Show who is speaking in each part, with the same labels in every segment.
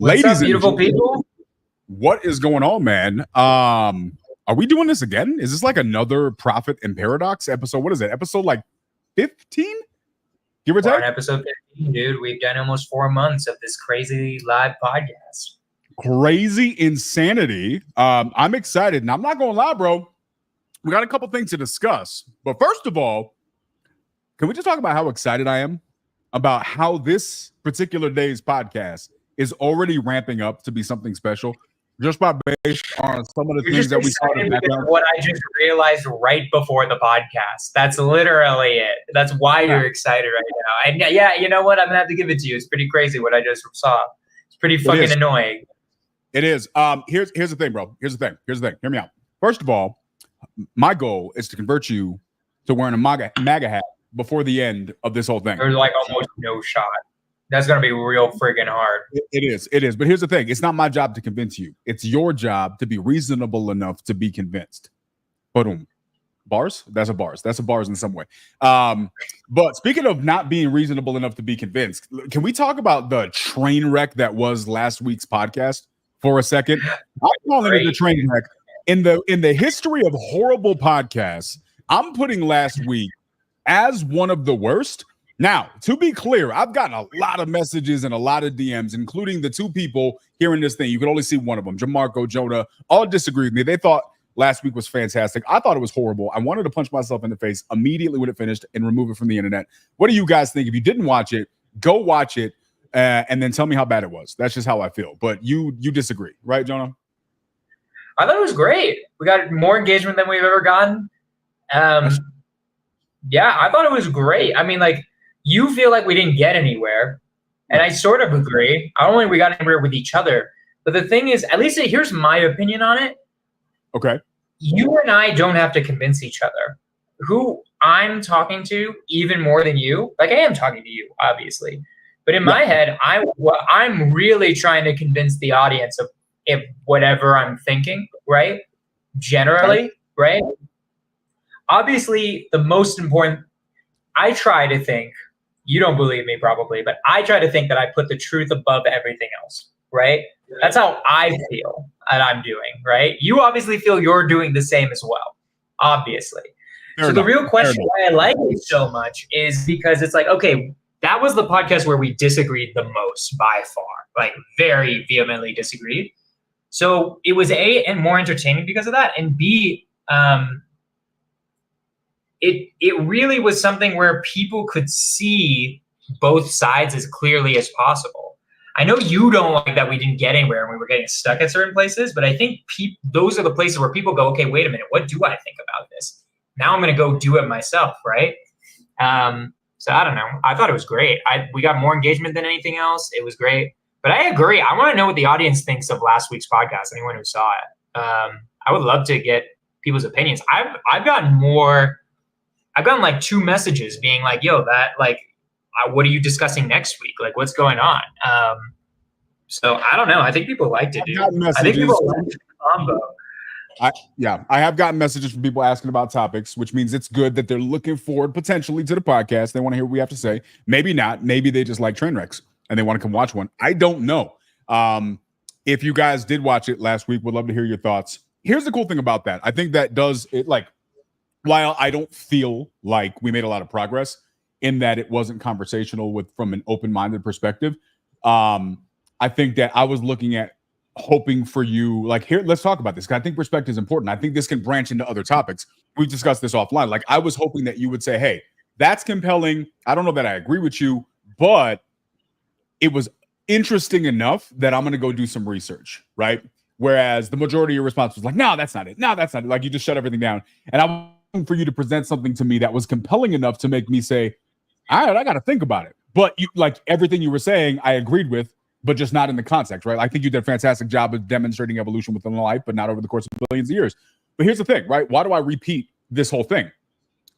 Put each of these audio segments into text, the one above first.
Speaker 1: What's
Speaker 2: Ladies
Speaker 1: up, beautiful people?
Speaker 2: What is going on, man? Are we doing this again? Is this like another Prophet and Paradox episode? What is it? Episode like 15? Give or
Speaker 1: We're on
Speaker 2: take?
Speaker 1: episode 15, dude. We've done almost 4 months of this crazy live podcast.
Speaker 2: Crazy insanity. I'm excited. And I'm not going to lie, bro. We got a couple things to discuss. But first of all, can we just talk about how excited I am about how this particular day's podcast is already ramping up to be something special, just by based on some of the things that we saw in the background.
Speaker 1: What I just realized right before the podcast. That's literally it. That's why you're excited right now. And yeah, you know what? I'm gonna have to give it to you. It's pretty crazy what I just saw. It's pretty fucking annoying.
Speaker 2: It is. Here's the thing, bro. Here's the thing. Hear me out. First of all, my goal is to convert you to wearing a MAGA hat before the end of this whole thing.
Speaker 1: There's like almost no shot. That's going to be real friggin' hard.
Speaker 2: It is. But here's the thing. It's not my job to convince you. It's your job to be reasonable enough to be convinced. Boom. Bars? That's a bars in some way. But speaking of not being reasonable enough to be convinced, can we talk about the train wreck that was last week's podcast for a second? I'm calling it the train wreck. In the history of horrible podcasts, I'm putting last week as one of the worst. Now, to be clear, I've gotten a lot of messages and a lot of DMs, including the two people hearing this thing. You could only see one of them, Jamarco, Jonah, all disagreed with me. They thought last week was fantastic. I thought it was horrible. I wanted to punch myself in the face immediately when it finished and remove it from the internet. What do you guys think? If you didn't watch it, go watch it and then tell me how bad it was. That's just how I feel. But you disagree, right, Jonah?
Speaker 1: I thought it was great. We got more engagement than we've ever gotten. Yeah, I thought it was great. I mean, like, you feel like we didn't get anywhere, and I sort of agree. I don't think we got anywhere with each other. But the thing is, at least here's my opinion on it.
Speaker 2: Okay.
Speaker 1: You and I don't have to convince each other. Who I'm talking to, even more than you, like I am talking to you, obviously. But in my head, I'm really trying to convince the audience of if whatever I'm thinking, right? Generally, right? Obviously, the most important, I try to think, you don't believe me probably, but I try to think that I put the truth above everything else, right? That's how I feel that I'm doing, right? You obviously feel you're doing the same as well, obviously. So the real question why I like it so much is because it's like, okay, that was the podcast where we disagreed the most by far, like very vehemently disagreed. So it was A, and more entertaining because of that, and B, it really was something where people could see both sides as clearly as possible. I know you don't like that we didn't get anywhere and we were getting stuck at certain places, but I think those are the places where people go, okay, wait a minute, what do I think about this? Now I'm going to go do it myself, right? So I don't know. I thought it was great. We got more engagement than anything else. It was great. But I agree. I want to know what the audience thinks of last week's podcast, anyone who saw it. I would love to get people's opinions. I've gotten like 2 messages being like, yo, that like, what are you discussing next week? Like, what's going on? So I don't know. I think people liked it, dude. I think people liked the combo.
Speaker 2: I have gotten messages from people asking about topics, which means it's good that they're looking forward potentially to the podcast. They want to hear what we have to say. Maybe not. Maybe they just like train wrecks and they want to come watch one. I don't know. If you guys did watch it last week, would love to hear your thoughts. Here's the cool thing about that. I think that does it, like, while I don't feel like we made a lot of progress in that it wasn't conversational from an open-minded perspective, I think that I was looking at hoping for you, like, here, let's talk about this, because I think perspective is important. I think this can branch into other topics. We've discussed this offline. Like, I was hoping that you would say, hey, that's compelling. I don't know that I agree with you, but it was interesting enough that I'm going to go do some research, right? Whereas the majority of your response was like, no, that's not it. No, that's not it. Like, you just shut everything down. And I was looking for you to present something to me that was compelling enough to make me say, all right, I got to think about it. But you, like, everything you were saying, I agreed with, but just not in the context, right? I think you did a fantastic job of demonstrating evolution within life, but not over the course of billions of years. But here's the thing, right? Why do I repeat this whole thing?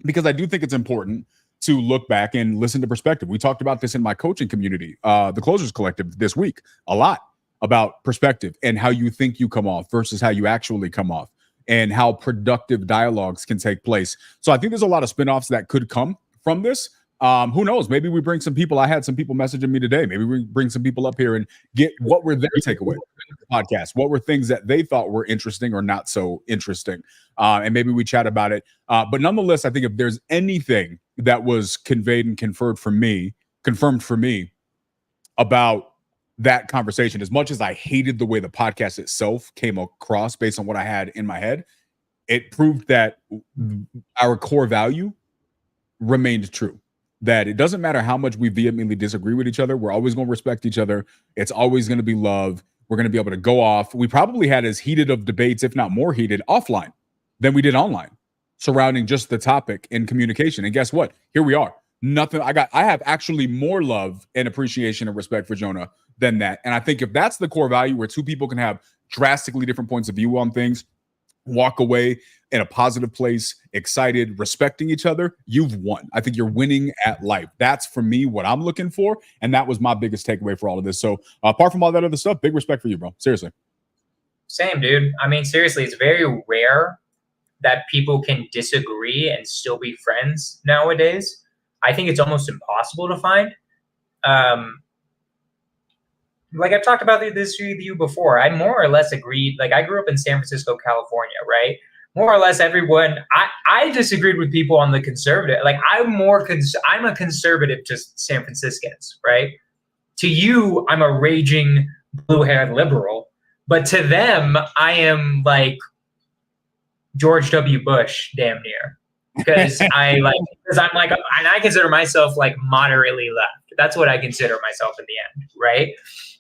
Speaker 2: Because I do think it's important to look back and listen to perspective. We talked about this in my coaching community, the Closers Collective, this week, a lot about perspective and how you think you come off versus how you actually come off and how productive dialogues can take place. So I think there's a lot of spinoffs that could come from this. Who knows? Maybe we bring some people. I had some people messaging me today. Maybe we bring some people up here and get what were their takeaways from the podcast. What were things that they thought were interesting or not so interesting? And maybe we chat about it. But nonetheless, I think if there's anything that was conveyed and confirmed for me about that conversation, as much as I hated the way the podcast itself came across based on what I had in my head, it proved that our core value remained true. That it doesn't matter how much we vehemently disagree with each other. We're always going to respect each other. It's always going to be love. We're going to be able to go off. We probably had as heated of debates, if not more heated, offline than we did online, surrounding just the topic and communication. And guess what? Here we are. Nothing. I have actually more love and appreciation and respect for Jonah than that. And I think if that's the core value, where two people can have drastically different points of view on things, walk away in a positive place, excited, respecting each other, you've won. I think you're winning at life. That's for me what I'm looking for. And that was my biggest takeaway for all of this. So apart from all that other stuff, big respect for you, bro. Seriously.
Speaker 1: Same, dude. I mean, seriously, it's very rare that people can disagree and still be friends nowadays. I think it's almost impossible to find. Like I've talked about this with you before, I more or less agreed. Like I grew up in San Francisco, California, right? More or less everyone, I disagreed with people on the conservative. Like I'm a conservative to San Franciscans, right? To you, I'm a raging blue-haired liberal, but to them, I am like George W. Bush, damn near. Because I'm like, and I consider myself like moderately left. That's what I consider myself in the end, right?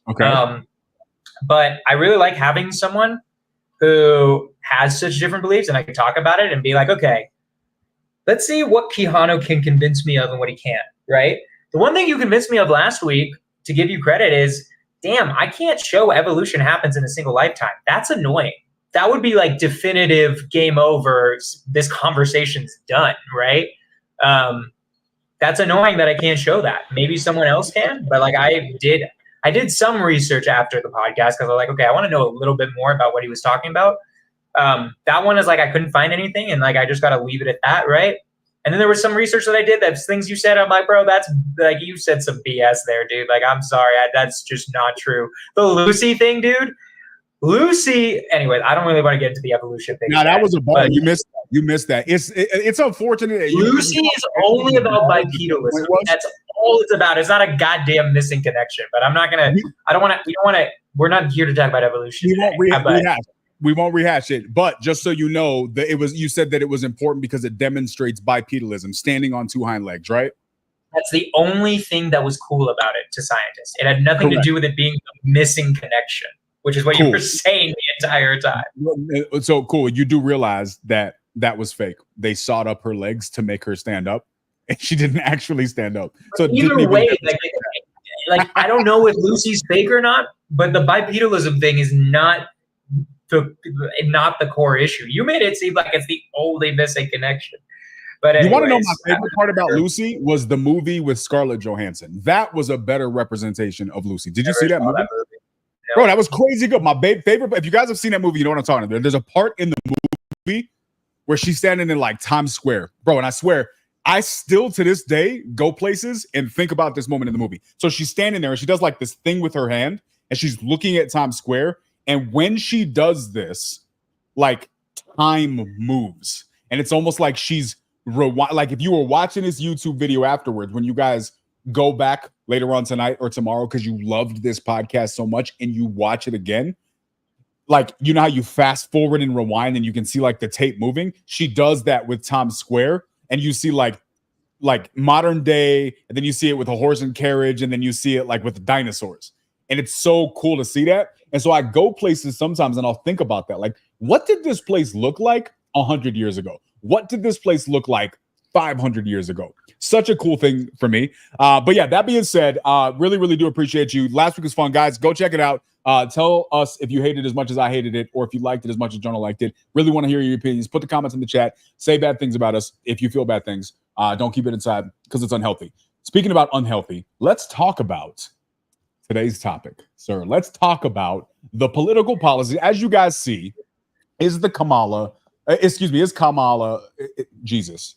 Speaker 2: Okay.
Speaker 1: But I really like having someone who has such different beliefs, and I can talk about it and be like, okay, let's see what Quijano can convince me of and what he can't, right? The one thing you convinced me of last week, to give you credit, is, damn, I can't show evolution happens in a single lifetime. That's annoying. That would be like definitive game over. This conversation's done, right? That's annoying that I can't show that. Maybe someone else can, but like I did some research after the podcast because I was like, okay, I want to know a little bit more about what he was talking about. That one is like I couldn't find anything, and like I just got to leave it at that, right? And then there was some research that I did. That's things you said. I'm like, bro, that's like you said some BS there, dude. Like, I'm sorry, that's just not true. The Lucy thing, dude. Lucy. Anyway, I don't really want to get into the evolution thing.
Speaker 2: No, that was a ball. You missed that. It's unfortunate. That
Speaker 1: Lucy is only about bipedalism. That's all it's about. It's not a goddamn missing connection. But I'm not gonna. I don't want to. We don't want to. We're not here to talk about evolution.
Speaker 2: We won't rehash it. But just so you know, you said that it was important because it demonstrates bipedalism, standing on two hind legs, right?
Speaker 1: That's the only thing that was cool about it to scientists. It had nothing to do with it being a missing connection, which is what you were saying the entire time.
Speaker 2: So cool. You do realize that was fake. They sawed up her legs to make her stand up, and she didn't actually stand up. So
Speaker 1: either way, like I don't know if Lucy's fake or not, but the bipedalism thing is not the core issue. You made it seem like it's the only missing connection. But anyways,
Speaker 2: you want to know my favorite part about Lucy was the movie with Scarlett Johansson. That was a better representation of Lucy. Did you see that movie? No. Bro, that was crazy good. My favorite. If you guys have seen that movie, you know what I'm talking about. There's a part in the movie where she's standing in like Times Square, bro. And I swear, I still to this day go places and think about this moment in the movie. So she's standing there and she does like this thing with her hand and she's looking at Times Square. And when she does this, like time moves. And it's almost like she's like if you were watching this YouTube video afterwards, when you guys go back later on tonight or tomorrow because you loved this podcast so much and you watch it again, like you know how you fast forward and rewind and you can see like the tape moving. She does that with Times Square, and you see like modern day, and then you see it with a horse and carriage, and then you see it like with the dinosaurs. And it's so cool to see that. And so I go places sometimes and I'll think about that. Like, what did this place look like 100 years ago? What did this place look like 500 years ago? Such a cool thing for me. But yeah, that being said, really, really do appreciate you. Last week was fun, guys. Go check it out. Tell us if you hated it as much as I hated it, or if you liked it as much as Jonah liked it. Really want to hear your opinions. Put the comments in the chat. Say bad things about us if you feel bad things. Don't keep it inside because it's unhealthy. Speaking about unhealthy, let's talk about today's topic, sir. Let's talk about the political policy. As you guys see, is Kamala, Jesus.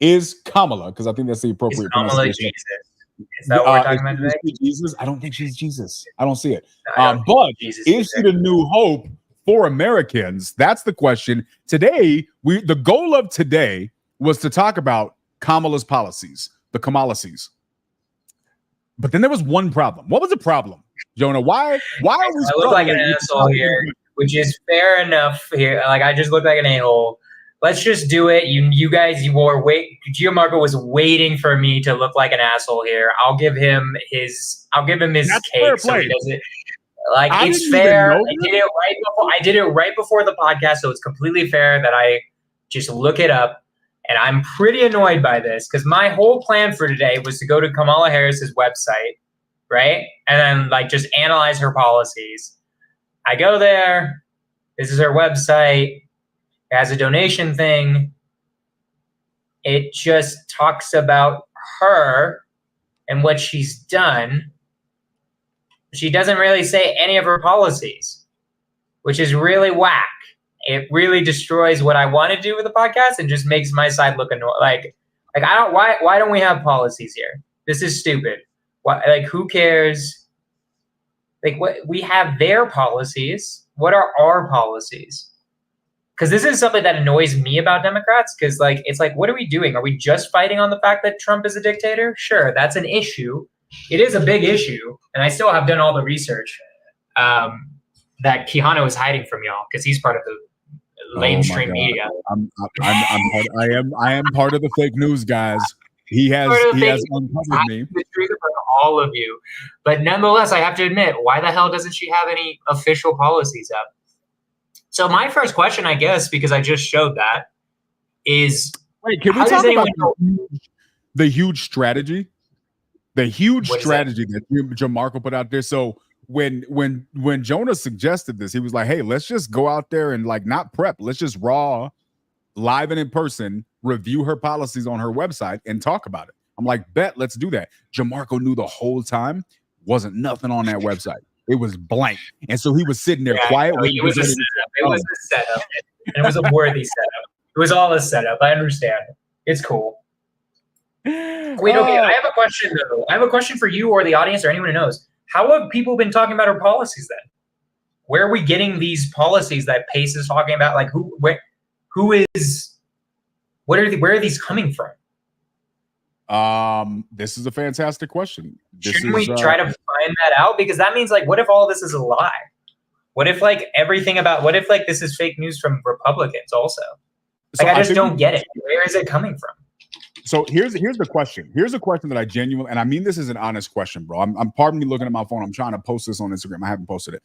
Speaker 2: is Kamala, because I think that's the
Speaker 1: Is
Speaker 2: appropriate
Speaker 1: Kamala
Speaker 2: pronunciation.
Speaker 1: Jesus? Is that what we're talking about
Speaker 2: Is
Speaker 1: today?
Speaker 2: she Jesus? I don't think she's Jesus. I don't see it.
Speaker 1: I don't think
Speaker 2: But
Speaker 1: Jesus
Speaker 2: is she
Speaker 1: either.
Speaker 2: the new hope for Americans? That's the question. Today, the goal of today was to talk about Kamala's policies, the Kamalacies. But then there was one problem. What was the problem, Jonah? Why are we
Speaker 1: I look like an
Speaker 2: struggling with the
Speaker 1: asshole
Speaker 2: topic
Speaker 1: here,
Speaker 2: of-
Speaker 1: which is fair enough here. Like I just look like an a-hole. Let's just do it. You guys, you were Gianmarco was waiting for me to look like an asshole here. I'll give him his
Speaker 2: That's fair
Speaker 1: cake so he
Speaker 2: play.
Speaker 1: doesn't. Like
Speaker 2: I
Speaker 1: it's
Speaker 2: didn't even
Speaker 1: fair.
Speaker 2: know
Speaker 1: I
Speaker 2: this.
Speaker 1: did it right before the podcast, so it's completely fair that I just look it up. And I'm pretty annoyed by this because my whole plan for today was to go to Kamala Harris's website, right? And then like just analyze her policies. I go there. This is her website. It has a donation thing. It just talks about her and what she's done. She doesn't really say any of her policies, which is really whack. It really destroys what I want to do with the podcast and just makes my side look annoying. Like I don't why don't we have policies here? This is stupid. Why, like who cares? Like what we have their policies. What are our policies? Because this is something that annoys me about Democrats. Because like it's like, what are we doing? Are we just fighting on the fact that Trump is a dictator? Sure, that's an issue. It is a big issue, and I still have done all the research that Keanu is hiding from y'all because he's part of the mainstream media.
Speaker 2: I am part of the fake news, guys. He has uncovered me.
Speaker 1: The truth about all of you, but nonetheless, I have to admit, why the hell doesn't she have any official policies up? So my first question, I guess, because I just showed that, is
Speaker 2: wait, can we talk about the huge strategy? The huge strategy that Gianmarco put out there. So when Jonah suggested this, he was like, hey, let's just go out there and like not prep. Let's just raw, live and in person, review her policies on her website and talk about it. I'm like, bet, let's do that. Gianmarco knew the whole time wasn't nothing on that website. It was blank. And so he was sitting there quiet.
Speaker 1: It was a setup. It was a setup. And it was a worthy setup. It was all a setup. I understand. It's cool. Wait, okay. I have a question, though. I have a question for you or the audience or anyone who knows. How have people been talking about our policies then? Where are we getting these policies that Pace is talking about? Like where are these coming from?
Speaker 2: This is a fantastic question.
Speaker 1: Shouldn't we try to find that out? Because that means like, what if all this is a lie? What if like this is fake news from Republicans also? Like, I just don't get it. Where is it coming from?
Speaker 2: So here's the question. Here's a question that I genuinely, and I mean this is an honest question, bro. I'm pardon me looking at my phone. I'm trying to post this on Instagram. I haven't posted it.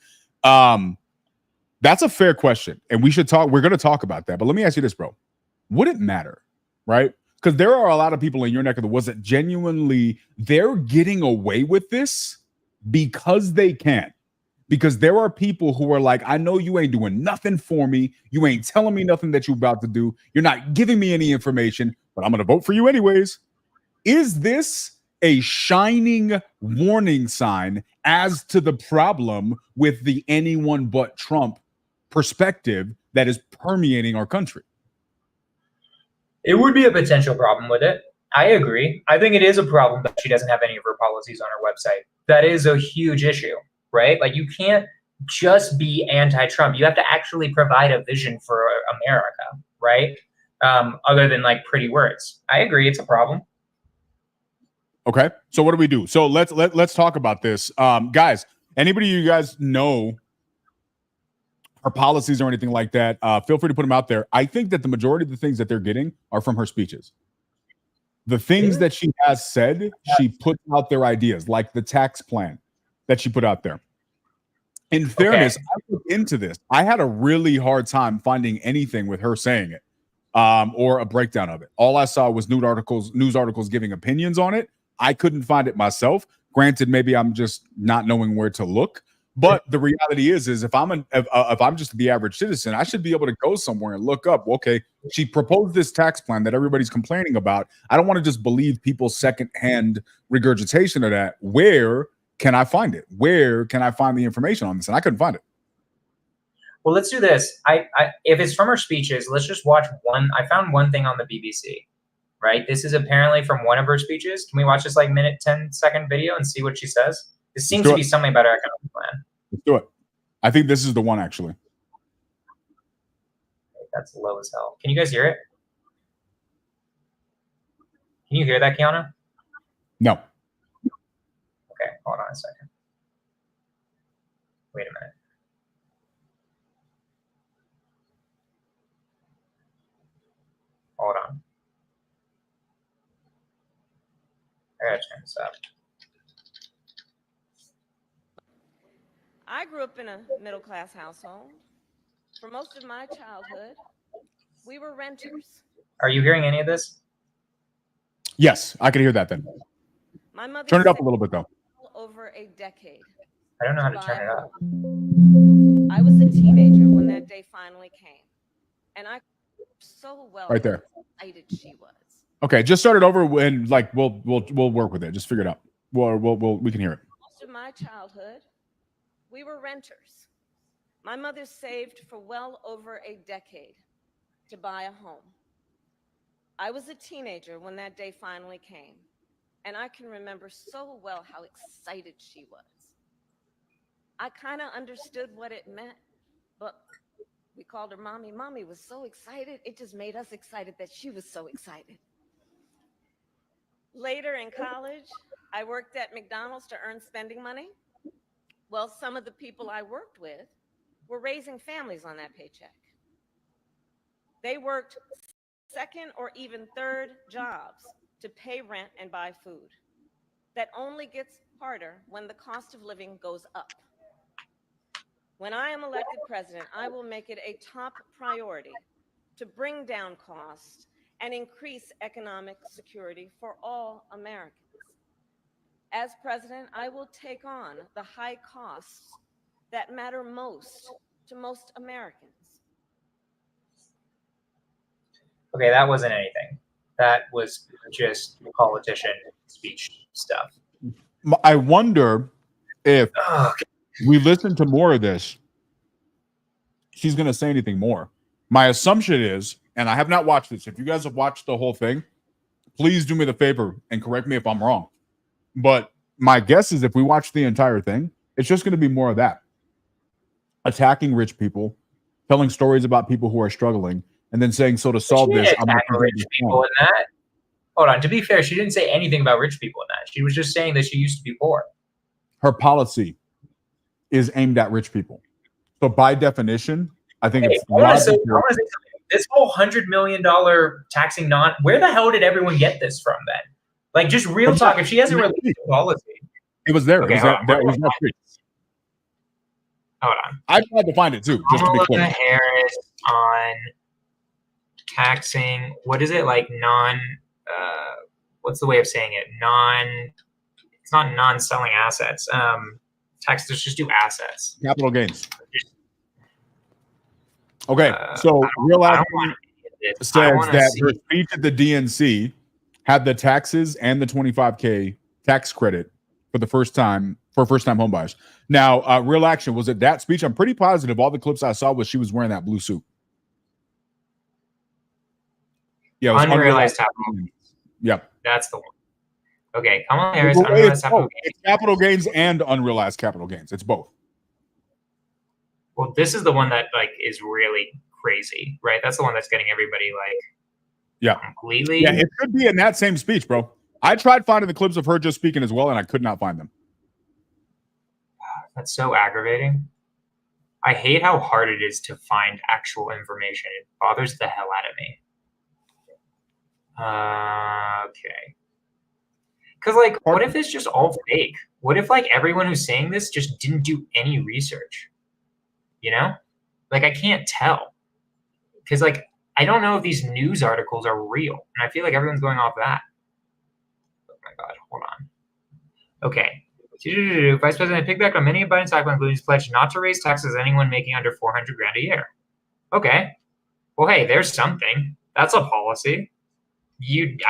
Speaker 2: That's a fair question, and we should talk. We're going to talk about that. But let me ask you this, bro. Would it matter, right? Because there are a lot of people in your neck of the woods that genuinely they're getting away with this because they can. Because there are people who are like, I know you ain't doing nothing for me. You ain't telling me nothing that you're about to do. You're not giving me any information, but I'm going to vote for you anyways. Is this a shining warning sign as to the problem with the anyone but Trump perspective that is permeating our country?
Speaker 1: It would be a potential problem with it. I agree. I think it is a problem that she doesn't have any of her policies on her website. That is a huge issue. Right? Like you can't just be anti-Trump. You have to actually provide a vision for America, right? Other than like pretty words. I agree, it's a problem.
Speaker 2: Okay, so what do we do? So let's talk about this, guys. Anybody you guys know her policies or anything like that? Feel free to put them out there. I think that the majority of the things that they're getting are from her speeches. The things that she has said, she puts out their ideas, like the tax plan that she put out there. In fairness, I looked into this. I had a really hard time finding anything with her saying it, or a breakdown of it. All I saw was news articles giving opinions on it. I couldn't find it myself. Granted, maybe I'm just not knowing where to look. But the reality is if I'm just the average citizen, I should be able to go somewhere and look up. Okay, she proposed this tax plan that everybody's complaining about. I don't want to just believe people's secondhand regurgitation of that. Where can I find it? Where can I find the information on this? And I couldn't find it.
Speaker 1: Well, let's do this. If it's from her speeches, let's just watch one. I found one thing on the BBC. right? This is apparently from one of her speeches. Can we watch this like minute, 10-second video and see what she says? This seems to be something about her economic plan.
Speaker 2: Let's do it. I think this is the one, actually.
Speaker 1: That's low as hell. Can you guys hear it? Can you hear that, Kiana?
Speaker 2: No.
Speaker 1: Okay, hold on a second. Wait a minute. Hold on. I gotta turn this up.
Speaker 3: I grew up in a middle-class household. For most of my childhood, we were renters.
Speaker 1: Are you hearing any of this?
Speaker 2: Yes, I can hear that then.
Speaker 3: My mother
Speaker 2: Turn it up a little bit, though.
Speaker 3: Over a decade.
Speaker 1: I don't know how to turn it up.
Speaker 3: I was a teenager when that day finally came. And I so well
Speaker 2: right there.
Speaker 3: Excited she was.
Speaker 2: Okay, just start it over and like we'll work with it. Just figure it out. We can hear it.
Speaker 3: Most of my childhood, we were renters. My mother saved for well over a decade to buy a home. I was a teenager when that day finally came, and I can remember so well how excited she was. I kind of understood what it meant, but we called her Mommy. Mommy was so excited, it just made us excited that she was so excited. Later in college, I worked at McDonald's to earn spending money. Well, some of the people I worked with were raising families on that paycheck. They worked second or even third jobs to pay rent and buy food. That only gets harder when the cost of living goes up. When I am elected president, I will make it a top priority to bring down costs and increase economic security for all Americans. As president, I will take on the high costs that matter most to most Americans.
Speaker 1: Okay, that wasn't anything. That was just politician speech stuff.
Speaker 2: I wonder if we listen to more of this, she's going to say anything more. My assumption is, and I have not watched this. If you guys have watched the whole thing, please do me the favor and correct me if I'm wrong. But my guess is if we watch the entire thing, it's just going to be more of that. Attacking rich people, telling stories about people who are struggling, and then saying, so to solve this, I'm going to
Speaker 1: rich people in that. Hold on. To be fair, she didn't say anything about rich people in that. She was just saying that she used to be poor.
Speaker 2: Her policy is aimed at rich people. So by definition, I think it's
Speaker 1: this whole $100 million taxing where the hell did everyone get this from then? Like, just real talk. If she hasn't released a policy,
Speaker 2: it was there.
Speaker 1: Okay,
Speaker 2: hold
Speaker 1: on.
Speaker 2: I tried to find it too, just to be clear.
Speaker 1: Harris on taxing. What is it like? What's the way of saying it? It's not non-selling assets. Taxes just do assets.
Speaker 2: Capital gains. Okay, so Real Action says that her speech at the DNC had the taxes and the $25K tax credit for the first time home buyers. Now, Real Action, was it that speech? I'm pretty positive all the clips I saw was she was wearing that blue suit. Yeah, it was
Speaker 1: unrealized capital gains.
Speaker 2: Yep,
Speaker 1: that's the one. Okay, Kamala Harris, unrealized capital gains.
Speaker 2: It's capital gains and unrealized capital gains. It's both.
Speaker 1: Well, this is the one that like is really crazy, right? That's the one that's getting everybody like, completely.
Speaker 2: Yeah, it could be in that same speech, bro. I tried finding the clips of her just speaking as well, and I could not find them.
Speaker 1: That's so aggravating. I hate how hard it is to find actual information. It bothers the hell out of me. Okay. Because, like, what if it's just all fake? What if, like, everyone who's saying this just didn't do any research? You know? Like, I can't tell. Because, like, I don't know if these news articles are real. And I feel like everyone's going off that. Oh, my God. Hold on. Okay. Vice President picked back on many of Biden's talk, including his pledge not to raise taxes on anyone making under $400,000 a year. Okay. Well, hey, there's something. That's a policy.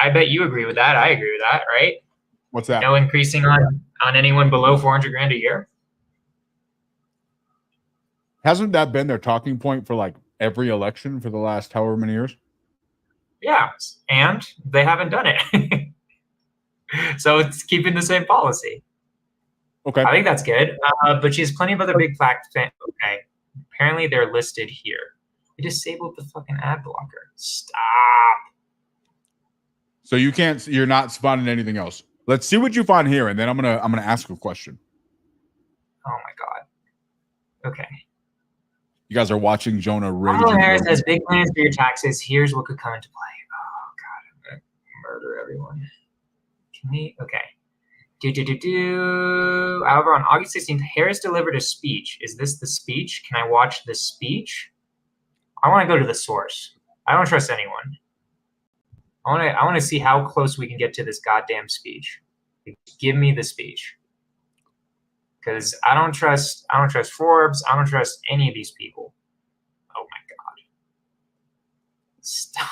Speaker 1: I bet you agree with that. I agree with that, right?
Speaker 2: What's that?
Speaker 1: No increasing on anyone below $400,000 a year.
Speaker 2: Hasn't that been their talking point for like every election for the last however many years?
Speaker 1: Yeah, and they haven't done it. So it's keeping the same policy.
Speaker 2: Okay.
Speaker 1: I think that's good. But she has plenty of other big fact. Okay. Apparently they're listed here. I disabled the fucking ad blocker. Stop.
Speaker 2: So you're not spotting anything else. Let's see what you find here, and then I'm gonna ask a question.
Speaker 1: Oh my god. Okay.
Speaker 2: You guys are watching Jonah rage.
Speaker 1: Kamala Harris has big plans for your taxes. Here's what could come into play. Oh god, I'm gonna murder everyone. Can we? Okay. However, on August 16th, Harris delivered a speech. Is this the speech? Can I watch the speech? I want to go to the source. I don't trust anyone. I want to see how close we can get to this goddamn speech. Give me the speech. Because I don't trust Forbes. I don't trust any of these people. Oh my god. Stop.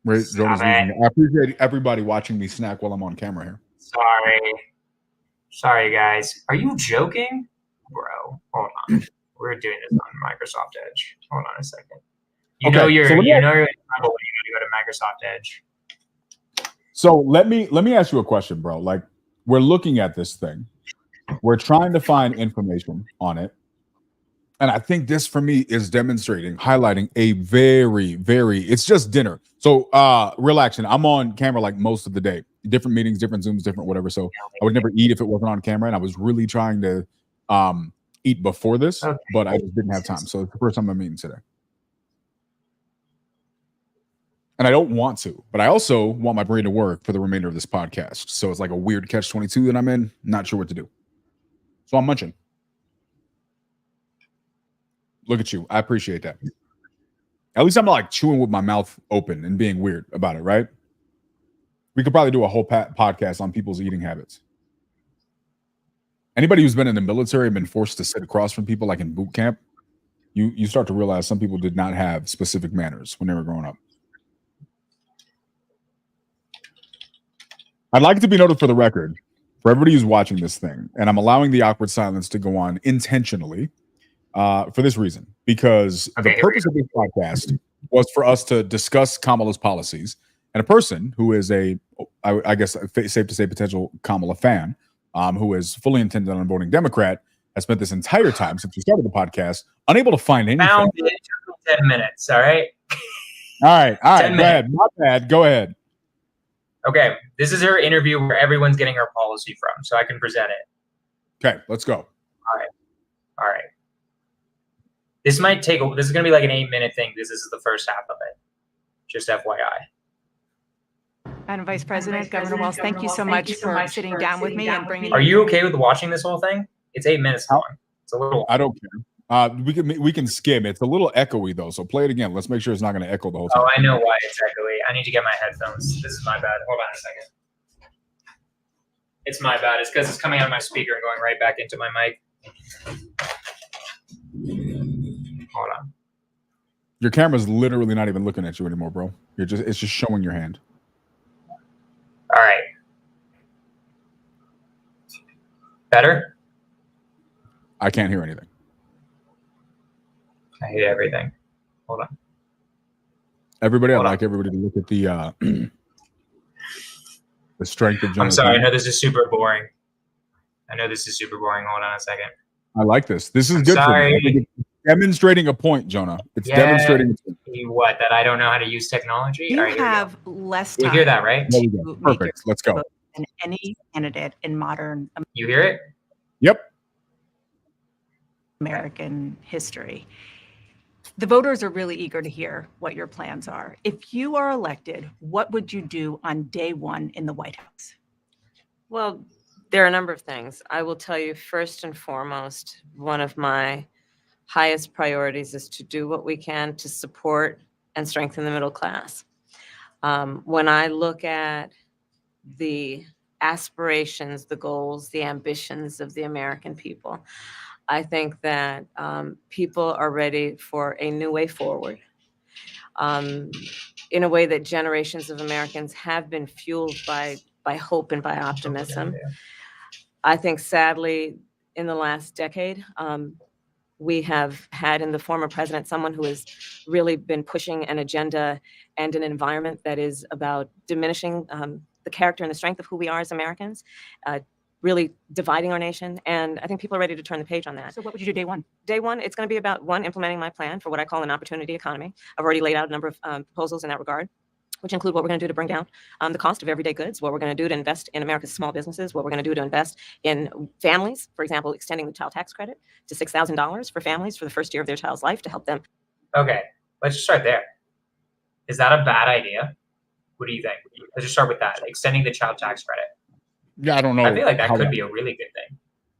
Speaker 2: Wait,
Speaker 1: Stop
Speaker 2: I appreciate everybody watching me snack while I'm on camera here.
Speaker 1: Sorry guys. Are you joking? Bro, hold on. We're doing this on Microsoft Edge. Hold on a second. You know you're in trouble when you go to Microsoft Edge.
Speaker 2: So let me ask you a question, bro. Like, we're looking at this thing. We're trying to find information on it. And I think this for me is highlighting a very, very, it's just dinner. So relaxing. I'm on camera like most of the day. Different meetings, different Zooms, different whatever. So I would never eat if it wasn't on camera. And I was really trying to eat before this, but I just didn't have time. So it's the first time I'm eating today. And I don't want to, but I also want my brain to work for the remainder of this podcast. So it's like a weird catch-22 that I'm in. Not sure what to do. So I'm munching. Look at you. I appreciate that. At least I'm not like chewing with my mouth open and being weird about it, right? We could probably do a whole podcast on people's eating habits. Anybody who's been in the military and been forced to sit across from people like in boot camp, you start to realize some people did not have specific manners when they were growing up. I'd like it to be noted for the record, for everybody who's watching this thing, and I'm allowing the awkward silence to go on intentionally for this reason, because the purpose of this podcast was for us to discuss Kamala's policies, and a person who is I guess safe to say, potential Kamala fan, who is fully intended on voting Democrat, has spent this entire time since we started the podcast unable to find anything.
Speaker 1: Found it. It took 10 minutes. All right.
Speaker 2: All right. Go ahead. My bad. Go ahead.
Speaker 1: Okay, this is her interview where everyone's getting her policy from, so I can present it.
Speaker 2: Okay, let's go.
Speaker 1: All right. This is going to be like an 8-minute thing. This is the first half of it. Just FYI.
Speaker 4: Madam Vice President, Governor Walz, thank you so much for sitting down with me and bringing.
Speaker 1: Are you okay with watching this whole thing? It's 8 minutes long. It's a little.
Speaker 2: I don't care. We can skim. It's a little echoey though, so play it again. Let's make sure it's not going to echo the whole time.
Speaker 1: Oh, I know why it's echoey. I need to get my headphones. This is my bad. Hold on a second. It's my bad. It's because it's coming out of my speaker and going right back into my mic. Hold on.
Speaker 2: Your camera's literally not even looking at you anymore, bro. It's just showing your hand.
Speaker 1: All right. Better?
Speaker 2: I can't hear anything.
Speaker 1: I hate everything. Hold on.
Speaker 2: Everybody, I'd like everybody to look at the strength of Jonathan.
Speaker 1: I'm sorry. I know this is super boring. Hold on a second.
Speaker 2: I like this. This is good for me. It's demonstrating a point, Jonah. It's demonstrating a point.
Speaker 1: What? That I don't know how to use technology?
Speaker 4: You have less time.
Speaker 1: You hear that, right?
Speaker 2: There we go. Perfect. Let's go.
Speaker 4: Than any candidate in modern.
Speaker 1: You hear it?
Speaker 2: Yep.
Speaker 4: American history. The voters are really eager to hear what your plans are. If you are elected, what would you do on day one in the White House?
Speaker 3: Well, there are a number of things. I will tell you, first and foremost, one of my highest priorities is to do what we can to support and strengthen the middle class. When I look at the aspirations, the goals, the ambitions of the American people, I think that people are ready for a new way forward, in a way that generations of Americans have been fueled by hope and by optimism. I think, sadly, in the last decade, We have had in the former president someone who has really been pushing an agenda and an environment that is about diminishing the character and the strength of who we are as Americans, really dividing our nation. And I think people are ready to turn the page on that.
Speaker 4: So what would you do day one?
Speaker 3: Day one, it's going to be about, one, implementing my plan for what I call an opportunity economy. I've already laid out a number of proposals in that regard, which include what we're going to do to bring down the cost of everyday goods, what we're going to do to invest in America's small businesses, what we're going to do to invest in families, for example, extending the child tax credit to $6,000 for families for the first year of their child's life to help them.
Speaker 1: Okay, let's just start there. Is that a bad idea? What do you think? Let's just start with that, extending the child tax credit.
Speaker 2: Yeah, I don't know.
Speaker 1: I feel like that could be a really good thing.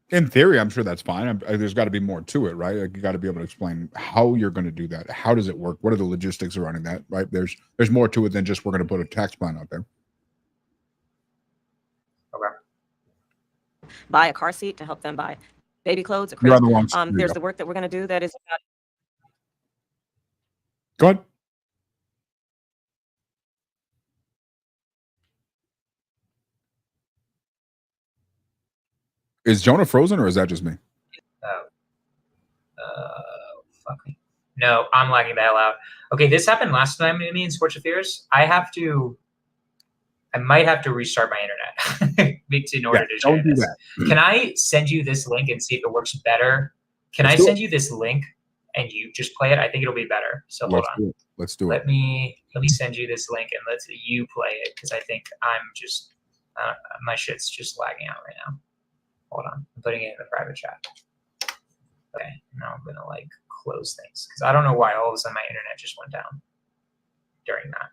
Speaker 2: In theory, I'm sure that's fine. There's got to be more to it, right? Like, you got to be able to explain how you're going to do that. How does it work? What are the logistics surrounding that, right? There's more to it than just we're going to put a tax plan out there.
Speaker 1: Okay.
Speaker 3: Buy a car seat to help them buy baby clothes, a
Speaker 2: You're
Speaker 3: crib.
Speaker 2: on the wrong side.
Speaker 3: There's the work that we're going to do that is about.
Speaker 2: Go ahead. Is Jonah frozen or is that just me?
Speaker 1: Fuck me. No, I'm lagging the hell out. Okay, this happened last time to me in Scorch Affairs. I might have to restart my internet in order to share this. Can I send you this link and see if it works better? Can I send you this link and you just play it? I think it'll be better. So hold on.
Speaker 2: Let's do it.
Speaker 1: Let me send you this link and let's you play it because I think I'm just my shit's just lagging out right now. Hold on, I'm putting it in the private chat. Okay, now I'm gonna like close things because I don't know why all of a sudden my internet just went down during that.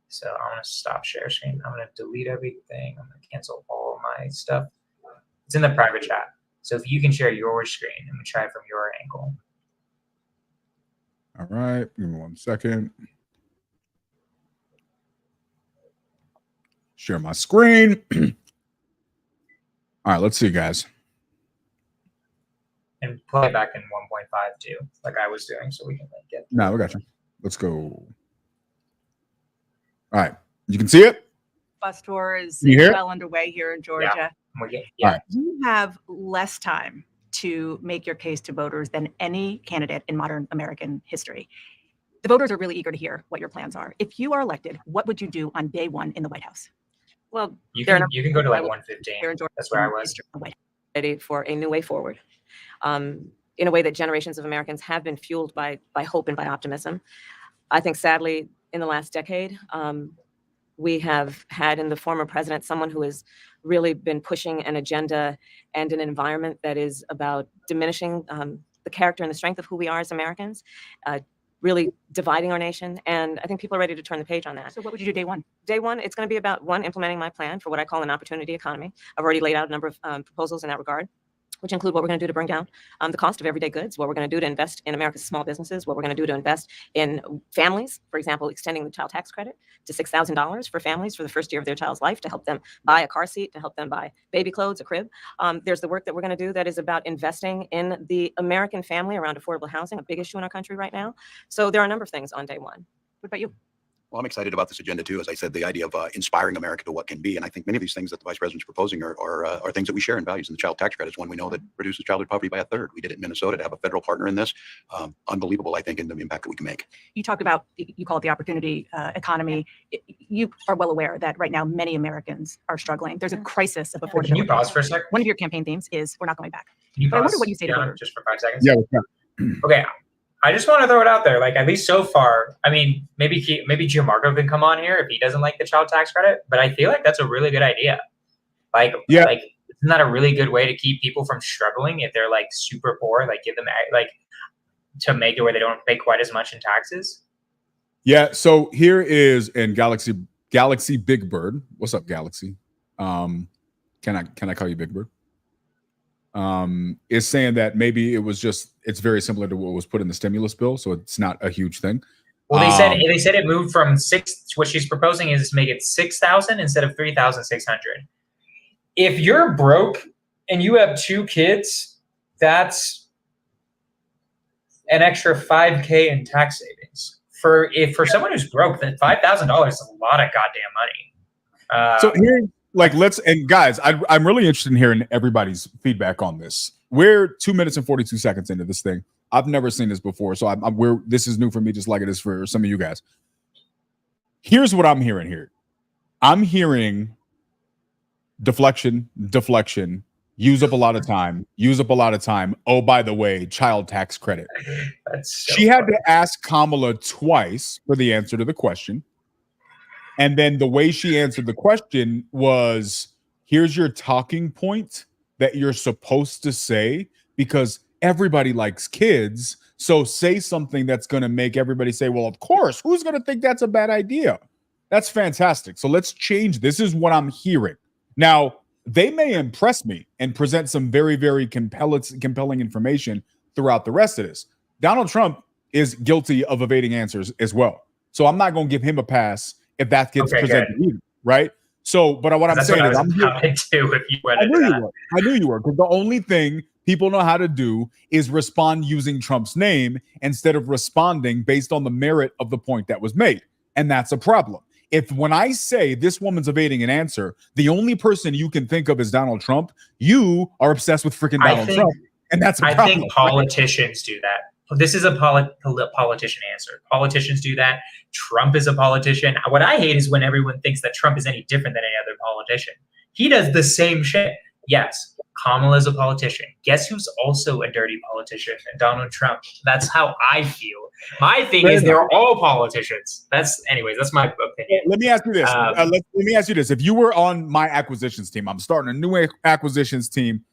Speaker 1: So I'm gonna stop share screen. I'm gonna delete everything. I'm gonna cancel all my stuff. It's in the private chat. So if you can share your screen, I'm gonna try it from your angle.
Speaker 2: All right, give me 1 second. Share my screen. All right, let's see, guys.
Speaker 1: And play it back in 1.5 too, like I was doing, so we can like get.
Speaker 2: No, we got you. Let's go. All right, you can see it.
Speaker 4: Bus tour is
Speaker 2: You hear it?
Speaker 4: well underway here in Georgia.
Speaker 1: Yeah.
Speaker 2: All right.
Speaker 4: You have less time to make your case to voters than any candidate in modern American history. The voters are really eager to hear what your plans are. If you are elected, what would you do on day one in the White House?
Speaker 3: Well,
Speaker 1: You can go to like 115.
Speaker 3: here in Georgia,
Speaker 1: That's where I was.
Speaker 3: ready for a new way forward, in a way that generations of Americans have been fueled by hope and by optimism. I think, sadly, in the last decade, we have had in the former president someone who has really been pushing an agenda and an environment that is about diminishing the character and the strength of who we are as Americans, really dividing our nation. And I think people are ready to turn the page on that.
Speaker 4: So what would you do day one?
Speaker 3: Day one, it's going to be about, one, implementing my plan for what I call an opportunity economy. I've already laid out a number of proposals in that regard, which include what we're going to do to bring down the cost of everyday goods, what we're going to do to invest in America's small businesses, what we're going to do to invest in families, for example, extending the child tax credit to $6,000 for families for the first year of their child's life to help them buy a car seat, to help them buy baby clothes, a crib. There's the work that we're going to do that is about investing in the American family around affordable housing, a big issue in our country right now. So there are a number of things on day one.
Speaker 4: What about you?
Speaker 5: Well, I'm excited about this agenda too. As I said, the idea of inspiring America to what can be, and I think many of these things that the vice president's proposing are things that we share in values. And the child tax credit is one we know that reduces childhood poverty by 1/3. We did it in Minnesota to have a federal partner in this. Unbelievable, I think, in the impact that we can make.
Speaker 4: You talk about, you call it the opportunity economy. You are well aware that right now many Americans are struggling. There's a crisis of affordability.
Speaker 1: Can you pause for a second?
Speaker 4: One of your campaign themes is we're not going back.
Speaker 1: Can you
Speaker 4: But I wonder
Speaker 1: pause,
Speaker 4: what you say to
Speaker 1: Deanna,
Speaker 4: voters.
Speaker 1: just for 5 seconds?
Speaker 2: Yeah. what's that?
Speaker 1: Okay. I just want to throw it out there. Like, at least so far, I mean, maybe Gianmarco can come on here if he doesn't like the child tax credit, but I feel like that's a really good idea. Like, isn't that a really good way to keep people from struggling if they're like super poor? Like, give them like to make it where they don't pay quite as much in taxes.
Speaker 2: Yeah. So here is in Galaxy Big Bird. What's up, Galaxy? Can I call you Big Bird? Is saying that maybe it's very similar to what was put in the stimulus bill, so it's not a huge thing.
Speaker 1: Well, they said it moved from what she's proposing is to make it 6,000 instead of 3,600. If you're broke and you have 2 kids, that's an extra $5,000 in tax savings. For someone who's broke, then $5,000 is a lot of goddamn money.
Speaker 2: So like let's and guys, I'm really interested in hearing everybody's feedback on this. We're 2 minutes and 42 seconds into this thing. I've never seen this before, so this is new for me, just like it is for some of you guys. Here's what I'm hearing here. I'm hearing deflection, use up a lot of time. Oh, by the way, child tax credit. She had to ask Kamala twice for the answer to the question. And then the way she answered the question was, here's your talking point that you're supposed to say, because everybody likes kids. So say something that's going to make everybody say, well, of course, who's going to think that's a bad idea? That's fantastic. So let's change. This is what I'm hearing. Now, they may impress me and present some very, very compelling information throughout the rest of this. Donald Trump is guilty of evading answers as well. So I'm not going to give him a pass if that gets presented either, right? So, but what I'm saying is, I'm here.
Speaker 1: If you went
Speaker 2: I knew you were, because the only thing people know how to do is respond using Trump's name instead of responding based on the merit of the point that was made, and that's a problem. If when I say this woman's evading an answer, the only person you can think of is Donald Trump, you are obsessed with freaking Donald Trump, and that's a problem.
Speaker 1: I think politicians do that. This is a politician answer. Politicians do that. Trump is a politician. What I hate is when everyone thinks that Trump is any different than any other politician. He does the same shit. Yes, Kamala is a politician. Guess who's also a dirty politician? Donald Trump. That's how I feel. My thing is they're all politicians. That's my opinion.
Speaker 2: Let me ask you this. Let me ask you this. If you were on my acquisitions team, I'm starting a new acquisitions team,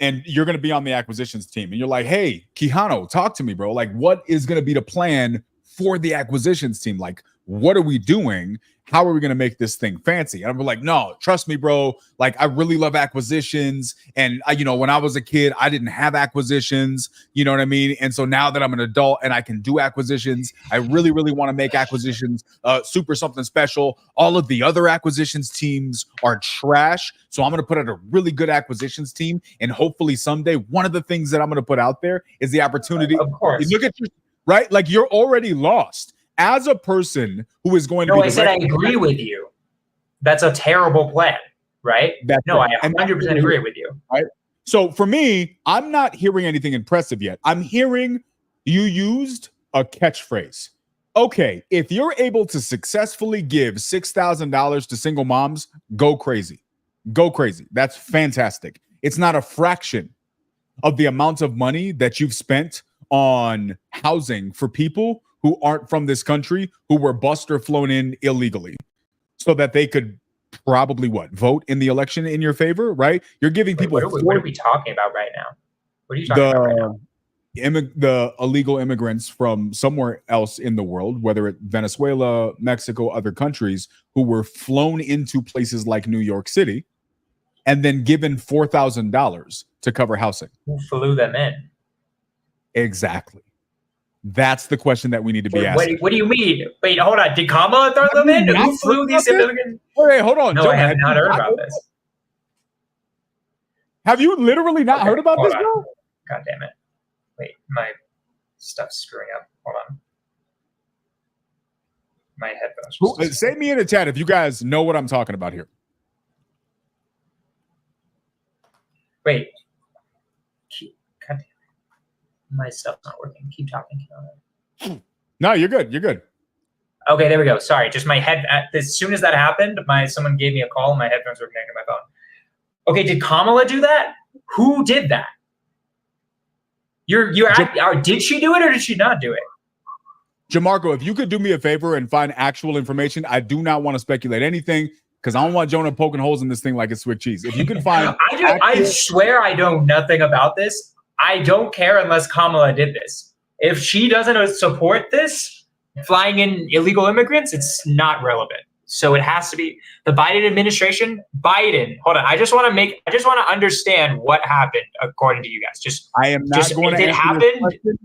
Speaker 2: and you're going to be on the acquisitions team, and you're like, hey, Quijano, talk to me, bro. Like, what is going to be the plan for the acquisitions team? Like, what are we doing? How are we going to make this thing fancy? And I'm like, no, trust me, bro. Like, I really love acquisitions. And when I was a kid, I didn't have acquisitions, you know what I mean? And so now that I'm an adult and I can do acquisitions, I really, really want to make acquisitions super something special. All of the other acquisitions teams are trash. So I'm going to put out a really good acquisitions team. And hopefully someday, one of the things that I'm going to put out there is the opportunity.
Speaker 1: Of course.
Speaker 2: Look at you, right? Like, you're already lost. As a person who is going to be—
Speaker 1: I said I agree with you. That's a terrible plan, right? I 100% agree with you.
Speaker 2: Right. So for me, I'm not hearing anything impressive yet. I'm hearing you used a catchphrase. Okay, if you're able to successfully give $6,000 to single moms, go crazy. Go crazy. That's fantastic. It's not a fraction of the amount of money that you've spent on housing for people who aren't from this country, who were bused or flown in illegally, so that they could probably vote in the election in your favor, right? You're giving people—
Speaker 1: What are we talking about right now? What are you talking about right now?
Speaker 2: The illegal immigrants from somewhere else in the world, whether it's Venezuela, Mexico, other countries, who were flown into places like New York City and then given $4,000 to cover housing.
Speaker 1: Who flew them in?
Speaker 2: Exactly. That's the question that we need to be asking.
Speaker 1: What do you mean? Wait, hold on. Did Kamala throw them in? Who flew these immigrants?
Speaker 2: Wait, hold on.
Speaker 1: No, I have not heard about this.
Speaker 2: Have you literally not heard about this, bro?
Speaker 1: God damn it. Wait, my stuff's screwing up. Hold on. My headphones.
Speaker 2: Say me in the chat if you guys know what I'm talking about here.
Speaker 1: Wait. God damn it. My stuff's not working. Keep talking.
Speaker 2: No, you're good. You're good.
Speaker 1: Okay, there we go. Sorry, just my head. As soon as that happened, someone gave me a call and my headphones were connected to my phone. Okay, did Kamala do that? Who did that? Did she do it or did she not do it?
Speaker 2: Jamarco, if you could do me a favor and find actual information, I do not want to speculate anything because I don't want Jonah poking holes in this thing like it's Swick cheese. If you can find—
Speaker 1: I swear I know nothing about this. I don't care unless Kamala did this. If she doesn't support this, flying in illegal immigrants, it's not relevant. So it has to be the Biden administration. Hold on. I just want to understand what happened according to you guys.
Speaker 2: I am not going to answer this question.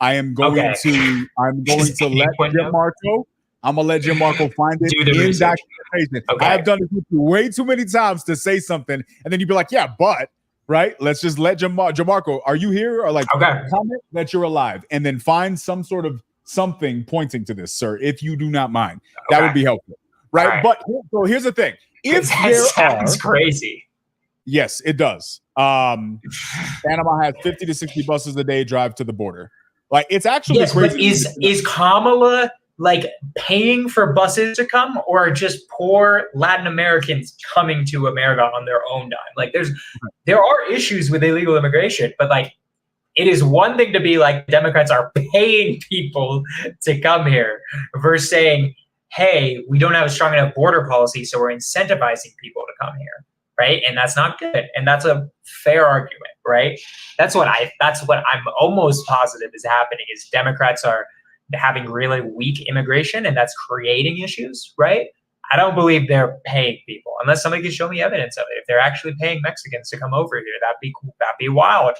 Speaker 2: I am going to let Gianmarco. I'm gonna let Gianmarco find it in documentation.
Speaker 1: Okay.
Speaker 2: I have done this with you way too many times to say something, and then you'd be like, "Yeah, but." Right? Let's just let Gianmarco, are you here? Or comment that you're alive and then find some sort of something pointing to this, sir, if you do not mind. That would be helpful. Right? But so here's the thing. If
Speaker 1: That
Speaker 2: there
Speaker 1: sounds
Speaker 2: are,
Speaker 1: crazy.
Speaker 2: yes, it does. Panama has 50 to 60 buses a day drive to the border. Like, it's actually
Speaker 1: Yes,
Speaker 2: crazy.
Speaker 1: but is Kamala like paying for buses to come, or just poor Latin Americans coming to America on their own dime? Like, there are issues with illegal immigration, but like, it is one thing to be like Democrats are paying people to come here versus saying, hey, we don't have a strong enough border policy, so we're incentivizing people to come here, right? And that's not good. And that's a fair argument, right? That's what I'm almost positive is happening is Democrats are having really weak immigration, and that's creating issues, right? I don't believe they're paying people unless somebody can show me evidence of it. If they're actually paying Mexicans to come over here, that'd be cool. That'd be wild.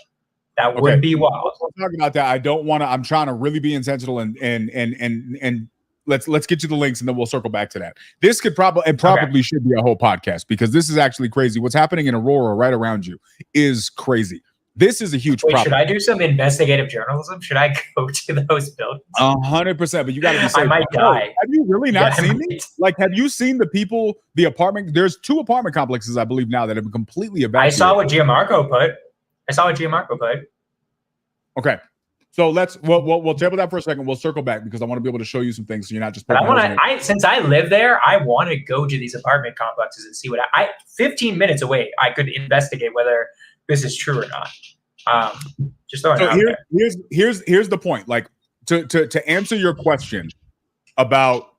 Speaker 1: That would be wild.
Speaker 2: We're talking about that. I don't want to. I'm trying to really be intentional and let's get you the links and then we'll circle back to that. This could probably should be a whole podcast because this is actually crazy. What's happening in Aurora right around you is crazy. This is a huge problem.
Speaker 1: Should I do some investigative journalism? Should I go to those buildings?
Speaker 2: 100%. But you got to be safe.
Speaker 1: I might die.
Speaker 2: Have you really not seen these? Like, have you seen the apartment? There's 2 apartment complexes, I believe, now that have been completely evacuated.
Speaker 1: I saw what Gianmarco put.
Speaker 2: Okay. So we'll table that for a second. We'll circle back because I want to be able to show you some things so you're not just.
Speaker 1: But since I live there, I want to go to these apartment complexes and see what 15 minutes away, I could investigate whether this is true or not. Just throwing it out there.
Speaker 2: Here's the point. Like to answer your question about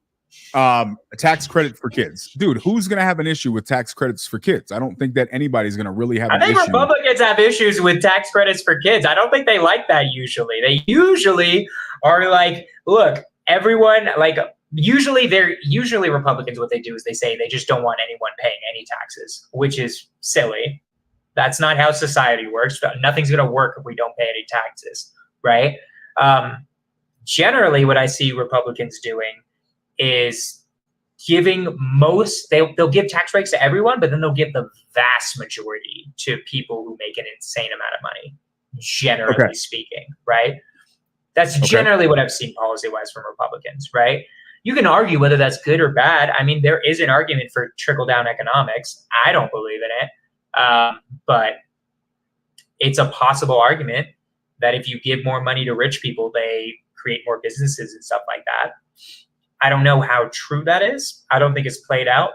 Speaker 2: a tax credit for kids, dude, who's gonna have an issue with tax credits for kids? I don't think that anybody's gonna really have. I think
Speaker 1: Republicans have issues with tax credits for kids. I don't think they like that. Usually, they usually are like, look, everyone like. Usually Republicans. What they do is they say they just don't want anyone paying any taxes, which is silly. That's not how society works. Nothing's gonna work if we don't pay any taxes, right? Generally, what I see Republicans doing is giving they'll give tax breaks to everyone, but then they'll give the vast majority to people who make an insane amount of money, generally speaking, right? That's generally what I've seen policy-wise from Republicans, right? You can argue whether that's good or bad. I mean, there is an argument for trickle-down economics. I don't believe in it, but it's a possible argument that if you give more money to rich people, they create more businesses and stuff like that. I don't know how true that is. I don't think it's played out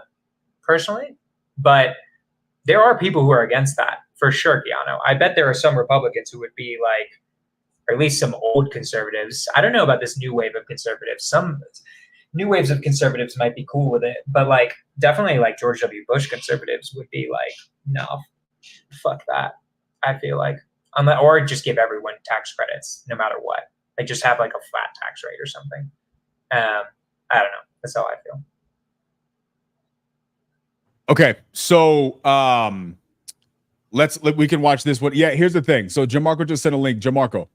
Speaker 1: personally, but there are people who are against that for sure, Keanu. I bet there are some Republicans who would be like, or at least some old conservatives. I don't know about this new wave of conservatives. Some new waves of conservatives might be cool with it, but like definitely like George W. Bush conservatives would be like, no, fuck that. I feel like, or just give everyone tax credits no matter what. Like just have like a flat tax rate or something. I don't know. That's how I feel.
Speaker 2: Okay, so we can watch this one. Yeah, here's the thing. So Gianmarco just sent a link. Gianmarco,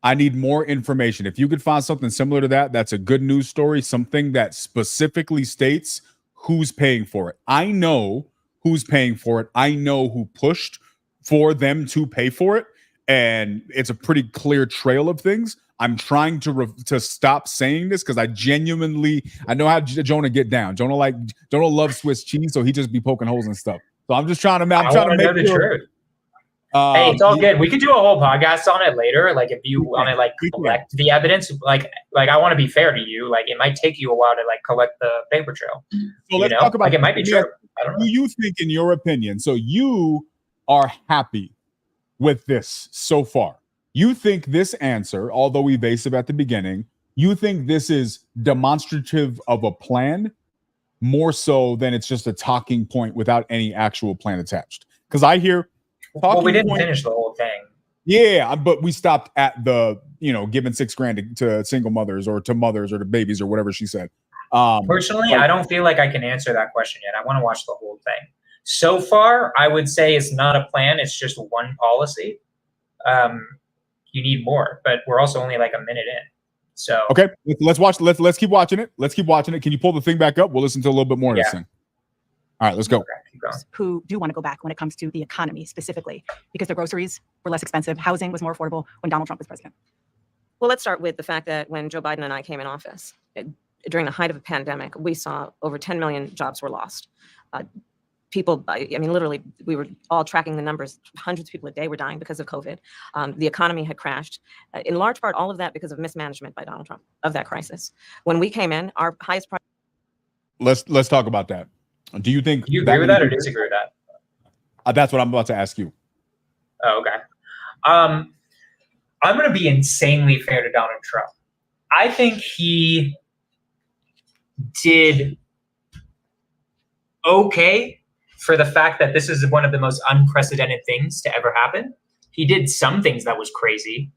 Speaker 2: I need more information. If you could find something similar to that, that's a good news story. Something that specifically states who's paying for it. I know who's paying for it. I know who pushed for them to pay for it, and it's a pretty clear trail of things. I'm trying to stop saying this because I know how Jonah get down. Jonah loves Swiss cheese, so he just be poking holes and stuff. So I'm just trying to make
Speaker 1: the truth. Hey, it's all good. We could do a whole podcast on it later. Like if you want to like collect the evidence, like I want to be fair to you. Like it might take you a while to like collect the paper trail.
Speaker 2: So let's talk about
Speaker 1: like it might be true. I don't know.
Speaker 2: Do you think, in your opinion, so you are happy with this so far? You think this answer, although evasive at the beginning, you think this is demonstrative of a plan more so than it's just a talking point without any actual plan attached? Because I hear
Speaker 1: well, we didn't finish the whole thing.
Speaker 2: Yeah, but we stopped at the, giving $6,000 to single mothers or to mothers or to babies or whatever she said.
Speaker 1: Personally, I don't feel like I can answer that question yet. I want to watch the whole thing. So far, I would say it's not a plan. It's just one policy. You need more, but we're also only like a minute in. So
Speaker 2: okay, let's watch. Let's keep watching it. Let's keep watching it. Can you pull the thing back up? We'll listen to a little bit more of this thing. All right, let's go.
Speaker 4: Who do want to go back when it comes to the economy specifically, because the groceries were less expensive, housing was more affordable when Donald Trump was president.
Speaker 3: Well, let's start with the fact that when Joe Biden and I came in office, during the height of the pandemic, we saw over 10 million jobs were lost. people, I mean, literally, we were all tracking the numbers. Hundreds of people a day were dying because of COVID. The economy had crashed. In large part, all of that because of mismanagement by Donald Trump of that crisis. When we came in, our highest priority.
Speaker 2: Let's talk about that. Do you think
Speaker 1: Do you agree with that or disagree with that?
Speaker 2: That's what I'm about to ask you.
Speaker 1: Oh, okay. I'm going to be insanely fair to Donald Trump. I think he did okay for the fact that this is one of the most unprecedented things to ever happen. He did some things that was crazy.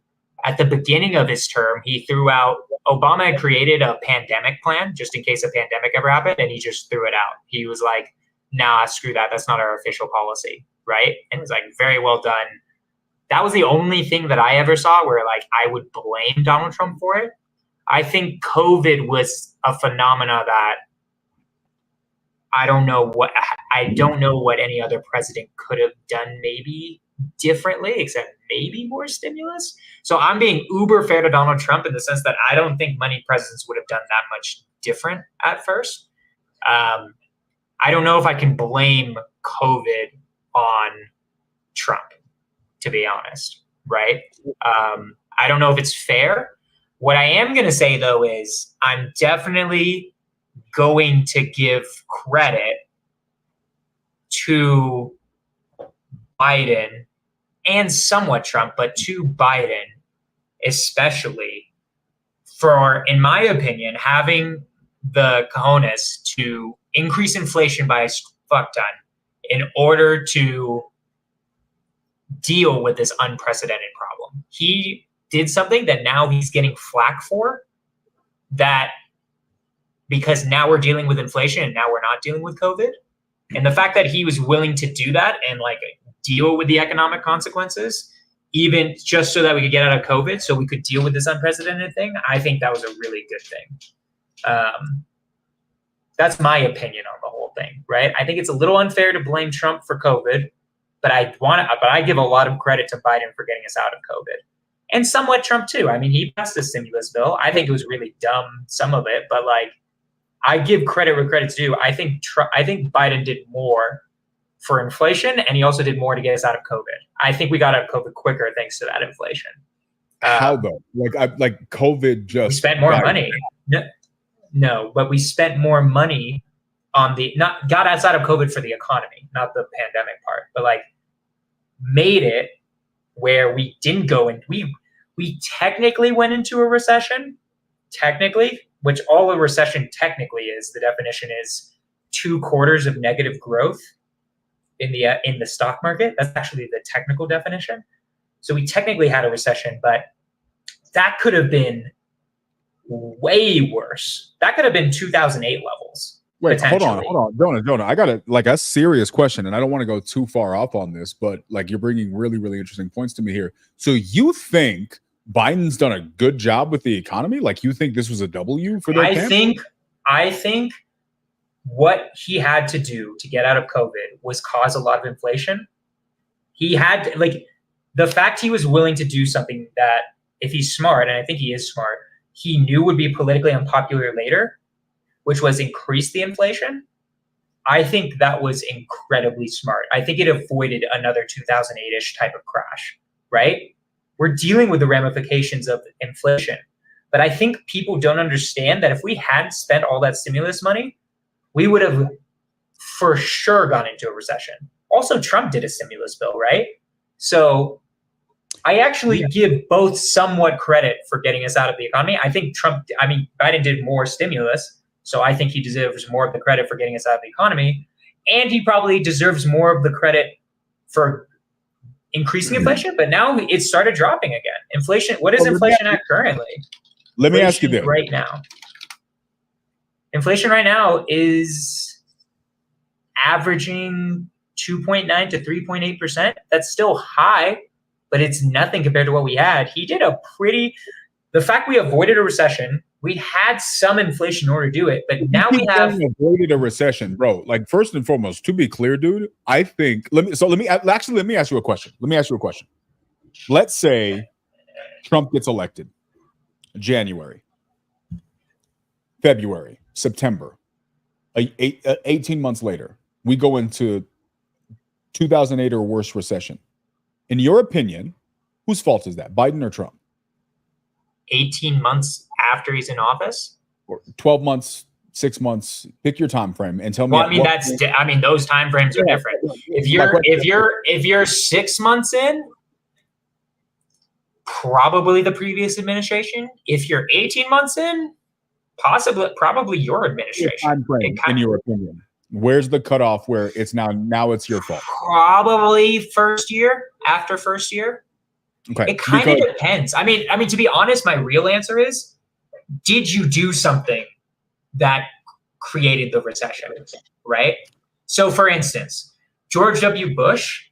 Speaker 1: At the beginning of his term, he threw out, Obama had created a pandemic plan just in case a pandemic ever happened, and he just threw it out. He was like, nah, screw that. That's not our official policy, right? And it was like, very well done. That was the only thing that I ever saw where like I would blame Donald Trump for it. I think COVID was a phenomena that I don't know what any other president could have done maybe differently, except maybe more stimulus. So I'm being uber fair to Donald Trump in the sense that I don't think many presidents would have done that much different at first. I don't know if I can blame COVID on Trump, to be honest, right? I don't know if it's fair. What I am going to say, though, is I'm definitely going to give credit to Biden and somewhat Trump, but to Biden especially for, in my opinion, having the cojones to increase inflation by a fuck ton in order to deal with this unprecedented problem. He did something that now he's getting flack for, that because now we're dealing with inflation and now we're not dealing with COVID. And the fact that he was willing to do that and like deal with the economic consequences, even just so that we could get out of COVID, so we could deal with this unprecedented thing, I think that was a really good thing. That's my opinion on the whole thing, right? I think it's a little unfair to blame Trump for COVID, but I give a lot of credit to Biden for getting us out of COVID. And somewhat Trump too. I mean, he passed a stimulus bill. I think it was really dumb, some of it, but like, I give credit where credit's due. I think Biden did more for inflation, and he also did more to get us out of COVID. I think we got out of COVID quicker thanks to that inflation.
Speaker 2: How though? Like COVID just
Speaker 1: we spent more money. No, but we spent more money on got outside of COVID for the economy, not the pandemic part, but like made it where we didn't go in. We technically went into a recession, which all a recession technically is. The definition is 2 quarters of negative growth in the stock market. That's actually the technical definition. So we technically had a recession, but that could have been way worse. That could have been 2008 levels.
Speaker 2: Wait, hold on. Jonah, I got a serious question, and I don't want to go too far off on this, but like you're bringing really, really interesting points to me here. So you think Biden's done a good job with the economy? Like you think this was a W for their camp?
Speaker 1: I think what he had to do to get out of COVID was cause a lot of inflation. He had to, like, the fact he was willing to do something that, if he's smart, and I think he is smart, he knew would be politically unpopular later, which was increase the inflation. I think that was incredibly smart. I think it avoided another 2008-ish type of crash, right? We're dealing with the ramifications of inflation. But I think people don't understand that if we hadn't spent all that stimulus money, we would have for sure gone into a recession. Also, Trump did a stimulus bill, right? So I actually give both somewhat credit for getting us out of the economy. I think Biden did more stimulus, so I think he deserves more of the credit for getting us out of the economy. And he probably deserves more of the credit for increasing inflation, but now it started dropping again. Inflation, what is inflation at currently?
Speaker 2: Let me ask you this.
Speaker 1: Right now. Inflation right now is averaging 2.9 to 3.8%. That's still high, but it's nothing compared to what we had. The fact we avoided a recession, we had some inflation in order to do it, but now we have
Speaker 2: avoided a recession, bro. Like first and foremost, to be clear, dude, I think let me ask you a question. Let's say Trump gets elected January, February, September, 18 months later, we go into 2008 or worse recession. In your opinion, whose fault is that, Biden or Trump?
Speaker 1: 18 months after he's in office?
Speaker 2: Or 12 months, 6 months, pick your time frame and tell me.
Speaker 1: Well, I mean, those time frames are different. If you're 6 months in, probably the previous administration. If you're 18 months in, probably your administration.
Speaker 2: Time frame, in your opinion, where's the cutoff where it's now it's your fault?
Speaker 1: Probably first year, after first year.
Speaker 2: Okay.
Speaker 1: It kind of depends. I mean, to be honest, my real answer is, did you do something that created the recession, right? So for instance, George W. Bush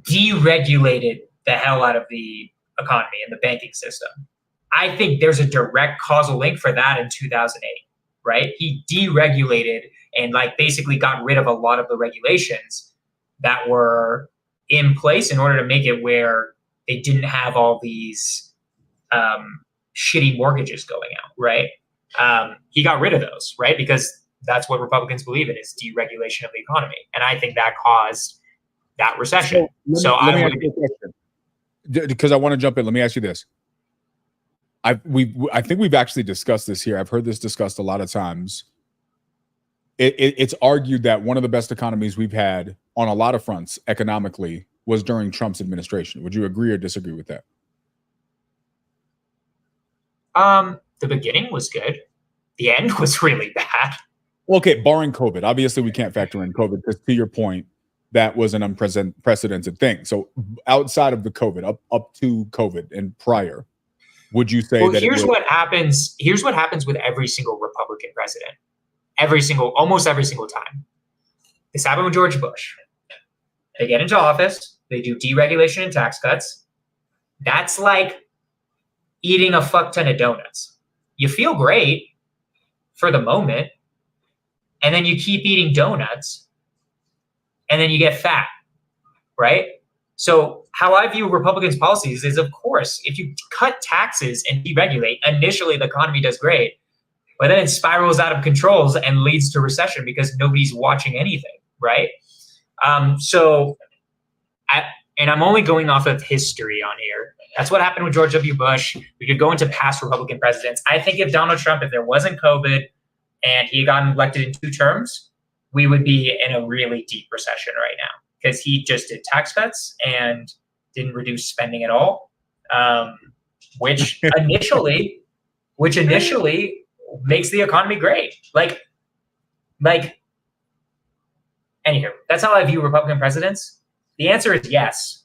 Speaker 1: deregulated the hell out of the economy and the banking system. I think there's a direct causal link for that in 2008, right? He deregulated and basically got rid of a lot of the regulations that were in place in order to make it where they didn't have all these shitty mortgages going out, right? He got rid of those, right? Because that's what Republicans believe in, is deregulation of the economy. And I think that caused that recession.
Speaker 2: Because I want to jump in. Let me ask you this. I think we've actually discussed this here. I've heard this discussed a lot of times. It's argued that one of the best economies we've had on a lot of fronts economically was during Trump's administration. Would you agree or disagree with that?
Speaker 1: The beginning was good. The end was really bad.
Speaker 2: Okay, barring COVID. Obviously, we can't factor in COVID because, to your point, that was an unprecedented thing. So outside of the COVID, up to COVID and prior, would you say that
Speaker 1: what happens? Here's what happens with every single Republican president. Almost every single time. This happened with George Bush. They get into office, they do deregulation and tax cuts. That's like eating a fuck ton of donuts. You feel great for the moment, and then you keep eating donuts, and then you get fat, right? So how I view Republicans' policies is, of course, if you cut taxes and deregulate, initially the economy does great, but then it spirals out of controls and leads to recession because nobody's watching anything, right? And I'm only going off of history on here. That's what happened with George W. Bush. We could go into past Republican presidents. I think if Donald Trump, if there wasn't COVID and he had gotten elected in 2 terms, we would be in a really deep recession right now because he just did tax cuts and didn't reduce spending at all, which initially makes the economy great. Anywho, that's how I view Republican presidents. The answer is yes,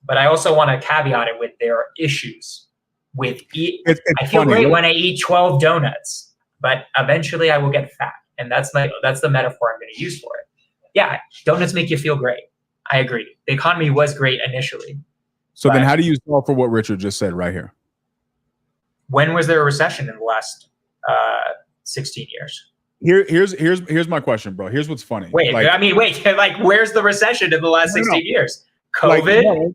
Speaker 1: but I also want to caveat it with there are issues with I feel great when I eat 12 donuts, but eventually I will get fat, and that's the metaphor I'm going to use for it. Yeah, donuts make you feel great. I agree. The economy was great initially.
Speaker 2: So then how do you solve for what Richard just said right here?
Speaker 1: When was there a recession in the last 16 years?
Speaker 2: Here's my question, bro. Here's what's funny.
Speaker 1: Wait, where's the recession in the last 16 years? COVID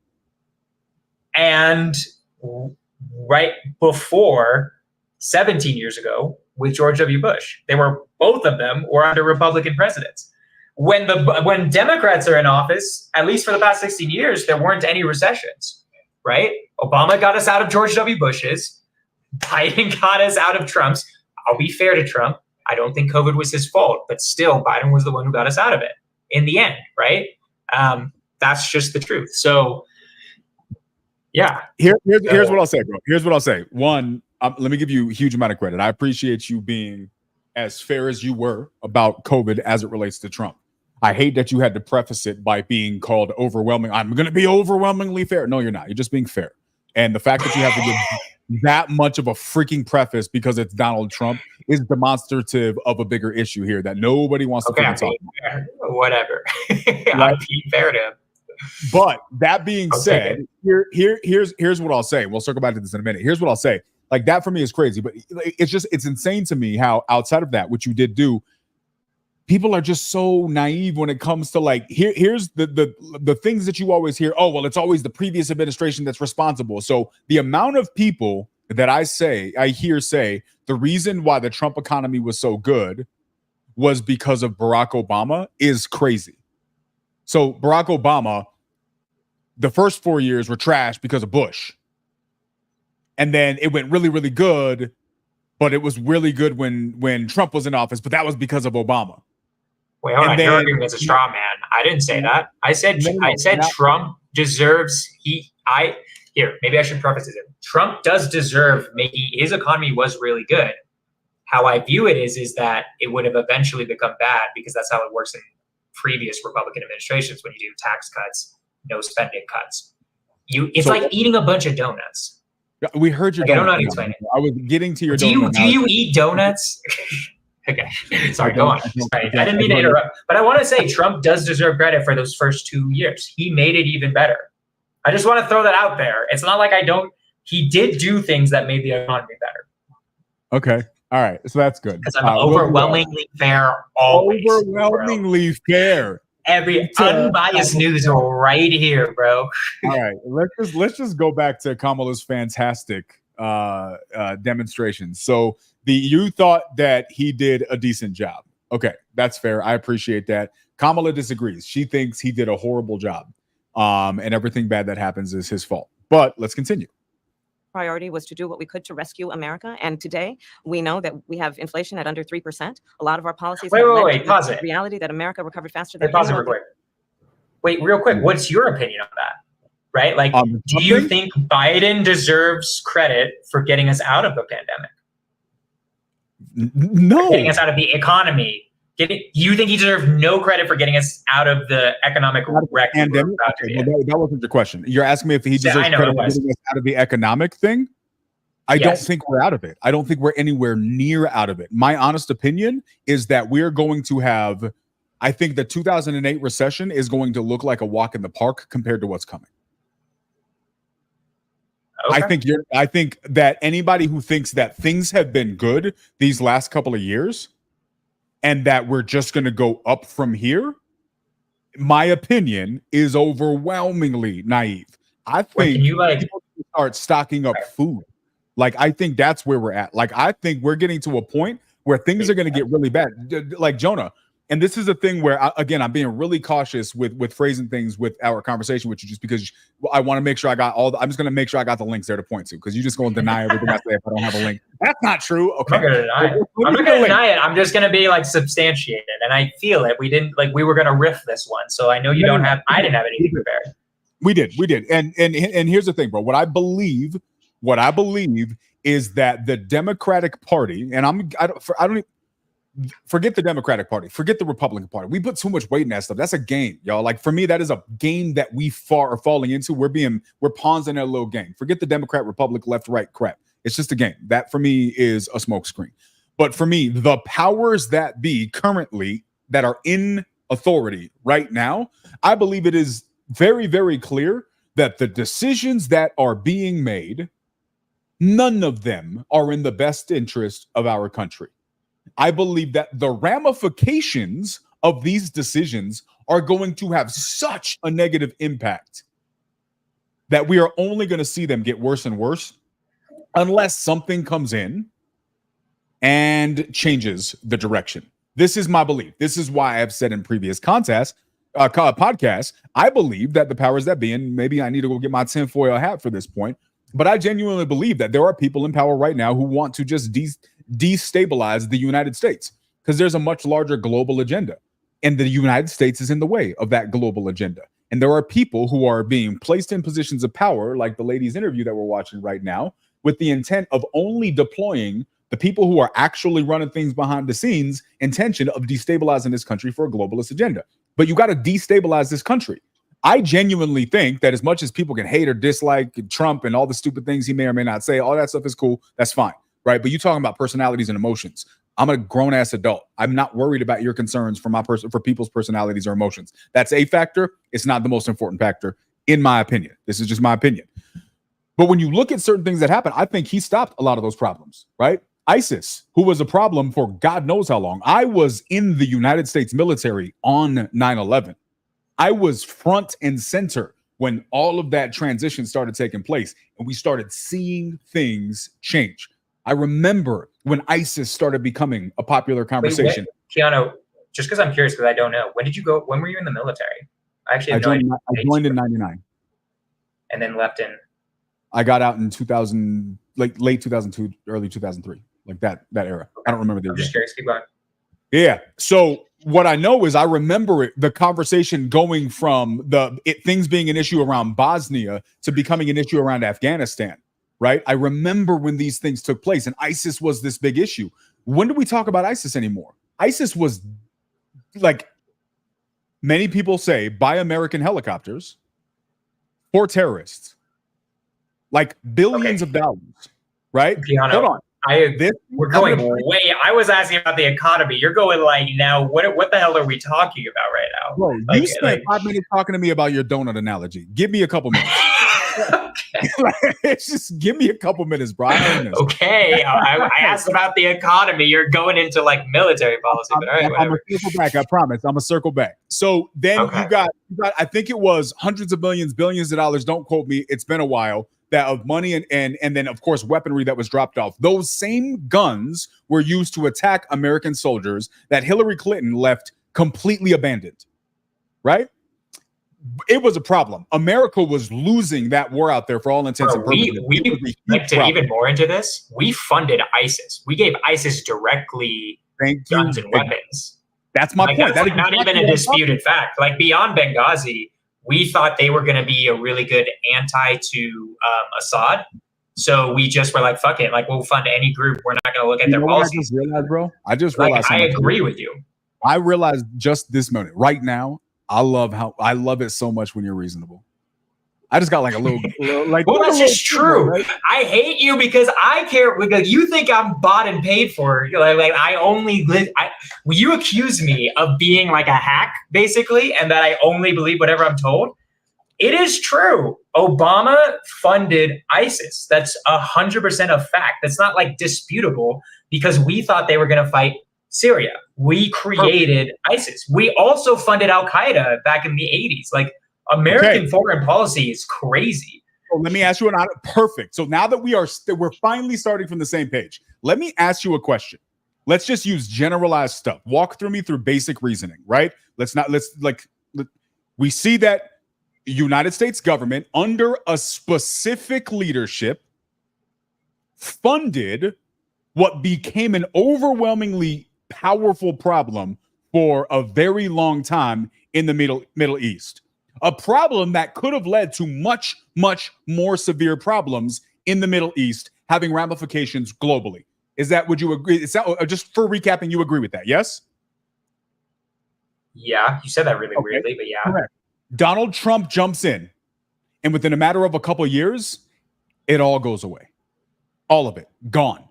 Speaker 1: and right before 17 years ago with George W. Bush. Both of them were under Republican presidents. When Democrats are in office, at least for the past 16 years, there weren't any recessions, right? Obama got us out of George W. Bush's. Biden got us out of Trump's. I'll be fair to Trump. I don't think COVID was his fault, but still Biden was the one who got us out of it in the end, right? That's just the truth. So, yeah.
Speaker 2: Here's what I'll say, bro. Here's what I'll say. One, let me give you a huge amount of credit. I appreciate you being as fair as you were about COVID as it relates to Trump. I hate that you had to preface it by being called overwhelming. I'm going to be overwhelmingly fair. No, you're not. You're just being fair. And the fact that you have to give that much of a freaking preface because it's Donald Trump is demonstrative of a bigger issue here that nobody wants to talk about.
Speaker 1: Whatever. I'm being fair to him.
Speaker 2: But that being said, here's what I'll say. We'll circle back to this in a minute. Here's what I'll say. Like, that for me is crazy, but it's insane to me how outside of that, what you did do, people are just so naive when it comes to here's the things that you always hear. Oh, well, it's always the previous administration that's responsible. So the amount of people that I hear say the reason why the Trump economy was so good was because of Barack Obama is crazy. So Barack Obama, the first 4 years were trash because of Bush. And then it went really, really good, but it was really good when Trump was in office, but that was because of Obama.
Speaker 1: Wait, hold
Speaker 2: And
Speaker 1: on.
Speaker 2: then-
Speaker 1: You're arguing as a straw man. I didn't say that. I said Trump deserves maybe I should preface it. Trump does deserve making his economy was really good. How I view it is that it would have eventually become bad because that's how it works in previous Republican administrations when you do tax cuts, no spending cuts. It's like eating a bunch of donuts.
Speaker 2: We heard your
Speaker 1: I don't know
Speaker 2: donut.
Speaker 1: how to explain it.
Speaker 2: I was getting to your
Speaker 1: Do
Speaker 2: donut.
Speaker 1: you eat donuts? Okay. Sorry, go on. Sorry. I didn't mean to interrupt. But I want to say Trump does deserve credit for those first 2 years. He made it even better. I just want to throw that out there. It's not like he did do things that made the economy better.
Speaker 2: Okay. All right. So that's good.
Speaker 1: Because I'm overwhelmingly fair always.
Speaker 2: Overwhelmingly fair.
Speaker 1: Every unbiased news right here, bro.
Speaker 2: All right. Let's just go back to Kamala's fantastic demonstrations. So you thought that he did a decent job. Okay, that's fair. I appreciate that. Kamala disagrees. She thinks he did a horrible job. And everything bad that happens is his fault. But let's continue.
Speaker 6: Priority was to do what we could to rescue America. And today we know that we have inflation at under 3%. A lot of our policies
Speaker 1: Wait, pause it.
Speaker 6: Reality that America recovered faster than
Speaker 1: pause it real quick. Wait, real quick. What's your opinion on that? Right? Like, do you think Biden deserves credit for getting us out of the pandemic?
Speaker 2: No.
Speaker 1: Getting us out of the economy. You think he deserves no credit for getting us out of the economic wreck?
Speaker 2: Pandemic? Okay, well, that wasn't your question. You're asking me if he deserves credit for getting us out of the economic thing? I don't think we're out of it. I don't think we're anywhere near out of it. My honest opinion is that we're going to have, I think the 2008 recession is going to look like a walk in the park compared to what's coming. Okay. I think that anybody who thinks that things have been good these last couple of years and that we're just going to go up from here, my opinion is overwhelmingly naive. I think people start stocking up food. Like, I think that's where we're at. Like, I think we're getting to a point where things are going to get really bad. Like Jonah. And this is a thing where, again, I'm being really cautious with phrasing things with our conversation with you, just because I want to make sure I got I'm just going to make sure I got the links there to point to, because you're just going to deny everything I say if I don't have a link. That's not true. Okay.
Speaker 1: I'm not going to deny it. I'm not going to deny it. I'm just going to be like substantiated. And I feel it. We were going to riff this one. So I know I didn't have anything prepared.
Speaker 2: We did. And here's the thing, bro. What I believe is that the Democratic Party, and I don't forget the Democratic Party, forget the Republican Party. We put too much weight in that stuff. That's a game, y'all. Like, for me, that is a game that we are falling into. We're pawns in that little game. Forget the Democrat, Republic, left, right crap. It's just a game. That for me is a smokescreen. But for me, the powers that be currently that are in authority right now, I believe it is very, very clear that the decisions that are being made, none of them are in the best interest of our country. I believe that the ramifications of these decisions are going to have such a negative impact that we are only going to see them get worse and worse unless something comes in and changes the direction. This is my belief. This is why I've said in previous podcasts, I believe that the powers that be, and maybe I need to go get my tinfoil hat for this point, but I genuinely believe that there are people in power right now who want to just destabilize the United States, because there's a much larger global agenda, and the United States is in the way of that global agenda. And there are people who are being placed in positions of power, like the lady's interview that we're watching right now, with the intent of only deploying the people who are actually running things behind the scenes, intention of destabilizing this country for a globalist agenda. But you got to destabilize this country. I genuinely think that as much as people can hate or dislike Trump and all the stupid things he may or may not say, all that stuff is cool. That's fine. Right. But you're talking about personalities and emotions. I'm a grown ass adult. I'm not worried about your concerns for people's personalities or emotions. That's a factor. It's not the most important factor, in my opinion. This is just my opinion. But when you look at certain things that happen, I think he stopped a lot of those problems. Right. ISIS, who was a problem for God knows how long. I was in the United States military on 9/11. I was front and center when all of that transition started taking place, and we started seeing things change. I remember when ISIS started becoming a popular conversation.
Speaker 1: Keanu, just because I'm curious, because I don't know, when did you go? When were you in the military? I actually have no idea.
Speaker 2: I joined in 99.
Speaker 1: And then left in.
Speaker 2: I got out in 2000, like late 2002, early 2003, like that era. I don't remember the.
Speaker 1: I'm just curious. Keep going.
Speaker 2: Yeah. So what I know is I remember the conversation going from things being an issue around Bosnia to becoming an issue around Afghanistan. Right. I remember when these things took place and ISIS was this big issue. When do we talk about ISIS anymore? ISIS was, like many people say, by American helicopters for terrorists, like billions of dollars. Right.
Speaker 1: Keanu,
Speaker 2: hold on.
Speaker 1: We're going way. I was asking about the economy. You're going like now. What the hell are we talking about right now?
Speaker 2: Bro, you spent 5 minutes talking to me about your donut analogy. Give me a couple minutes. It's just give me a couple minutes, bro.
Speaker 1: Okay, I asked about the economy. You're going into like military policy, but all right,
Speaker 2: I'm gonna circle back. I promise. I'm gonna circle back. So then you got. I think it was hundreds of billions of dollars. Don't quote me. It's been a while. That of money and then of course weaponry that was dropped off. Those same guns were used to attack American soldiers that Hillary Clinton left completely abandoned. Right? It was a problem. America was losing that war out there for all intents and purposes.
Speaker 1: We went even more into this. We funded ISIS. We gave ISIS directly guns and weapons.
Speaker 2: That's my point.
Speaker 1: That's not even a disputed fact. Like beyond Benghazi, we thought they were going to be a really good anti to Assad. So we just were like, fuck it. Like, we'll fund any group. We're not going to look at their policies.
Speaker 2: I just realized, bro. I just realized.
Speaker 1: I agree with you.
Speaker 2: I realized just this moment right now. I love it so much when you're reasonable. I just got like a little like.
Speaker 1: Well, that's just true. Right? I hate you because I care. Because you think I'm bought and paid for. Like I only live. You accuse me of being like a hack, basically, and that I only believe whatever I'm told. It is true. Obama funded ISIS. That's 100% a fact. That's not like disputable because we thought they were going to fight Syria. We created ISIS. We also funded Al Qaeda back in the 80s. Like. American foreign policy is crazy.
Speaker 2: So let me ask you perfect. So now that we're finally starting from the same page, let me ask you a question. Let's just use generalized stuff. Walk through basic reasoning, right? We see that United States government under a specific leadership funded what became an overwhelmingly powerful problem for a very long time in the Middle East. A problem that could have led to much, much more severe problems in the Middle East, having ramifications globally. Would you agree? Just for recapping, you agree with that, yes?
Speaker 1: Yeah, you said that really weirdly, but yeah.
Speaker 2: Correct. Donald Trump jumps in, and within a matter of a couple of years, it all goes away. All of it, gone.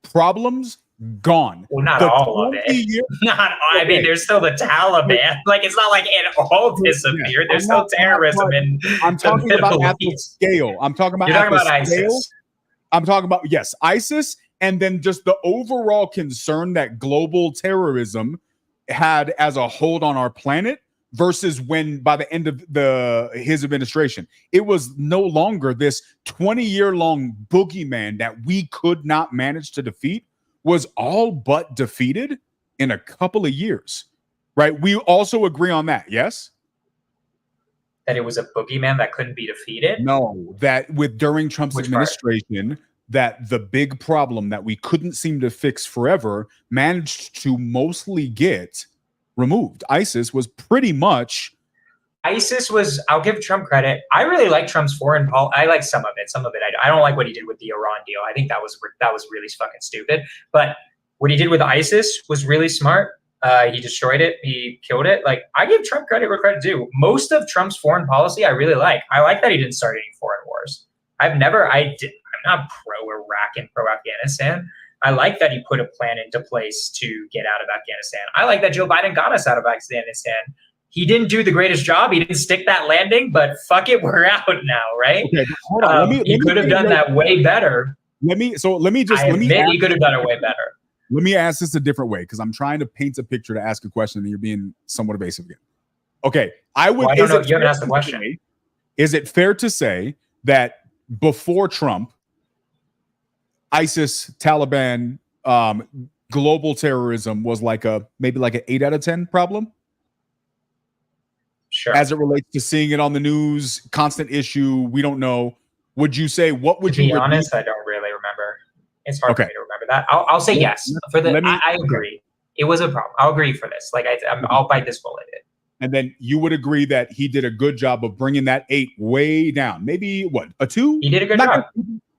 Speaker 2: Problems, gone.
Speaker 1: Well, not all of it. I mean, there's still the Taliban. Like, it's not like it all disappeared. There's still terrorism in
Speaker 2: I'm talking about at the scale. I'm talking about
Speaker 1: ISIS.
Speaker 2: I'm talking about, yes, ISIS, and then just the overall concern that global terrorism had as a hold on our planet versus when by the end of his administration, it was no longer this 20-year-long boogeyman that we could not manage to defeat. Was all but defeated in a couple of years, right? We also agree on that, yes?
Speaker 1: That it was a boogeyman that couldn't be defeated?
Speaker 2: No, that during Trump's administration, that the big problem that we couldn't seem to fix forever managed to mostly get removed. ISIS was pretty much...
Speaker 1: I'll give Trump credit. I really like Trump's foreign policy. I like some of it. I don't like what he did with the Iran deal. I think that was really fucking stupid. But what he did with ISIS was really smart. He destroyed it. He killed it. Like, I give Trump credit where credit due. Most of Trump's foreign policy, I really like. I like that he didn't start any foreign wars. I'm not pro-Iraq and pro-Afghanistan. I like that he put a plan into place to get out of Afghanistan. I like that Joe Biden got us out of Afghanistan. He didn't do the greatest job. He didn't stick that landing, but fuck it, we're out now, right?
Speaker 2: Okay, hold on.
Speaker 1: He could have done that way better.
Speaker 2: He could have done it way better. Let me ask this a different way because I'm trying to paint a picture to ask a question and you're being somewhat evasive again. Okay, I would.
Speaker 1: Well, I don't know. You haven't asked the question.
Speaker 2: Is it fair to say that before Trump, ISIS, Taliban, global terrorism was like maybe like an 8 out of 10 problem.
Speaker 1: Sure.
Speaker 2: As it relates to seeing it on the news, constant issue, we don't know. Would you say what would
Speaker 1: to
Speaker 2: you
Speaker 1: be honest? I don't really remember. It's hard
Speaker 2: Okay.
Speaker 1: for me to remember that. I'll say yes for the. I agree. It was a problem. I'll agree for this. Like I'll bite this bullet.
Speaker 2: And then you would agree that he did a good job of bringing that 8 way down. Maybe what, a 2?
Speaker 1: He did a good job.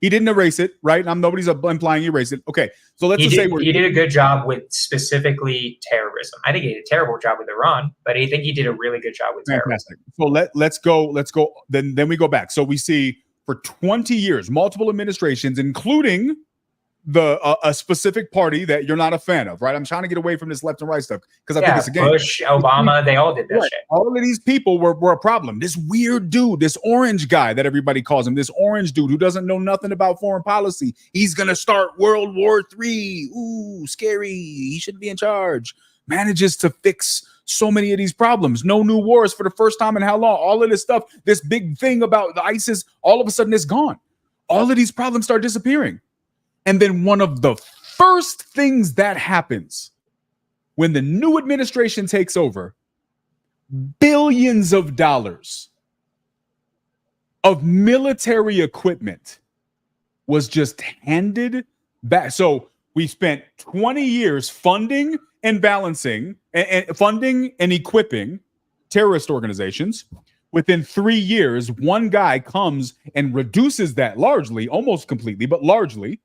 Speaker 2: He didn't erase it, right? Nobody's implying he erased it. Okay, so let's just say
Speaker 1: he did a good job with specifically terrorism. I think he did a terrible job with Iran, but I think he did a really good job with terrorism.
Speaker 2: So let's go. Then we go back. So we see for 20 years, multiple administrations, including a specific party that you're not a fan of, right? I'm trying to get away from this left and right stuff because I think it's a game.
Speaker 1: Bush, Obama, they all did that shit.
Speaker 2: All of these people were a problem. This weird dude, this orange guy that everybody calls him, this orange dude who doesn't know nothing about foreign policy. He's gonna start World War III. Ooh, scary. He shouldn't be in charge. Manages to fix so many of these problems. No new wars for the first time in how long? All of this stuff, this big thing about the ISIS, all of a sudden it's gone. All of these problems start disappearing. And then one of the first things that happens when the new administration takes over, billions of dollars of military equipment was just handed back. So we spent 20 years funding and balancing and funding and equipping terrorist organizations. Within 3 years, one guy comes and reduces that largely, almost completely, but largely.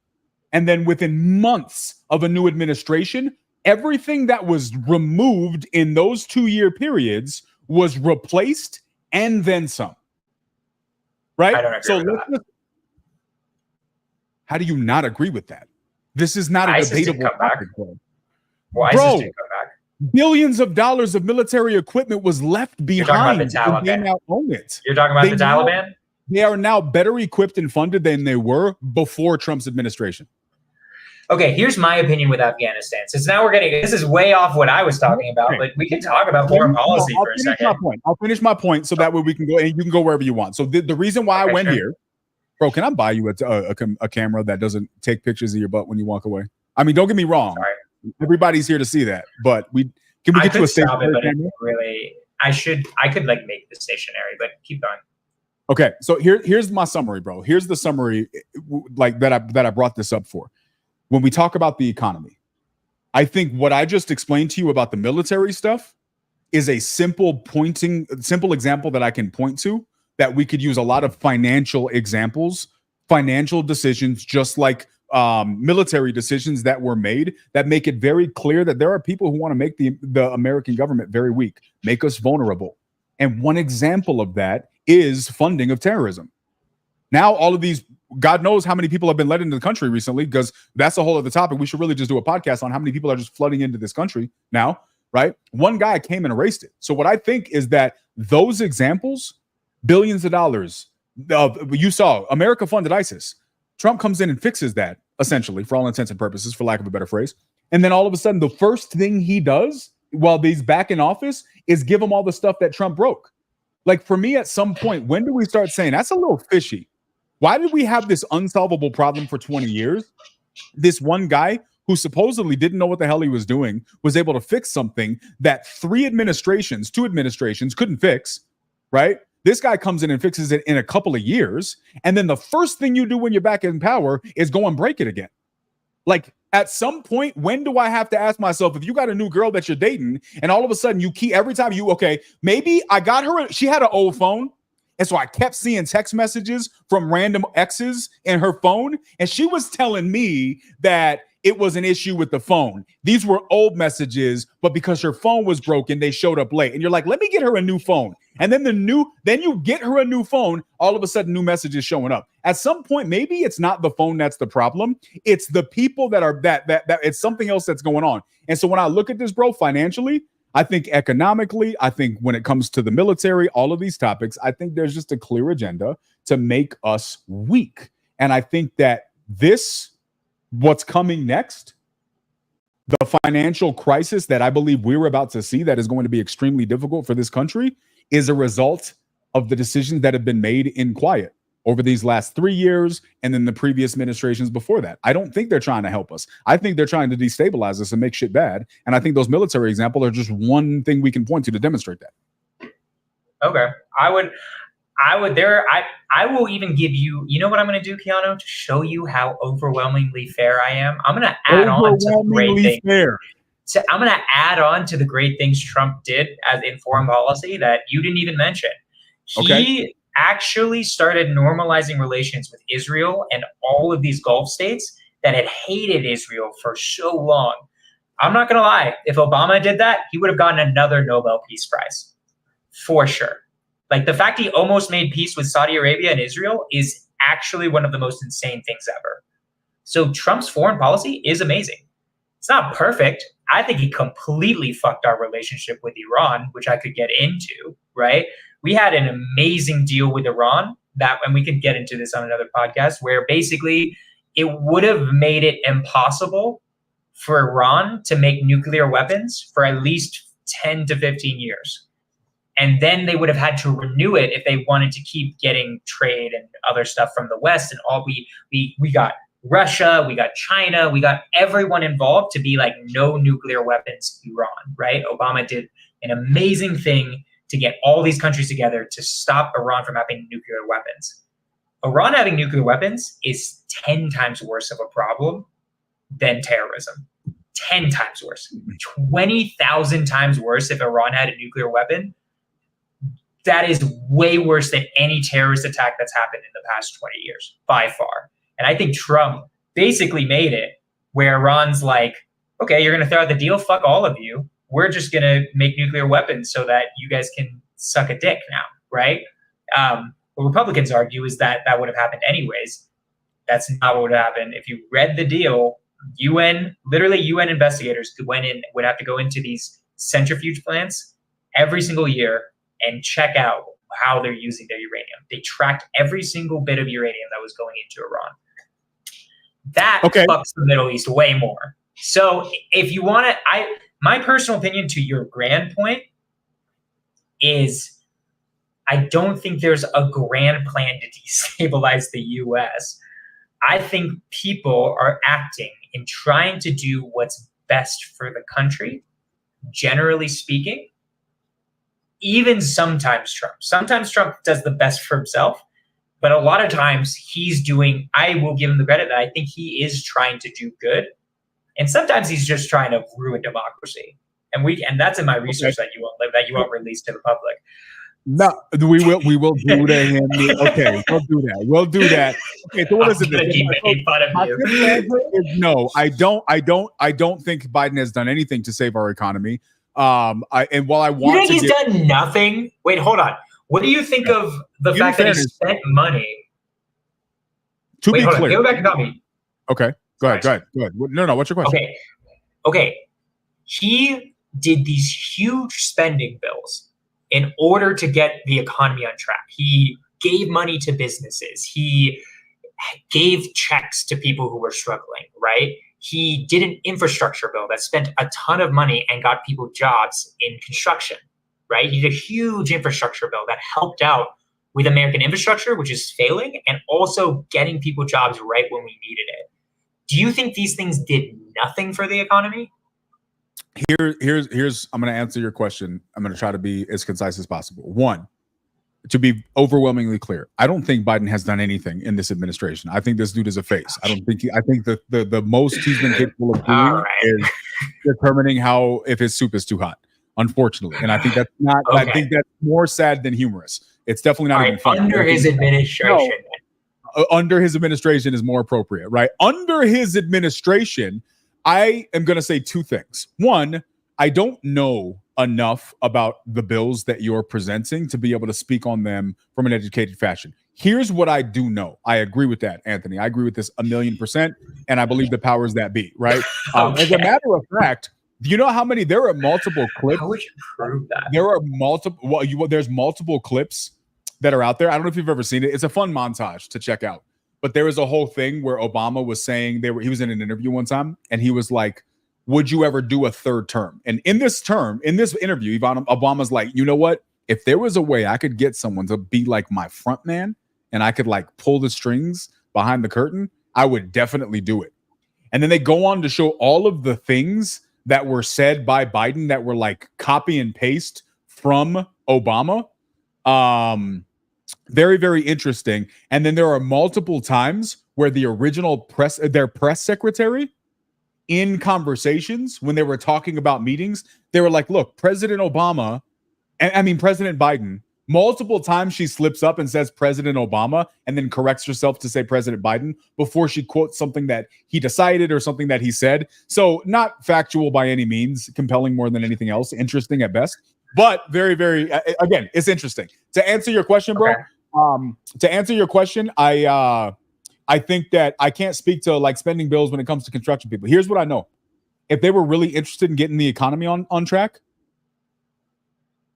Speaker 2: And then within months of a new administration, everything that was removed in those 2-year periods was replaced and then some. Right?
Speaker 1: I don't agree with that.
Speaker 2: How do you not agree with that? This is not a debatable topic, bro.
Speaker 1: Well, ISIS didn't come back.
Speaker 2: Billions of dollars of military equipment was left behind.
Speaker 1: You're talking about the Taliban.
Speaker 2: They now own it.
Speaker 1: You're talking about the Taliban?
Speaker 2: They are now better equipped and funded than they were before Trump's administration.
Speaker 1: Okay, here's my opinion with Afghanistan. Since now this is way off what I was talking about, but we can talk about foreign policy for a second.
Speaker 2: I'll finish my point so that way we can go and you can go wherever you want. So the reason why I went here, bro, can I buy you a camera that doesn't take pictures of your butt when you walk away? I mean, don't get me wrong. Sorry. Everybody's here to see that, but can we get to a stationary camera?
Speaker 1: Really, I could like make this stationary, but keep going.
Speaker 2: Okay, so here's my summary, bro. Here's the summary, like that I brought this up for. When we talk about the economy, I think what I just explained to you about the military stuff is a simple example that I can point to that we could use a lot of financial examples, financial decisions, just like military decisions that were made that make it very clear that there are people who want to make the American government very weak, make us vulnerable. And one example of that is funding of terrorism. Now, all of these, God knows how many people have been let into the country recently, because that's a whole other topic. We should really just do a podcast on how many people are just flooding into this country now, right? One guy came and erased it. So what I think is that those examples, billions of dollars, you saw America funded ISIS. Trump comes in and fixes that, essentially, for all intents and purposes, for lack of a better phrase. And then all of a sudden, the first thing he does while he's back in office is give him all the stuff that Trump broke. Like, for me, at some point, when do we start saying that's a little fishy? Why did we have this unsolvable problem for 20 years? This one guy who supposedly didn't know what the hell he was doing was able to fix something that two administrations couldn't fix, right? This guy comes in and fixes it in a couple of years. And then the first thing you do when you're back in power is go and break it again. Like, at some point, when do I have to ask myself, if you got a new girl that you're dating and all of a sudden every time maybe I got her, she had an old phone. And so I kept seeing text messages from random exes in her phone. And she was telling me that it was an issue with the phone. These were old messages, but because her phone was broken, they showed up late. And you're like, let me get her a new phone. And then then you get her a new phone, all of a sudden new messages showing up. At some point, maybe it's not the phone that's the problem. It's the people that are that it's something else that's going on. And so when I look at this, bro, financially, I think economically, I think when it comes to the military, all of these topics, I think there's just a clear agenda to make us weak. And I think that what's coming next, the financial crisis that I believe we're about to see that is going to be extremely difficult for this country, is a result of the decisions that have been made in quiet. over these last 3 years and then the previous administrations before that. I don't think they're trying to help us. I think they're trying to destabilize us and make shit bad. And I think those military examples are just one thing we can point to demonstrate that.
Speaker 1: Okay. I will even give you, you know what I'm going to do, Keanu, to show you how overwhelmingly fair I am? I'm going to add on to the great things.
Speaker 2: Fair.
Speaker 1: So I'm going to add on to the great things Trump did as in foreign policy that you didn't even mention. He actually started normalizing relations with Israel and all of these Gulf states that had hated Israel for so long. I'm not going to lie. If Obama did that, he would have gotten another Nobel Peace Prize. For sure. Like the fact he almost made peace with Saudi Arabia and Israel is actually one of the most insane things ever. So Trump's foreign policy is amazing. It's not perfect. I think he completely fucked our relationship with Iran, which I could get into, right? We had an amazing deal with Iran that, and we could get into this on another podcast, where basically it would have made it impossible for Iran to make nuclear weapons for at least 10 to 15 years. And then they would have had to renew it if they wanted to keep getting trade and other stuff from the West. And all we got Russia, we got China, we got everyone involved to be like, no nuclear weapons, Iran, right? Obama did an amazing thing to get all these countries together to stop Iran from having nuclear weapons. Iran having nuclear weapons is 10 times worse of a problem than terrorism. 10 times worse. 20,000 times worse if Iran had a nuclear weapon. That is way worse than any terrorist attack that's happened in the past 20 years, by far. And I think Trump basically made it where Iran's like, okay, you're going to throw out the deal, fuck all of you. We're just going to make nuclear weapons so that you guys can suck a dick now, right? What Republicans argue is that that would have happened anyways. That's not what would happen. If you read the deal, literally UN investigators would have to go into these centrifuge plants every single year and check out how they're using their uranium. They tracked every single bit of uranium that was going into Iran. That fucks the Middle East way more. So if you want to, my personal opinion to your grand point is I don't think there's a grand plan to destabilize the U.S. I think people are acting in trying to do what's best for the country, generally speaking. Even sometimes Trump. Sometimes Trump does the best for himself, but a lot of times I will give him the credit that I think he is trying to do good. And sometimes he's just trying to ruin democracy. And that's in my research that you won't release to the public.
Speaker 2: No, we will do that. Okay, we'll do that. Okay, so what is it? No, I don't think Biden has done anything to save our economy. While I want
Speaker 1: you think he's done nothing. Wait, hold on. What do you think of the fact that he spent money?
Speaker 2: To be clear,
Speaker 1: go back and tell me.
Speaker 2: Okay, go ahead. No. What's your question?
Speaker 1: Okay. He did these huge spending bills in order to get the economy on track. He gave money to businesses. He gave checks to people who were struggling, right? He did an infrastructure bill that spent a ton of money and got people jobs in construction, right? He did a huge infrastructure bill that helped out with American infrastructure, which is failing, and also getting people jobs right when we needed it. Do you think these things did nothing for the economy?
Speaker 2: Here's I'm going to answer your question. I'm going to try to be as concise as possible. One, to be overwhelmingly clear, I don't think Biden has done anything in this administration. I think this dude is a face. I think the most he's been capable of doing is determining if his soup is too hot, unfortunately. And I think that's not, I think that's more sad than humorous. It's definitely not even funny.
Speaker 1: Under his administration.
Speaker 2: No, under his administration is more appropriate, right? Under his administration, I am going to say two things. One, I don't know enough about the bills that you're presenting to be able to speak on them from an educated fashion. Here's what I do know. I agree with that, Anthony. I agree with this 1,000,000%, and I believe the powers that be, right? As a matter of fact, do you know how many? There are multiple clips.
Speaker 1: How would you prove that?
Speaker 2: There are multiple. There's multiple clips that are out there. I don't know if you've ever seen it. It's a fun montage to check out. But there was a whole thing where Obama was saying he was in an interview one time, and he was like, would you ever do a third term? And in this interview, Obama's like, you know what? If there was a way I could get someone to be like my front man and I could like pull the strings behind the curtain, I would definitely do it. And then they go on to show all of the things that were said by Biden that were like copy and paste from Obama. Very, very interesting. And then there are multiple times where the original their press secretary in conversations when they were talking about meetings, they were like, look, President Obama, President Biden, multiple times she slips up and says President Obama and then corrects herself to say President Biden before she quotes something that he decided or something that he said. So not factual by any means, compelling more than anything else, interesting at best, but very, very, again, it's interesting. To answer your question, bro, I think that I can't speak to like spending bills when it comes to construction people. Here's what I know. If they were really interested in getting the economy on track,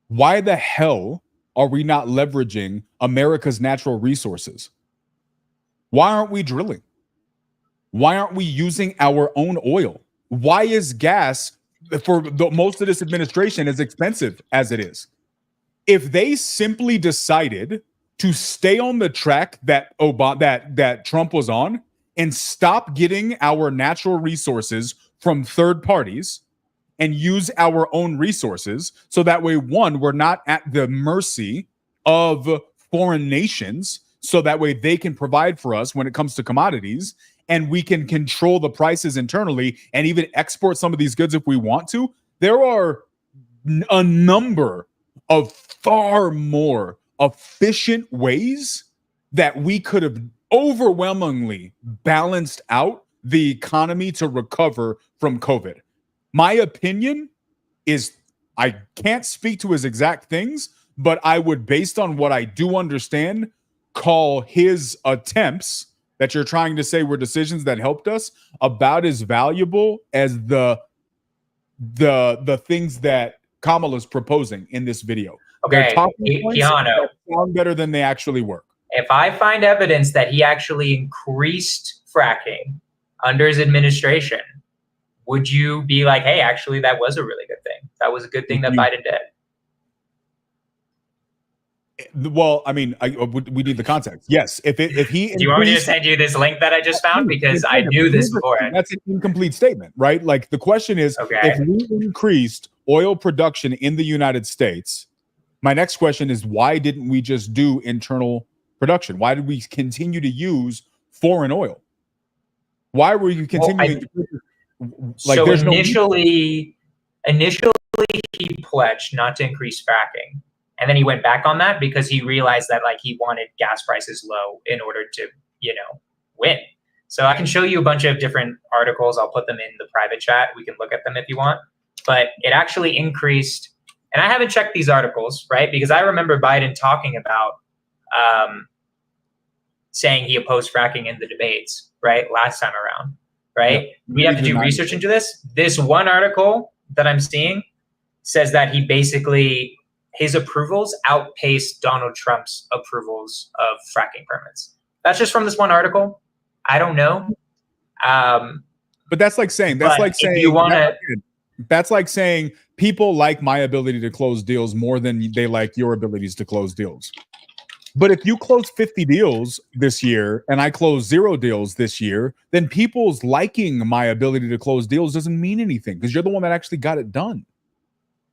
Speaker 2: why the hell are we not leveraging America's natural resources? Why aren't we drilling? Why aren't we using our own oil? Why is gas for most of this administration as expensive as it is? If they simply decided to stay on the track that that Trump was on and stop getting our natural resources from third parties and use our own resources, so that way, one, we're not at the mercy of foreign nations, so that way they can provide for us when it comes to commodities, and we can control the prices internally and even export some of these goods if we want to. There are a number of far more efficient ways that we could have overwhelmingly balanced out the economy to recover from COVID. My opinion is I can't speak to his exact things, but I would, based on what I do understand, call his attempts that you're trying to say were decisions that helped us about as valuable as the things that Kamala's proposing in this video.
Speaker 1: Okay,
Speaker 2: they're talking points
Speaker 1: Keanu,
Speaker 2: that sound better than they actually work.
Speaker 1: If I find evidence that he actually increased fracking under his administration, would you be like, hey, actually, that was a really good thing? That was a good thing that Biden did.
Speaker 2: Well, I mean, we need the context. Yes, if he,
Speaker 1: do you want me to send you this link that I just found, because I knew this beforehand?
Speaker 2: That's an incomplete statement, right? Like the question is, if we increased oil production in the United States, my next question is, why didn't we just do internal production? Why did we continue to use foreign oil? Why were you continuing?
Speaker 1: So initially he pledged not to increase fracking. And then he went back on that because he realized that like he wanted gas prices low in order to, win. So I can show you a bunch of different articles. I'll put them in the private chat. We can look at them if you want. But it actually increased. And I haven't checked these articles, right? Because I remember Biden talking about saying he opposed fracking in the debates, right? Last time around, right? Yeah, we have to do research into this. This one article that I'm seeing says that he basically, his approvals outpaced Donald Trump's approvals of fracking permits. That's just from this one article. I don't know.
Speaker 2: But that's like saying, that's like saying people like my ability to close deals more than they like your abilities to close deals. But if you close 50 deals this year and I close 0 deals this year, then people's liking my ability to close deals doesn't mean anything because you're the one that actually got it done.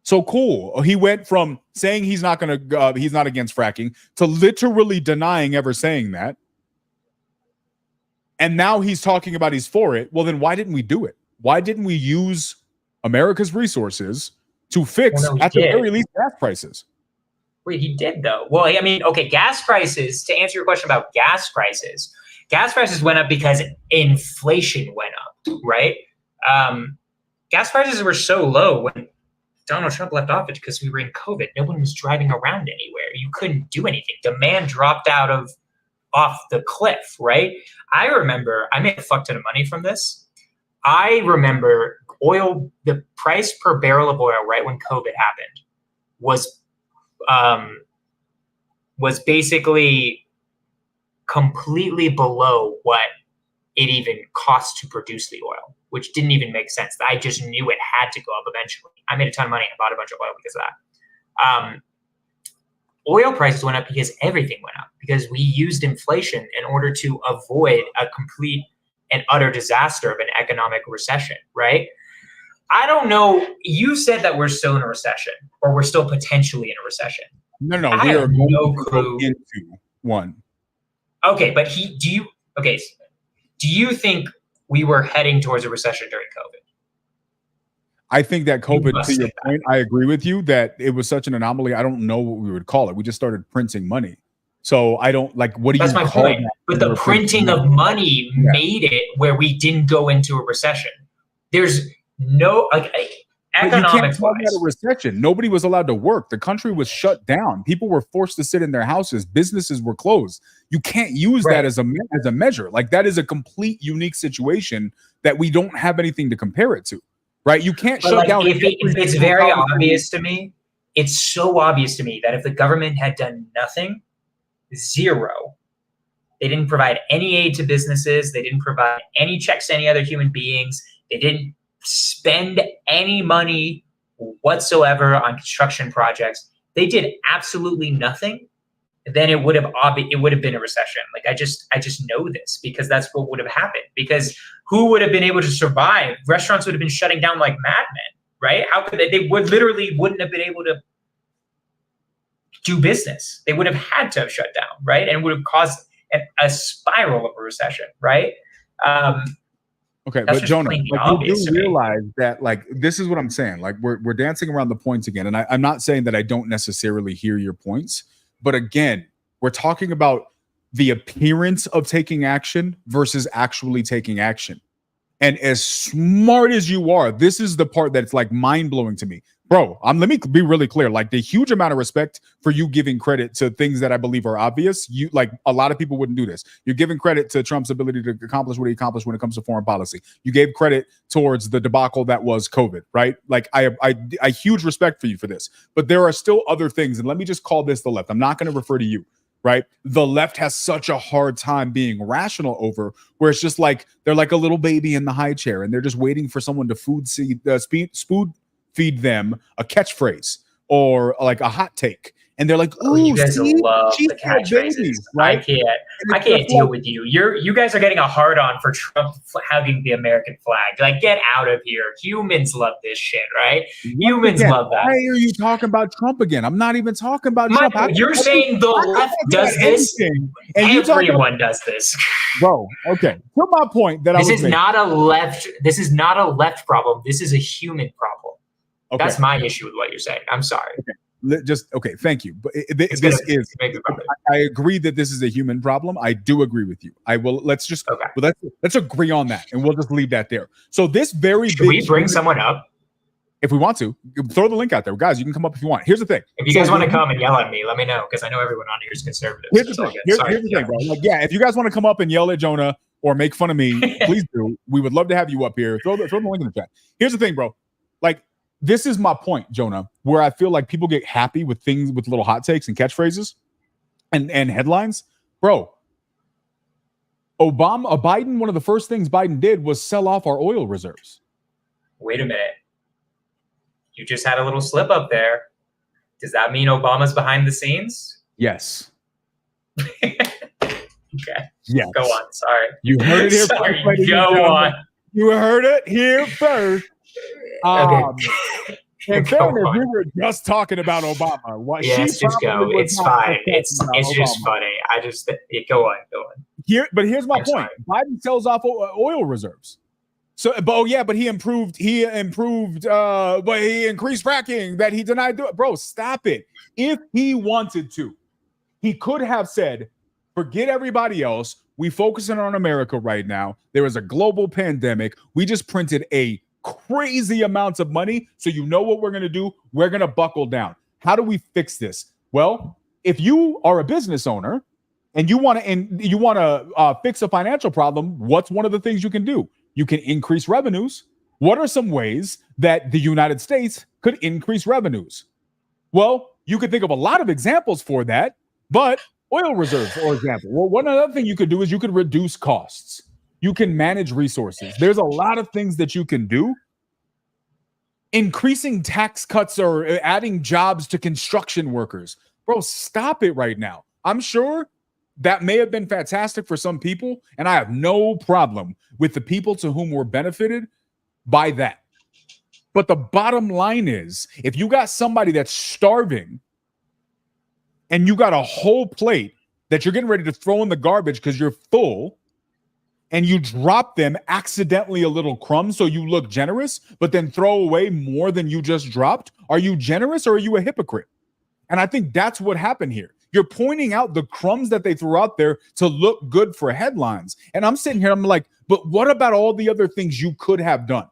Speaker 2: So cool. He went from saying he's not against fracking to literally denying ever saying that. And now he's talking about he's for it. Well, then why didn't we do it? Why didn't we use America's resources to fix, at the very least, gas prices?
Speaker 1: Wait, he did though. Well, I mean, okay, gas prices, to answer your question about gas prices went up because inflation went up, right? Gas prices were so low when Donald Trump left office because we were in COVID. No one was driving around anywhere. You couldn't do anything. Demand dropped off the cliff, right? I remember, I made a fuck ton of money from this. I remember the price per barrel of oil right when COVID happened was basically completely below what it even cost to produce the oil, which didn't even make sense. I just knew it had to go up eventually. I made a ton of money and bought a bunch of oil because of that. Oil prices went up because everything went up, because we used inflation in order to avoid a complete and utter disaster of an economic recession, right? I don't know. You said that we're still in a recession, or we're still potentially in a recession.
Speaker 2: No,
Speaker 1: I
Speaker 2: we
Speaker 1: have
Speaker 2: are going
Speaker 1: no
Speaker 2: to
Speaker 1: clue.
Speaker 2: go into one.
Speaker 1: Okay, but do you think we were heading towards a recession during COVID?
Speaker 2: I think that COVID,
Speaker 1: must
Speaker 2: to your
Speaker 1: think that.
Speaker 2: point, I agree with you that it was such an anomaly. I don't know what we would call it. We just started printing money. So I don't like, what do
Speaker 1: That's
Speaker 2: you
Speaker 1: my
Speaker 2: call
Speaker 1: point.
Speaker 2: that
Speaker 1: But
Speaker 2: when
Speaker 1: the
Speaker 2: we're printing
Speaker 1: printing of money
Speaker 2: Yeah.
Speaker 1: made it where we didn't go into a recession. There's no
Speaker 2: But you can't
Speaker 1: economics
Speaker 2: call that a
Speaker 1: wise.
Speaker 2: recession. Nobody was allowed to work. The country was shut down. People were forced to sit in their houses. Businesses were closed. You can't use
Speaker 1: Right.
Speaker 2: that as a measure. Like, that is a complete unique situation that we don't have anything to compare it to, right? You can't
Speaker 1: But
Speaker 2: shut
Speaker 1: like,
Speaker 2: down.
Speaker 1: if it's very obvious to me, it's so obvious to me that if the government had done nothing, zero, they didn't provide any aid to businesses, they didn't provide any checks to any other human beings, they didn't spend any money whatsoever on construction projects, they did absolutely nothing, then it would have been a recession. Like, I just know this, because that's what would have happened. Because who would have been able to survive? Restaurants would have been shutting down like madmen, right? How could they wouldn't have been able to do business. They would have had to have shut down, right? And would have caused a spiral of a recession, right?
Speaker 2: Okay,
Speaker 1: That's
Speaker 2: but
Speaker 1: just
Speaker 2: Jonah,
Speaker 1: plainly
Speaker 2: like,
Speaker 1: obvious
Speaker 2: you
Speaker 1: to
Speaker 2: do
Speaker 1: me.
Speaker 2: realize that, like, this is what I'm saying. Like, we're dancing around the points again, and I'm not saying that I don't necessarily hear your points, but again, we're talking about the appearance of taking action versus actually taking action. And as smart as you are, this is the part that's like mind blowing to me, bro. Let me be really clear. Like, the huge amount of respect for you giving credit to things that I believe are obvious. You, like, a lot of people wouldn't do this. You're giving credit to Trump's ability to accomplish what he accomplished when it comes to foreign policy. You gave credit towards the debacle that was COVID, right? Like, I huge respect for you for this. But there are still other things, and let me just call this the left. I'm not going to refer to you. Right, the left has such a hard time being rational over, where it's just like they're like a little baby in the high chair, and they're just waiting for someone to spoon feed them a catchphrase or like a hot take, and they're like,
Speaker 1: Oh, you
Speaker 2: "Ooh,
Speaker 1: guys
Speaker 2: see,
Speaker 1: love
Speaker 2: she's
Speaker 1: the
Speaker 2: got
Speaker 1: catchphrases.
Speaker 2: babies," right?
Speaker 1: I can't deal with you. You guys are getting a hard on for Trump hugging the American flag. Like, get out of here. Humans love this shit, right? Humans love that.
Speaker 2: Why are you talking about Trump again? I'm not even talking about Trump.
Speaker 1: You're saying the left does this?
Speaker 2: And
Speaker 1: Everyone does this.
Speaker 2: bro. Okay, to my point that
Speaker 1: This
Speaker 2: I was
Speaker 1: is not a left. This is not a left problem. This is a human problem.
Speaker 2: Okay.
Speaker 1: That's my issue with what you're saying. I'm sorry.
Speaker 2: Okay. Thank you. But I agree that this is a human problem. I do agree with you. Let's agree on that, and we'll just leave that there. So this
Speaker 1: Should we bring someone up?
Speaker 2: If we want to, throw the link out there, guys. You can come up if you want. Here's the thing.
Speaker 1: If you guys want to come and yell at me, let me know, because I know everyone on here is conservative.
Speaker 2: Here's the thing, bro. Like, yeah, if you guys want to come up and yell at Jonah or make fun of me, please do. We would love to have you up here. Throw the link in the chat. Here's the thing, bro. Like, this is my point, Jonah, where I feel like people get happy with things with little hot takes and catchphrases and headlines. Bro, Biden, one of the first things Biden did was sell off our oil reserves.
Speaker 1: Wait a minute. You just had a little slip up there. Does that mean Obama's behind the scenes?
Speaker 2: Yes.
Speaker 1: Okay.
Speaker 2: Yes.
Speaker 1: Go on. Sorry.
Speaker 2: You heard it here
Speaker 1: Sorry,
Speaker 2: first.
Speaker 1: go on.
Speaker 2: You heard it here first.
Speaker 1: Okay.
Speaker 2: In fairness, we were just talking about Obama.
Speaker 1: Yes, just go. It's fine. It's just funny. Go on.
Speaker 2: Here's my point. Biden sells off oil reserves. So, but he improved, but he increased fracking that he denied doing. Bro, stop it. If he wanted to, he could have said, forget everybody else. We focusing on America right now. There is a global pandemic. We just printed a crazy amounts of money. So you know what we're going to do? We're going to buckle down. How do we fix this? Well, if you are a business owner and you want to fix a financial problem, what's one of the things you can do? You can increase revenues. What are some ways that the United States could increase revenues? Well, you could think of a lot of examples for that, but oil reserves, for example. Well, one other thing you could do is you could reduce costs. You can manage resources. There's a lot of things that you can do. Increasing tax cuts or adding jobs to construction workers. Bro, stop it right now. I'm sure that may have been fantastic for some people, and I have no problem with the people to whom were benefited by that. But the bottom line is, if you got somebody that's starving and you got a whole plate that you're getting ready to throw in the garbage because you're full, and you drop them accidentally a little crumb so you look generous, but then throw away more than you just dropped, are you generous or are you a hypocrite? And I think that's what happened here. You're pointing out the crumbs that they threw out there to look good for headlines. And I'm sitting here, I'm like, but what about all the other things you could have done?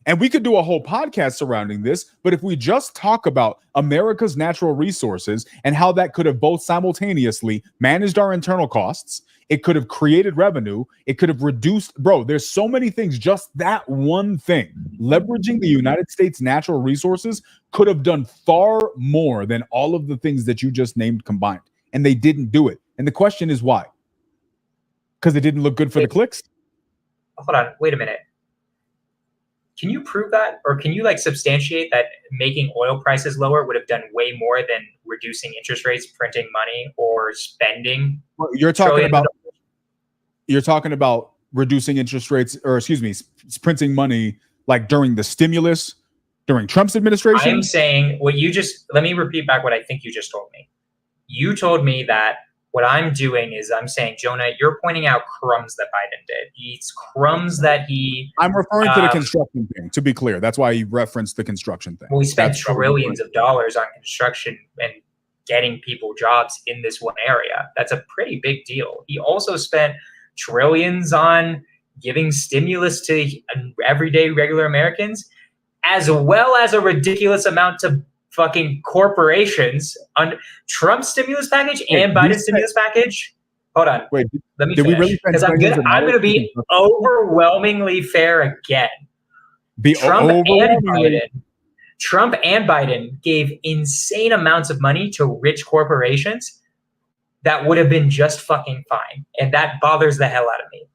Speaker 2: And we could do a whole podcast surrounding this, but if we just talk about America's natural resources and how that could have both simultaneously managed our internal costs, it could have created revenue, it could have reduced, bro, there's so many things, just that one thing, leveraging the United States natural resources could have done far more than all of the things that you just named combined. And they didn't do it. And the question is why? Because it didn't look good for the clicks?
Speaker 1: Hold on, wait a minute. Can you prove that, or can you like substantiate that making oil prices lower would have done way more than reducing interest rates, printing money, or spending?
Speaker 2: Well, you're talking about reducing interest rates, or excuse me, printing money like during the stimulus, during Trump's administration?
Speaker 1: I'm saying what you just, let me repeat back what I think you just told me. You told me that what I'm doing is I'm saying, Jonah, you're pointing out crumbs that Biden did. It's crumbs that
Speaker 2: I'm referring to the construction thing, to be clear. That's why he referenced the construction thing.
Speaker 1: Well, we spent trillions of dollars on construction and getting people jobs in this one area. That's a pretty big deal. He also spent trillions on giving stimulus to everyday regular Americans, as well as a ridiculous amount to fucking corporations on Trump's stimulus package and Biden's stimulus package. Hold on.
Speaker 2: Wait,
Speaker 1: let me finish. Because I'm going to be overwhelmingly fair again. Trump and Biden gave insane amounts of money to rich corporations that would have been just fucking fine. And that bothers the hell out of me.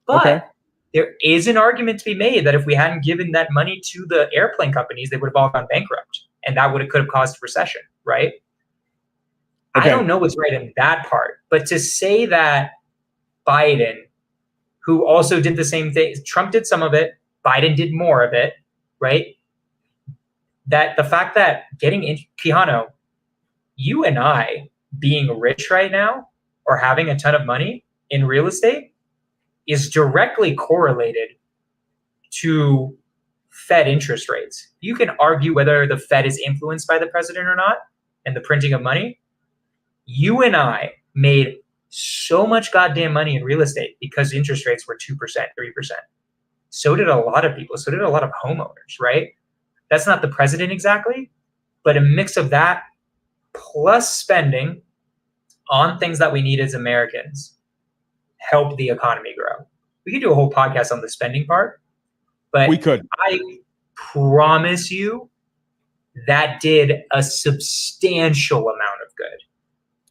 Speaker 1: But there is an argument to be made that if we hadn't given that money to the airplane companies, they would have all gone bankrupt. And that could have caused a recession, right? I don't know what's right in that part. But to say that Biden, who also did the same thing, Trump did some of it, Biden did more of it, right? That the fact that getting in, Quijano, you and I being rich right now or having a ton of money in real estate is directly correlated to Fed interest rates. You can argue whether the Fed is influenced by the president or not and the printing of money. You and I made so much goddamn money in real estate because interest rates were 2%, 3%. So did a lot of people. So did a lot of homeowners, right? That's not the president exactly, but a mix of that plus spending on things that we need as Americans helped the economy grow. We could do a whole podcast on the spending part, but
Speaker 2: we could.
Speaker 1: I promise you that did a substantial amount of good.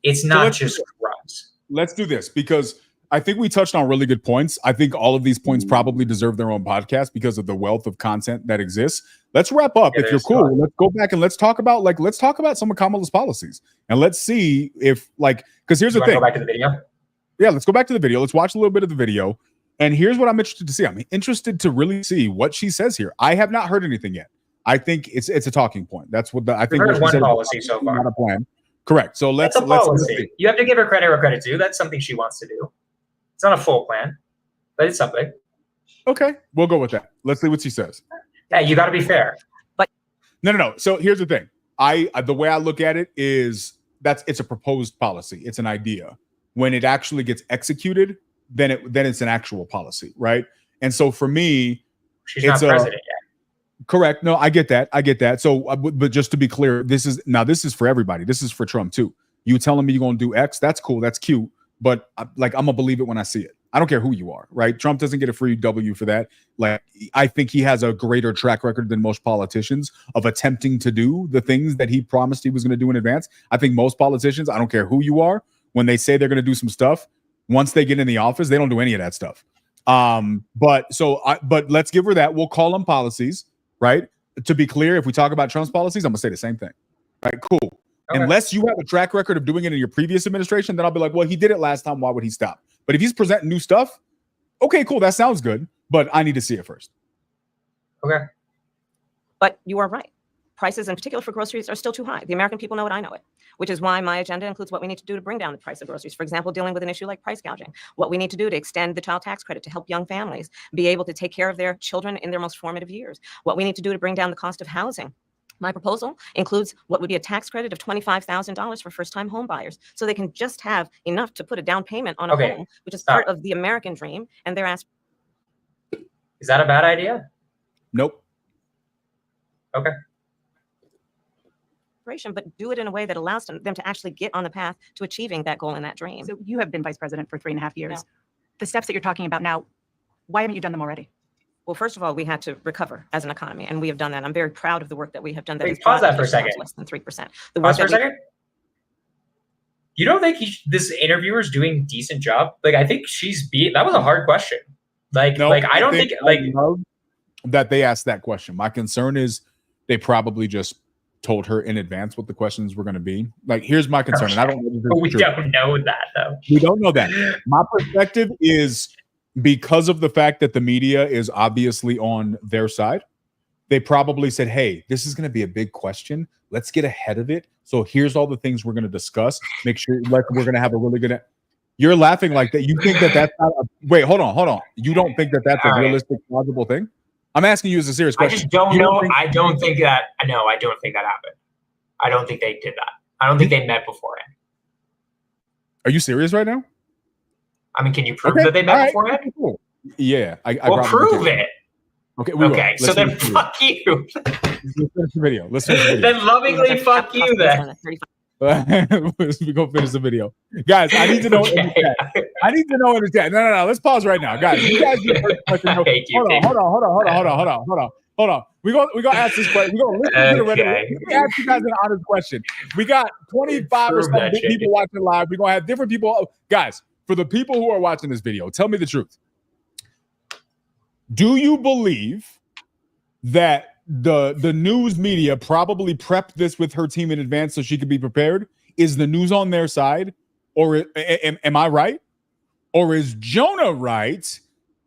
Speaker 1: It's not just crumbs.
Speaker 2: Let's do this because I think we touched on really good points. I think all of these points probably deserve their own podcast because of the wealth of content that exists. Let's wrap up. If you're cool, let's go back and let's talk about some of Kamala's policies and let's see if because here's the thing.
Speaker 1: Go back to the video.
Speaker 2: Yeah, let's go back to the video. Let's watch a little bit of the video. And here's what I'm interested to see. I'm interested to really see what she says here. I have not heard anything yet. I think it's a talking point. That's what I think.
Speaker 1: Heard one policy so far.
Speaker 2: Not a plan. Correct. So let's.
Speaker 1: You have to give her credit where credit's due. That's something she wants to do. It's not a full plan, but it's something.
Speaker 2: Okay, we'll go with that. Let's see what she says.
Speaker 1: Yeah, you got to be fair.
Speaker 4: But
Speaker 2: no. So here's the thing. The way I look at it is it's a proposed policy. It's an idea. When it actually gets executed, then it's an actual policy, right? And so for me,
Speaker 1: she's not president yet.
Speaker 2: Correct. No, I get that. So, but just to be clear, this is for everybody. This is for Trump too. You telling me you're gonna do X? That's cool. That's cute. But I'm gonna believe it when I see it. I don't care who you are, right? Trump doesn't get a free W for that. I think he has a greater track record than most politicians of attempting to do the things that he promised he was going to do in advance. I think most politicians, I don't care who you are, when they say they're going to do some stuff, once they get in the office, they don't do any of that stuff. But let's give her that. We'll call them policies, right? To be clear, if we talk about Trump's policies, I'm gonna say the same thing. Right, cool.
Speaker 1: Okay.
Speaker 2: Unless you have a track record of doing it in your previous administration, then I'll be like, well, he did it last time. Why would he stop? But if he's presenting new stuff, okay, cool. That sounds good. But I need to see it first.
Speaker 1: Okay.
Speaker 6: But you are right. Prices, in particular for groceries, are still too high. The American people know it. I know it, which is why my agenda includes what we need to do to bring down the price of groceries. For example, dealing with an issue like price gouging, what we need to do to extend the child tax credit to help young families be able to take care of their children in their most formative years, what we need to do to bring down the cost of housing. My proposal includes what would be a tax credit of $25,000 for first-time home buyers, so they can just have enough to put a down payment on a home, which is part of the American dream, and their
Speaker 1: Is that a bad idea?
Speaker 2: Nope.
Speaker 1: Okay.
Speaker 6: but do it in a way that allows them to actually get on the path to achieving that goal and that dream.
Speaker 4: So you have been vice president for 3.5 years.
Speaker 6: Yeah.
Speaker 4: The steps that you're talking about now, why haven't you done them already?
Speaker 6: Well, first of all, we had to recover as an economy, and we have done that. I'm very proud of the work that we have done.
Speaker 1: Wait, pause that for a second.
Speaker 6: Less than 3%.
Speaker 1: Pause for a second. You don't think this interviewer is doing a decent job? Like, I think that was a hard question. Like,
Speaker 2: No,
Speaker 1: I don't think
Speaker 2: I love that they asked that question. My concern is they probably just told her in advance what the questions were going to be. Like, here's my concern, and I don't know.
Speaker 1: We don't know that, though.
Speaker 2: We don't know that. My perspective is, because of the fact that the media is obviously on their side, they probably said, hey, this is going to be a big question. Let's get ahead of it. So here's all the things we're going to discuss. Make sure we're going to have a really good. You're laughing like that. You think that that's not wait, hold on. You don't think that that's a realistic, plausible thing? I'm asking you as a serious question.
Speaker 1: I just don't know. I don't think that happened. I don't think they did that. I don't think they met beforehand.
Speaker 2: Are you serious right now?
Speaker 1: I mean, can you prove that they met beforehand?
Speaker 2: Okay, cool. Yeah.
Speaker 1: Well, prove it.
Speaker 2: Okay.
Speaker 1: Okay. So then fuck you.
Speaker 2: Let's finish the video.
Speaker 1: Then lovingly fuck you then.
Speaker 2: We go finish the video. Guys, I need to know.
Speaker 1: Okay.
Speaker 2: I need to know in the chat. No. Let's pause right now. Guys, you guys do the first question. Hold on. We're gonna ask this question. We're gonna listen to the video. Let me ask you guys an honest question. We got 25 or so people watching live. We're gonna have different people. Guys, for the people who are watching this video, tell me the truth. Do you believe that the news media probably prepped this with her team in advance so she could be prepared? Is the news on their side? Or am I right? Or is Jonah right?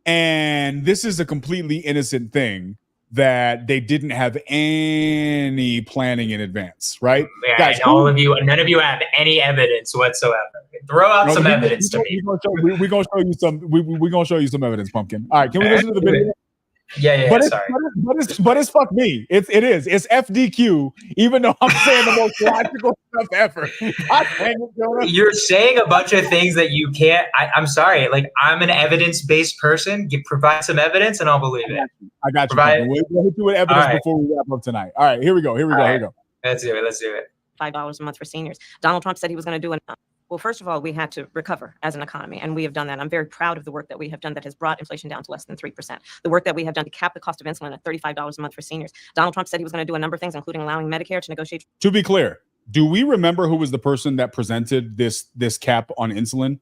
Speaker 2: And this is a completely innocent thing that they didn't have any planning in advance, right?
Speaker 1: Yeah,
Speaker 2: guys,
Speaker 1: none of you have any evidence whatsoever. Throw out some evidence to me.
Speaker 2: We're gonna show you some. We're gonna show you some evidence, Pumpkin. All right, can we listen to the video?
Speaker 1: Yeah.
Speaker 2: But it's fuck me. It's FDQ. Even though I'm saying the most logical stuff ever. God dang it, Jonah.
Speaker 1: You're saying a bunch of things that you can't. I'm sorry. Like, I'm an evidence-based person. Provide some evidence, and I'll believe it.
Speaker 2: I got you. We'll hit you with evidence before we wrap up tonight. All right, here we go.
Speaker 1: Let's do it.
Speaker 6: $5 a month for seniors. Donald Trump said he was going to do Well, first of all, we had to recover as an economy, and we have done that. I'm very proud of the work that we have done that has brought inflation down to less than 3%. The work that we have done to cap the cost of insulin at $35 a month for seniors. Donald Trump said he was going to do a number of things, including allowing Medicare to negotiate.
Speaker 2: To be clear, do we remember who was the person that presented this cap on insulin?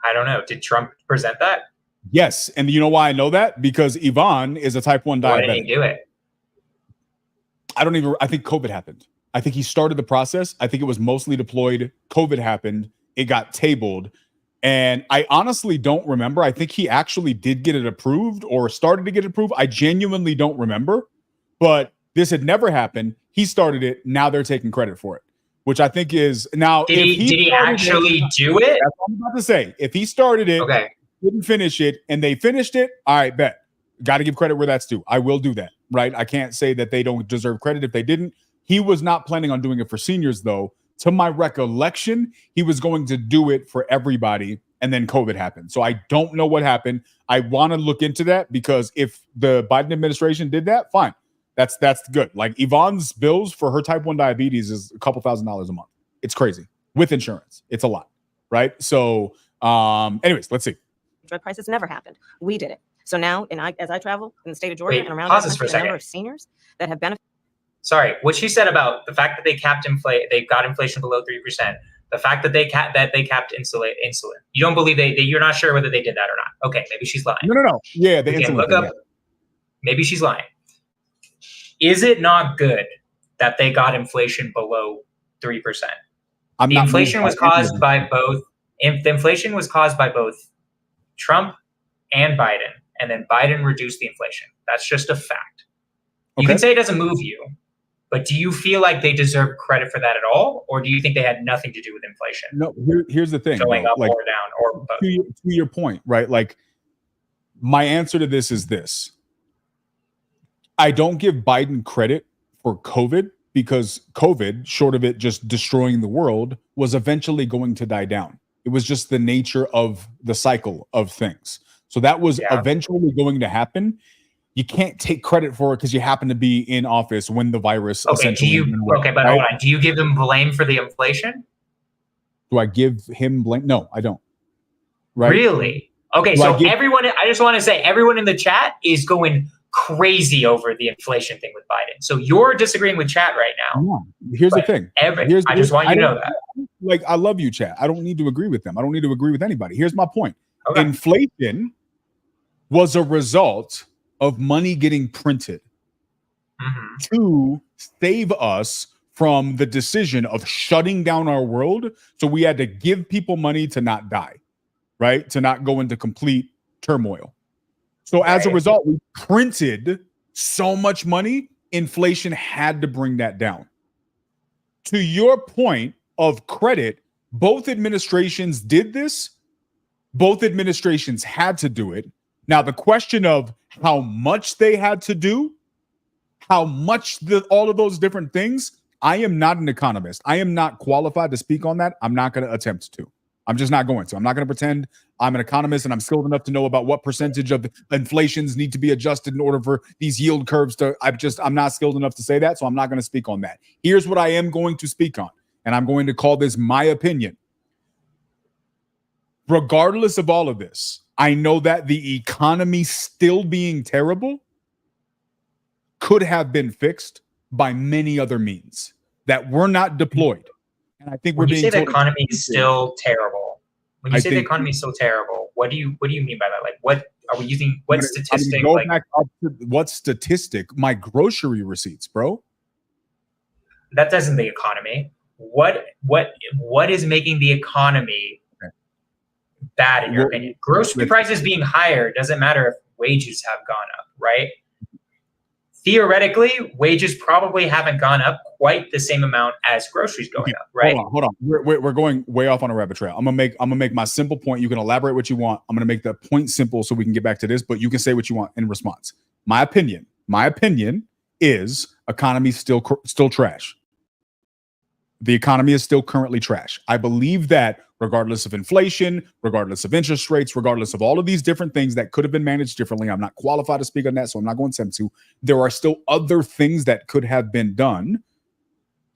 Speaker 1: I don't know. Did Trump present that?
Speaker 2: Yes, and you know why I know that? Because Yvonne is a type 1 diabetic.
Speaker 1: Why did he do it?
Speaker 2: I think COVID happened. I think he started the process. I think it was mostly deployed. COVID happened. It got tabled. And I honestly don't remember. I think he actually did get it approved or started to get it approved. I genuinely don't remember. But this had never happened. He started it. Now they're taking credit for it, which I think is now.
Speaker 1: Did he actually do it?
Speaker 2: That's what I'm about to say. If he started it, didn't finish it, and they finished it, all right, bet. Got to give credit where that's due. I will do that, right? I can't say that they don't deserve credit if they didn't. He was not planning on doing it for seniors, though. To my recollection, he was going to do it for everybody, and then COVID happened. So I don't know what happened. I want to look into that, because if the Biden administration did that, fine. That's good. Like, Yvonne's bills for her type 1 diabetes is a couple $1,000s a month. It's crazy. With insurance. It's a lot, right? So anyways, let's see.
Speaker 6: Drug prices never happened. We did it. So now, as I travel in the state of Georgia and around
Speaker 1: the
Speaker 6: country, the number of seniors that have benefited.
Speaker 1: Sorry, what she said about the fact that they got inflation below 3%, the fact that they capped insulin. You don't believe you're not sure whether they did that or not. Okay, maybe she's lying.
Speaker 2: No. Yeah, the insulin.
Speaker 1: Look up. Maybe she's lying. Is it not good that they got inflation below 3%.
Speaker 2: I'm
Speaker 1: The
Speaker 2: not
Speaker 1: inflation was
Speaker 2: moved by any of
Speaker 1: caused
Speaker 2: it.
Speaker 1: by both. The inflation was caused by both Trump and Biden, and then Biden reduced the inflation. That's just a fact. You
Speaker 2: Okay.
Speaker 1: can say it doesn't move you, but do you feel like they deserve credit for that at all, or do you think they had nothing to do with inflation
Speaker 2: No, here's the thing,
Speaker 1: going
Speaker 2: bro.
Speaker 1: up
Speaker 2: Like,
Speaker 1: or down or both?
Speaker 2: to your point, right? Like, my answer to this is this. I don't give Biden credit for COVID because COVID, short of it just destroying the world, was eventually going to die down. It was just the nature of the cycle of things. So that was eventually going to happen. You can't take credit for it because you happen to be in office when the virus essentially went away,
Speaker 1: Okay, but
Speaker 2: right?
Speaker 1: hold on. Do you give them blame for the inflation?
Speaker 2: Do I give him blame? No, I don't. Right?
Speaker 1: Really? Okay,
Speaker 2: Do I
Speaker 1: so
Speaker 2: give-
Speaker 1: everyone, I just want to say, everyone in the chat is going crazy over the inflation thing with Biden. So you're disagreeing with chat right now.
Speaker 2: No. Here's the
Speaker 1: But
Speaker 2: thing.
Speaker 1: I just want you to know that.
Speaker 2: Like, I love you, chat. I don't need to agree with them. I don't need to agree with anybody. Here's my point.
Speaker 1: Okay.
Speaker 2: Inflation was a result of money getting printed to save us from the decision of shutting down our world. So we had to give people money to not die, right? To not go into complete turmoil. So as a result, we printed so much money, inflation had to bring that down. To your point of credit, both administrations did this. Both administrations had to do it. Now, the question of how much they had to do, how much all of those different things, I am not an economist. I am not qualified to speak on that. I'm not going to attempt to. I'm just not going to. I'm not going to pretend I'm an economist and I'm skilled enough to know about what percentage of inflations need to be adjusted in order for these yield curves to. I'm not skilled enough to say that, so I'm not going to speak on that. Here's what I am going to speak on, and I'm going to call this my opinion. Regardless of all of this, I know that the economy still being terrible could have been fixed by many other means that were not deployed. And I think
Speaker 1: when
Speaker 2: we're
Speaker 1: you
Speaker 2: being
Speaker 1: say the
Speaker 2: told
Speaker 1: economy is still terrible. When you say the
Speaker 2: think-
Speaker 1: economy is still terrible, what do you mean by that? Like, what are we using? What
Speaker 2: I'm
Speaker 1: statistic?
Speaker 2: gonna go
Speaker 1: Like,
Speaker 2: back up to what statistic? My grocery receipts, bro.
Speaker 1: that isn't the economy. What is making the economy bad in your opinion? Grocery prices being higher doesn't matter if wages have gone up, right? Theoretically, wages probably haven't gone up quite the same amount as groceries going up, right?
Speaker 2: Hold on. We're going way off on a rabbit trail. I'm gonna make my simple point. You can elaborate what you want. I'm gonna make the point simple so we can get back to this, but you can say what you want in response. My opinion is economy still trash. The economy is still currently trash. I believe that regardless of inflation, regardless of interest rates, regardless of all of these different things that could have been managed differently, I'm not qualified to speak on that, so I'm not going to. There are still other things that could have been done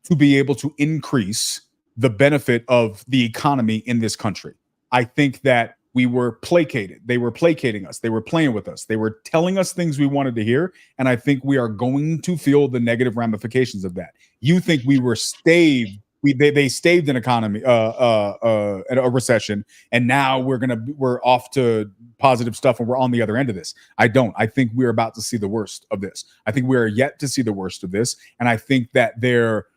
Speaker 2: to be able to increase the benefit of the economy in this country. I think that we were placated. They were placating us. They were playing with us. They were telling us things we wanted to hear. And I think we are going to feel the negative ramifications of that. You think we were staved. They staved an economy, a recession, and now we're off to positive stuff and we're on the other end of this. I don't. I think we're about to see the worst of this. I think we are yet to see the worst of this. And I think that their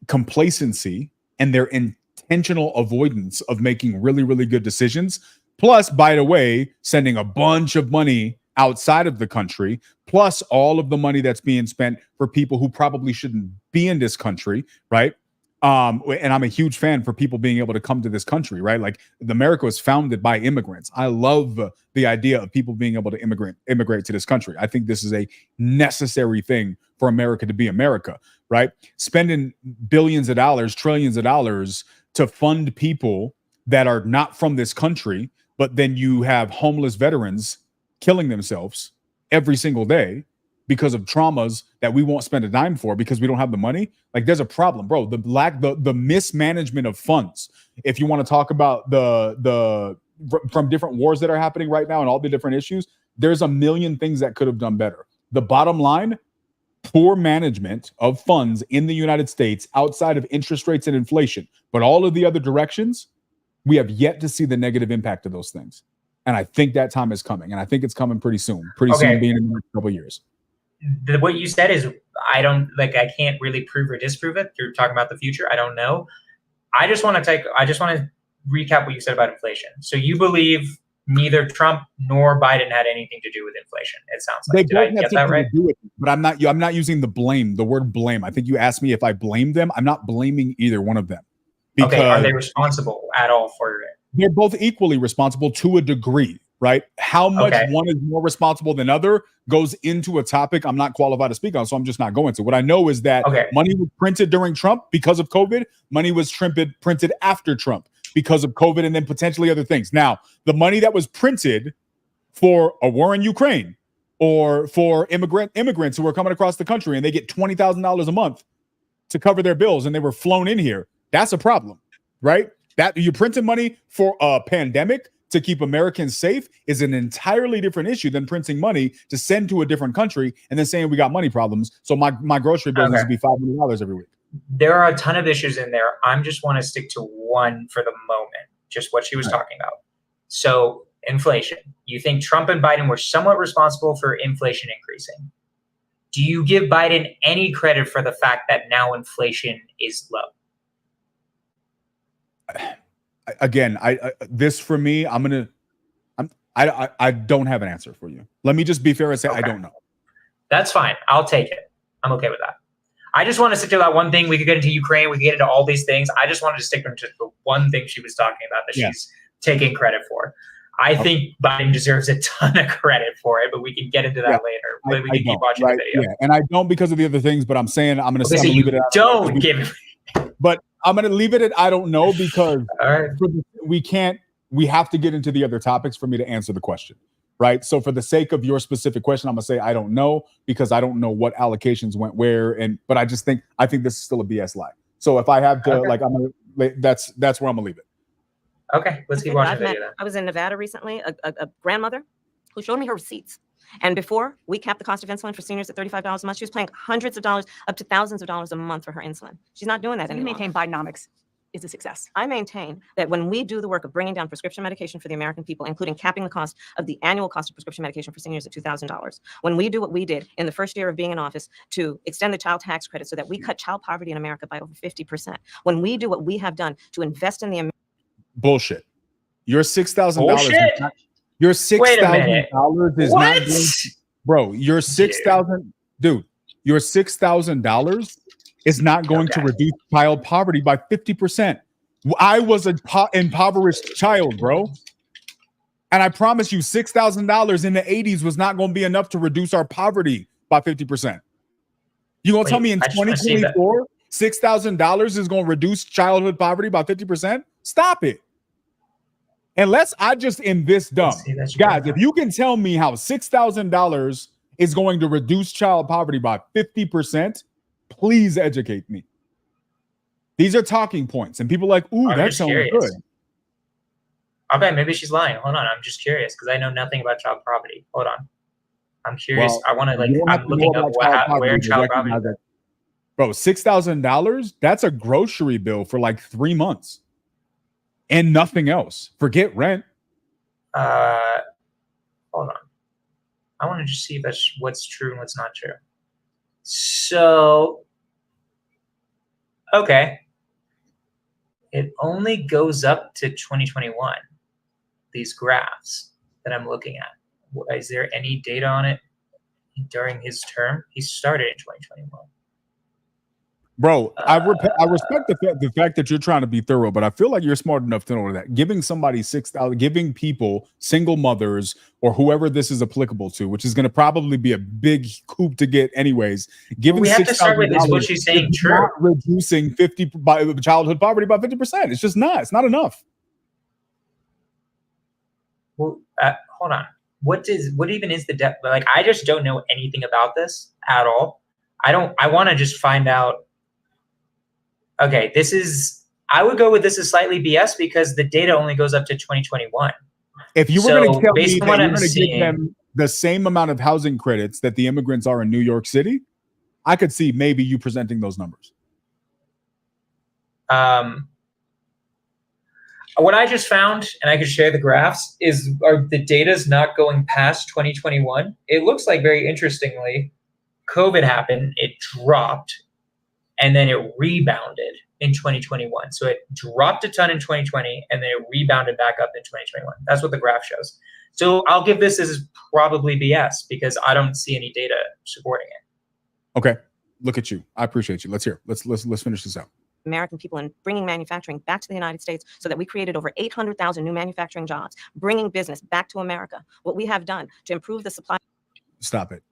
Speaker 2: complacency and their intentional avoidance of making really, really good decisions, plus, by the way, sending a bunch of money outside of the country, plus all of the money that's being spent for people who probably shouldn't be in this country, right? And I'm a huge fan for people being able to come to this country, right? Like, America was founded by immigrants. I love the idea of people being able to immigrate to this country. I think this is a necessary thing for America to be America, right? Spending billions of dollars, trillions of dollars to fund people that are not from this country, but then you have homeless veterans killing themselves every single day because of traumas that we won't spend a dime for because we don't have the money. Like, there's a problem, bro. The mismanagement of funds. If you want to talk about the from different wars that are happening right now and all the different issues, there's a million things that could have done better. The bottom line, poor management of funds in the United States outside of interest rates and inflation, but all of the other directions, we have yet to see the negative impact of those things. And I think that time is coming, and I think it's coming pretty soon being in the next couple of years.
Speaker 1: What you said is I don't like. I can't really prove or disprove it. You're talking about the future. I don't know. I just want to recap what you said about inflation. So you believe neither Trump nor Biden had anything to do with inflation. It sounds like. Did I get that right?
Speaker 2: To do with it, but I'm not using the word blame. I think you asked me if I blame them. I'm not blaming either one of them.
Speaker 1: Because okay, are they responsible at all for it?
Speaker 2: They're both equally responsible to a degree, right? How much one is more responsible than other goes into a topic I'm not qualified to speak on, so I'm just not going to. What I know is that money was printed during Trump because of COVID. Money was printed after Trump because of COVID, and then potentially other things. Now, the money that was printed for a war in Ukraine or for immigrants who are coming across the country and they get $20,000 a month to cover their bills and they were flown in here, that's a problem, right? That you printing money for a pandemic to keep Americans safe is an entirely different issue than printing money to send to a different country and then saying we got money problems. So my grocery bill needs to be $500 every week.
Speaker 1: There are a ton of issues in there. I'm just want to stick to one for the moment, just what she was talking about. So inflation. You think Trump and Biden were somewhat responsible for inflation increasing. Do you give Biden any credit for the fact that now inflation is low?
Speaker 2: Again, this for me, I don't have an answer for you. Let me just be fair and say I don't know.
Speaker 1: That's fine. I'll take it. I'm okay with that. I just want to stick to that one thing. We could get into Ukraine. We could get into all these things. I just wanted to stick to the one thing she was talking about that she's taking credit for. I think Biden deserves a ton of credit for it, but we can get into that later. But we can keep watching the video.
Speaker 2: Yeah, and I don't because of the other things, but I'm saying I'm going to
Speaker 1: leave it at don't give it.
Speaker 2: But I'm going to leave it at I don't know because we have to get into the other topics for me to answer the question, right? So for the sake of your specific question, I'm going to say I don't know because I don't know what allocations went where, but I think this is still a BS lie. So if I have to that's where I'm going to leave it.
Speaker 1: Okay, let's keep watching the video then.
Speaker 6: I was in Nevada recently, a grandmother who showed me her receipts. And before we capped the cost of insulin for seniors at $35 a month, she was paying hundreds of dollars up to thousands of dollars a month for her insulin. She's not doing that anymore.
Speaker 4: You maintain Bidenomics is a success.
Speaker 6: I maintain that when we do the work of bringing down prescription medication for the American people, including capping the cost of the annual cost of prescription medication for seniors at $2,000, when we do what we did in the first year of being in office to extend the child tax credit so that we cut child poverty in America by over 50%, when we do what we have done to invest in the
Speaker 2: bullshit. Your $6,000. Your $6,000 is not going bro. Your $6,000, dude. Your $6,000 is not going to reduce child poverty by 50%. I was an impoverished child, bro, and I promise you, $6,000 in the '80s was not going to be enough to reduce our poverty by 50%. You gonna tell me in 2024, $6,000 is going to reduce childhood poverty by 50%? Stop it. Unless I just am this dumb. Guys, if you can tell me how $6,000 is going to reduce child poverty by 50%, please educate me. These are talking points, and people are like, ooh, that sounds good.
Speaker 1: Okay, maybe she's lying. Hold on, I'm just curious because I know nothing about child poverty. Hold on. I'm curious. I want to I'm looking up where child poverty is.
Speaker 2: Bro, $6,000, that's a grocery bill for like 3 months. And nothing else. Forget rent.
Speaker 1: Hold on. I want to just see if that's what's true and what's not true. So, okay. It only goes up to 2021, these graphs that I'm looking at. Is there any data on it during his term? He started in 2021.
Speaker 2: Bro, I respect the fact that you're trying to be thorough, but I feel like you're smart enough to know that giving somebody $6,000, giving people, single mothers, or whoever this is applicable to, which is going to probably be a big coup to get anyways. Giving
Speaker 1: we have to start with is what she's saying true.
Speaker 2: Not reducing childhood poverty by 50%. It's just not. It's not enough.
Speaker 1: Well, hold on. What even is the depth? Like, I just don't know anything about this at all. I want to just find out. Okay, I would go with this is slightly BS because the data only goes up to 2021.
Speaker 2: If you were going to tell me that you're going to give them the same amount of housing credits that the immigrants are in New York City, I could see maybe you presenting those numbers.
Speaker 1: What I just found, and I could share the graphs, are the data's not going past 2021. It looks like very interestingly, COVID happened, it dropped, and then it rebounded in 2021. So it dropped a ton in 2020, and then it rebounded back up in 2021. That's what the graph shows. So I'll give this as probably BS because I don't see any data supporting it.
Speaker 2: Okay, look at you. I appreciate you. Let's hear. Let's finish this out.
Speaker 6: American people and bringing manufacturing back to the United States so that we created over 800,000 new manufacturing jobs, bringing business back to America. What we have done to improve the supply.
Speaker 2: Stop it.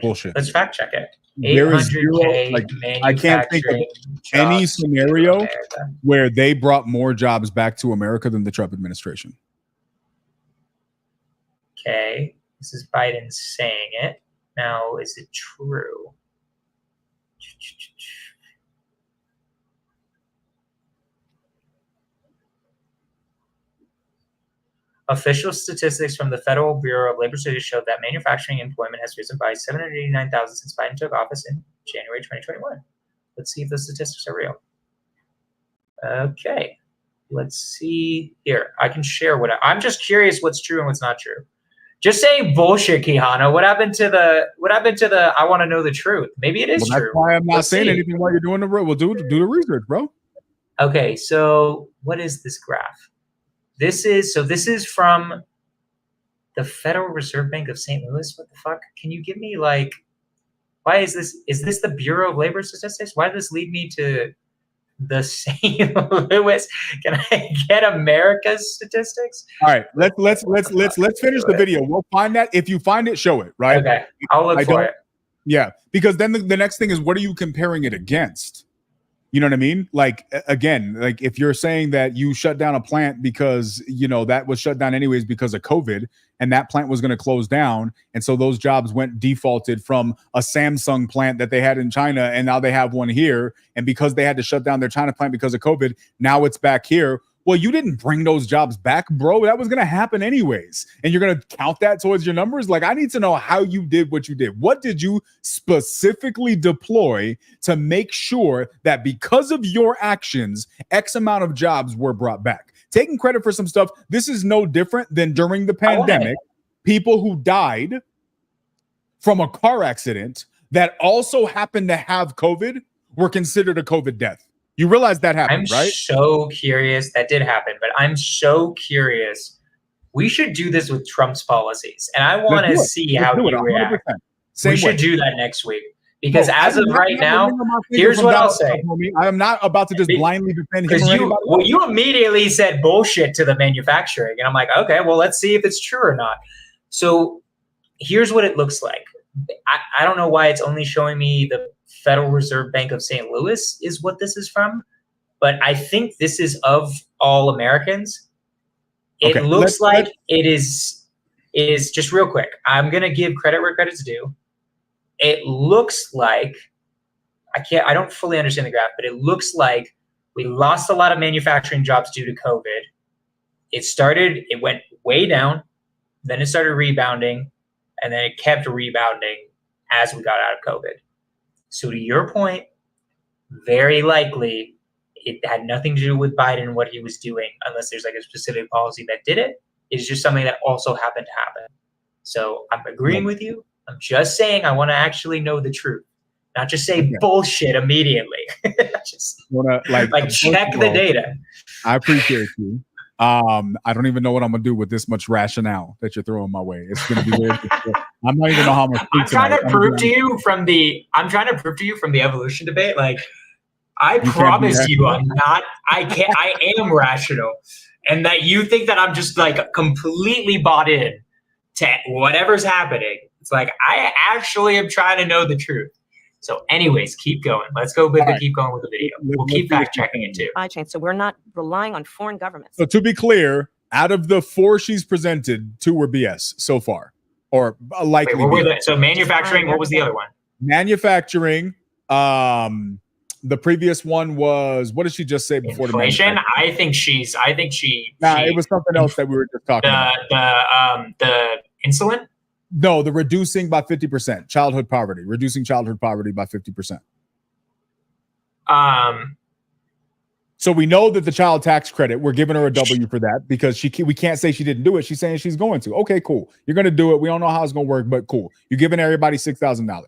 Speaker 2: Bullshit.
Speaker 1: Let's fact check it.
Speaker 2: There is zero, like, I can't think of any scenario where they brought more jobs back to America than the Trump administration.
Speaker 1: Okay, this is Biden saying it. Now, is it true? Official statistics from the Federal Bureau of Labor Statistics show that manufacturing employment has risen by 789,000 since Biden took office in January 2021. Let's see if the statistics are real. Okay, let's see here. I can share I'm just curious what's true and what's not true. Just saying bullshit, Kihana. What happened to the I want to know the truth? Maybe it is true.
Speaker 2: That's why I'm not saying anything while you're doing the we'll do the research, bro.
Speaker 1: Okay, so what is this graph? This is from the Federal Reserve Bank of St. Louis. What the fuck? Can you give me why is this? Is this the Bureau of Labor Statistics? Why does this lead me to the St. Louis? Can I get America's statistics?
Speaker 2: All right, let's finish the video. We'll find that. If you find it, show it. Right?
Speaker 1: Okay, I'll look for it.
Speaker 2: Yeah, because then the next thing is, what are you comparing it against? You know what I mean? Like, again, like if you're saying that you shut down a plant because, that was shut down anyways because of COVID and that plant was going to close down. And so those jobs went defaulted from a Samsung plant that they had in China. And now they have one here. And because they had to shut down their China plant because of COVID, now it's back here. Well, you didn't bring those jobs back, bro. That was going to happen anyways. And you're going to count that towards your numbers? Like, I need to know how you did what you did. What did you specifically deploy to make sure that because of your actions, X amount of jobs were brought back? Taking credit for some stuff, this is no different than during the pandemic, people who died from a car accident that also happened to have COVID were considered a COVID death. You realize that happened, right?
Speaker 1: I'm so curious. That did happen, but I'm so curious. We should do this with Trump's policies, and I want to see how you react. We should do that next week because as of right now, here's what I'll say.
Speaker 2: I am not about to just blindly defend him.
Speaker 1: You immediately said bullshit to the manufacturing, and I'm like, okay, well, let's see if it's true or not. So here's what it looks like. I don't know why it's only showing me the Federal Reserve Bank of St. Louis is what this is from, but I think this is of all Americans. It looks like it is just real quick. I'm going to give credit where credit's due. It looks like I don't fully understand the graph, but it looks like we lost a lot of manufacturing jobs due to COVID. It went way down, then it started rebounding, and then it kept rebounding as we got out of COVID. So to your point, very likely it had nothing to do with Biden and what he was doing, unless there's like a specific policy that did it. It's just something that also happened to happen. So I'm agreeing with you. I'm just saying I want to actually know the truth, not just say bullshit immediately. Just check the data.
Speaker 2: I appreciate you. I don't even know what I'm gonna do with this much rationale that you're throwing my way. It's gonna be weird. I'm not even know how much.
Speaker 1: I'm trying to prove to you from the evolution debate. Like, I promise you, I'm not. I am rational, and that you think that I'm just like completely bought in to whatever's happening. It's like I actually am trying to know the truth. So anyways, keep going. Let's go with keep going with the video. We'll keep fact checking it too.
Speaker 6: Supply chain. So we're not relying on foreign governments.
Speaker 2: So to be clear, out of the 4 she's presented, 2 were BS so far, or likely.
Speaker 1: Wait, so manufacturing. What was the other one?
Speaker 2: Manufacturing. The previous one was, what did she just say before?
Speaker 1: Inflation. I think she.
Speaker 2: It was something else that we were just talking about.
Speaker 1: The insulin.
Speaker 2: No, the reducing by 50%, childhood poverty, reducing childhood poverty by 50%. So we know that the child tax credit, we're giving her a W for that because we can't say she didn't do it. She's saying she's going to. Okay, cool. You're going to do it. We don't know how it's going to work, but cool. You're giving everybody $6,000.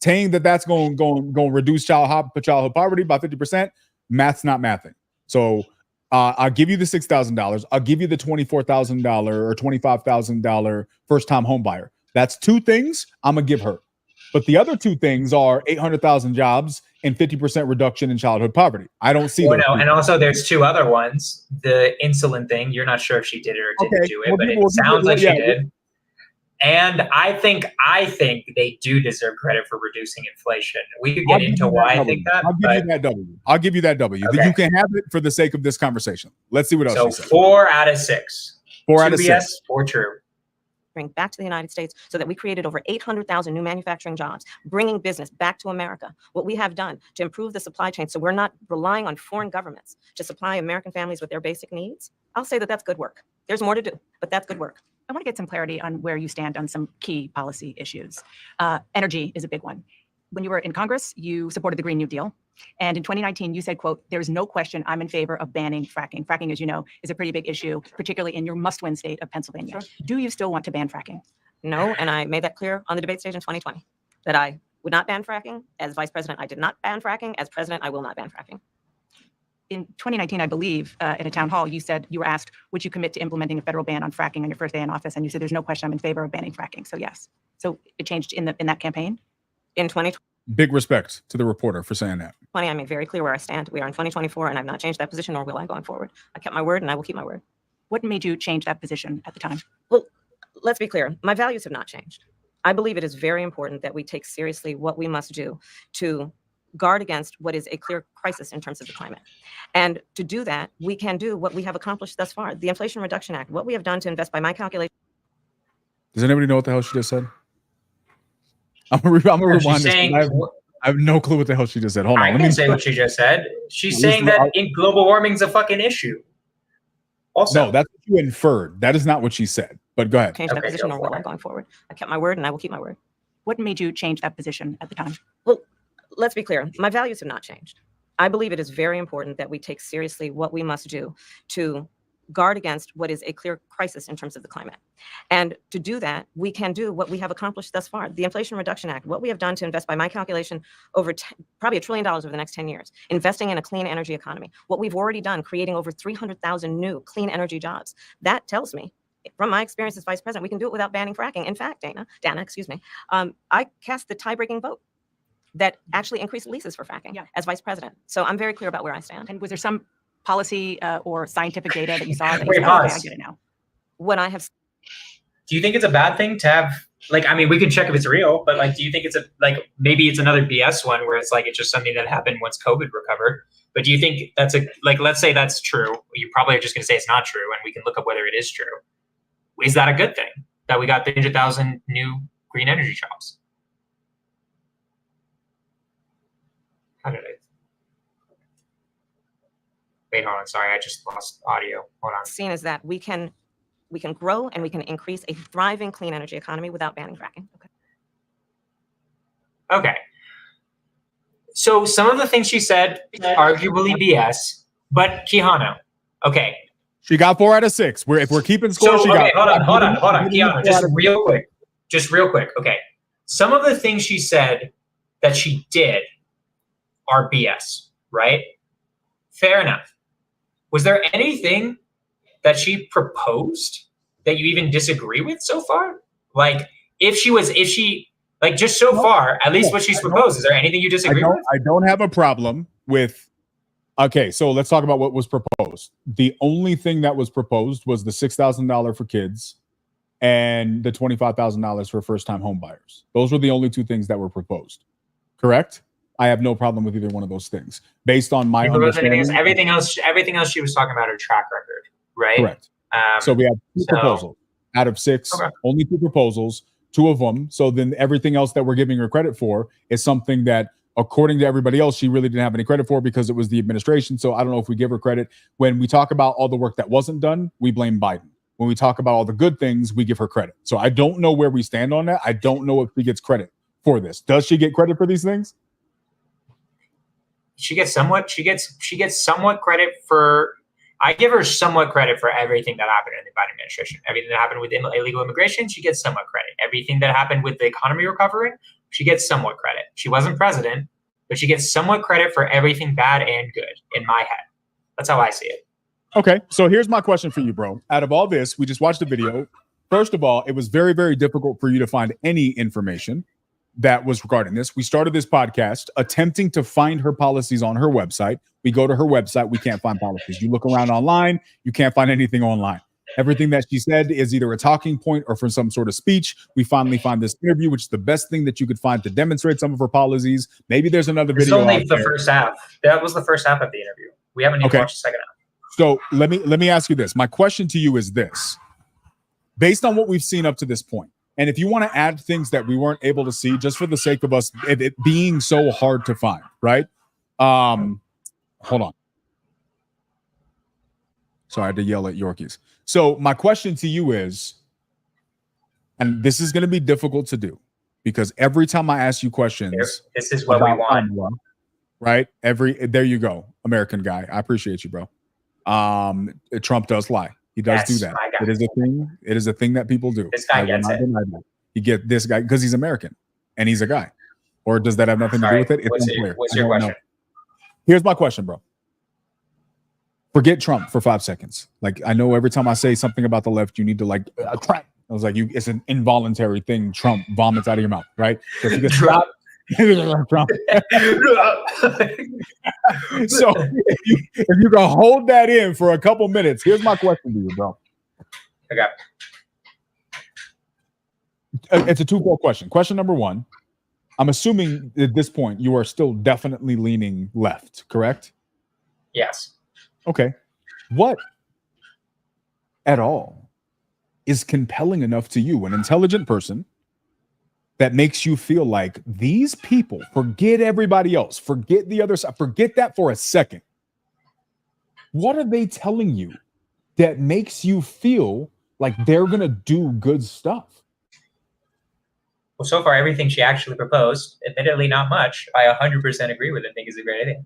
Speaker 2: saying that that's going to reduce childhood poverty by 50%. Math's not mathing. So I'll give you the $6,000. I'll give you the $24,000 or $25,000 first-time home buyer. That's two things I'm gonna give her. But the other two things are 800,000 jobs and 50% reduction in childhood poverty. I don't see those.
Speaker 1: No, and also there's two other ones. The insulin thing, you're not sure if she did it or didn't do it, but it sounds like she did. And I think they do deserve credit for reducing inflation. We could get into why I think that.
Speaker 2: I'll give you that W.
Speaker 1: Okay.
Speaker 2: You can have it for the sake of this conversation. Let's see what else
Speaker 1: so
Speaker 2: she said.
Speaker 1: 4 out of 6.
Speaker 2: 4 out of 6.
Speaker 1: BS, 4 true.
Speaker 6: Bring back to the United States so that we created over 800,000 new manufacturing jobs, bringing business back to America. What we have done to improve the supply chain so we're not relying on foreign governments to supply American families with their basic needs. I'll say that that's good work. There's more to do, but that's good work.
Speaker 4: I want to get some clarity on where you stand on some key policy issues. Energy is a big one. When you were in Congress, you supported the Green New Deal. And in 2019, you said, quote, "There's no question I'm in favor of banning fracking." Fracking, as you know, is a pretty big issue, particularly in your must-win state of Pennsylvania.
Speaker 6: Sure.
Speaker 4: Do you still want to ban fracking?
Speaker 6: No, and I made that clear on the debate stage in 2020, that I would not ban fracking. As vice president, I did not ban fracking. As president, I will not ban fracking.
Speaker 4: In 2019, I believe, in a town hall, you said you were asked, would you commit to implementing a federal ban on fracking on your first day in office? And you said, there's no question I'm in favor of banning fracking. So yes. So it changed in that campaign?
Speaker 6: In 2020,
Speaker 2: Big respect to the reporter for saying that.
Speaker 6: I made very clear where I stand. We are in 2024, and I've not changed that position, nor will I going forward. I kept my word, and I will keep my word.
Speaker 4: What made you change that position at the time?
Speaker 6: Well, let's be clear. My values have not changed. I believe it is very important that we take seriously what we must do to guard against what is a clear crisis in terms of the climate. And to do that, we can do what we have accomplished thus far. The Inflation Reduction Act, what we have done to invest, by my calculation.
Speaker 2: Does anybody know what the hell she just said? I'm gonna rewind this. I have no clue what the hell she just said. Hold on.
Speaker 1: I can say what she just said. She's saying that global warming is a fucking issue. Also,
Speaker 2: no, that's what you inferred. That is not what she said. But go ahead.
Speaker 6: Change that position, nor will I going forward. I kept my word, and I will keep my word.
Speaker 4: What made you change that position at the time?
Speaker 6: Well, let's be clear. My values have not changed. I believe it is very important that we take seriously what we must do to guard against what is a clear crisis in terms of the climate. And to do that, we can do what we have accomplished thus far. The Inflation Reduction Act, what we have done to invest, by my calculation, over probably $1 trillion over the next 10 years, investing in a clean energy economy. What we've already done, creating over 300,000 new clean energy jobs. That tells me, from my experience as vice president, we can do it without banning fracking. In fact, Dana, excuse me, I cast the tie-breaking vote that actually increased leases for fracking as vice president. So I'm very clear about where I stand.
Speaker 4: And was there some policy or scientific data that you saw that
Speaker 1: Wait,
Speaker 4: you said, okay,
Speaker 1: pause.
Speaker 4: I get it now?
Speaker 6: What I have.
Speaker 1: Do you think it's a bad thing to have, like, I mean, we can check if it's real, but like, do you think it's maybe it's another BS one where it's like, it's just something that happened once COVID recovered, but do you think that's let's say that's true. You probably are just going to say it's not true, and we can look up whether it is true. Is that a good thing that we got 300,000 new green energy jobs? How did I? Wait, hold on. Sorry, I just lost audio. Hold on.
Speaker 6: Seen as that we can grow and we can increase a thriving clean energy economy without banning fracking.
Speaker 1: Okay. So some of the things she said, arguably BS, but Quijano, okay.
Speaker 2: She got 4 out of 6. If we're keeping score,
Speaker 1: So, okay, hold on, Quijano, just real quick. Okay. Some of the things she said that she did are BS, right? Fair enough. Was there anything that she proposed that you even disagree with so far? Like, just so far, at least what she's proposed, is there anything you disagree with?
Speaker 2: I don't have a problem with. Okay, so let's talk about what was proposed. The only thing that was proposed was the $6,000 for kids and the $25,000 for first-time home buyers. Those were the only two things that were proposed. Correct? I have no problem with either one of those things, based on my understanding.
Speaker 1: Everything else she was talking about her track record, right?
Speaker 2: Correct. So we have two proposals out of 6, only 2 proposals, 2 of them. So then everything else that we're giving her credit for is something that, according to everybody else, she really didn't have any credit for because it was the administration. So I don't know if we give her credit. When we talk about all the work that wasn't done, we blame Biden. When we talk about all the good things, we give her credit. So I don't know where we stand on that. I don't know if she gets credit for this. Does she get credit for these things?
Speaker 1: She gets somewhat credit for. I give her somewhat credit for everything that happened in the Biden administration. Everything that happened with illegal immigration, she gets somewhat credit. Everything that happened with the economy recovering, She gets somewhat credit. She wasn't president, but she gets somewhat credit for everything bad and good in my head. That's how I see it.
Speaker 2: Okay, so here's my question for you, bro. Out of all this, we just watched the video. First of all, it was very, very difficult for you to find any information that was regarding this. We started this podcast attempting to find her policies on her website. We go to her website, we can't find policies. You look around online, you can't find anything online. Everything that she said is either a talking point or from some sort of speech. We finally find this interview, which is the best thing that you could find to demonstrate some of her policies. Maybe there's another
Speaker 1: It's
Speaker 2: video.
Speaker 1: only the first half. That was the first half of the interview. We haven't even watched the second half.
Speaker 2: So let me ask you this. My question to you is this. Based on what we've seen up to this point, and if you want to add things that we weren't able to see, just for the sake of us, it being so hard to find, right? Hold on. So I had to yell at Yorkies. So my question to you is, and this is going to be difficult to do because every time I ask you questions,
Speaker 1: this is what we want,
Speaker 2: Kamala, right? There you go, American guy. I appreciate you, bro. Trump does lie. He does do that. It is a thing. It is a thing that people do.
Speaker 1: This guy gets it.
Speaker 2: You get this guy because he's American and he's a guy. Or does that have nothing to do with it? It's unclear.
Speaker 1: What's your question?
Speaker 2: Here's my question, bro. Forget Trump for 5 seconds. Like, I know every time I say something about the left, you need to like Trump. I was like, it's an involuntary thing. Trump vomits out of your mouth, right? So if you get Trump. So if you can hold that in for a couple minutes, here's my question to you, bro.
Speaker 1: Okay.
Speaker 2: It's a two-part question. Question number one, I'm assuming at this point you are still definitely leaning left, correct?
Speaker 1: Yes.
Speaker 2: Okay. What at all is compelling enough to you, an intelligent person, that makes you feel like these people, forget everybody else, forget the other side, forget that for a second. What are they telling you that makes you feel like they're going to do good stuff?
Speaker 1: Well, so far, everything she actually proposed, admittedly not much, I 100% agree with it. I think is a great idea.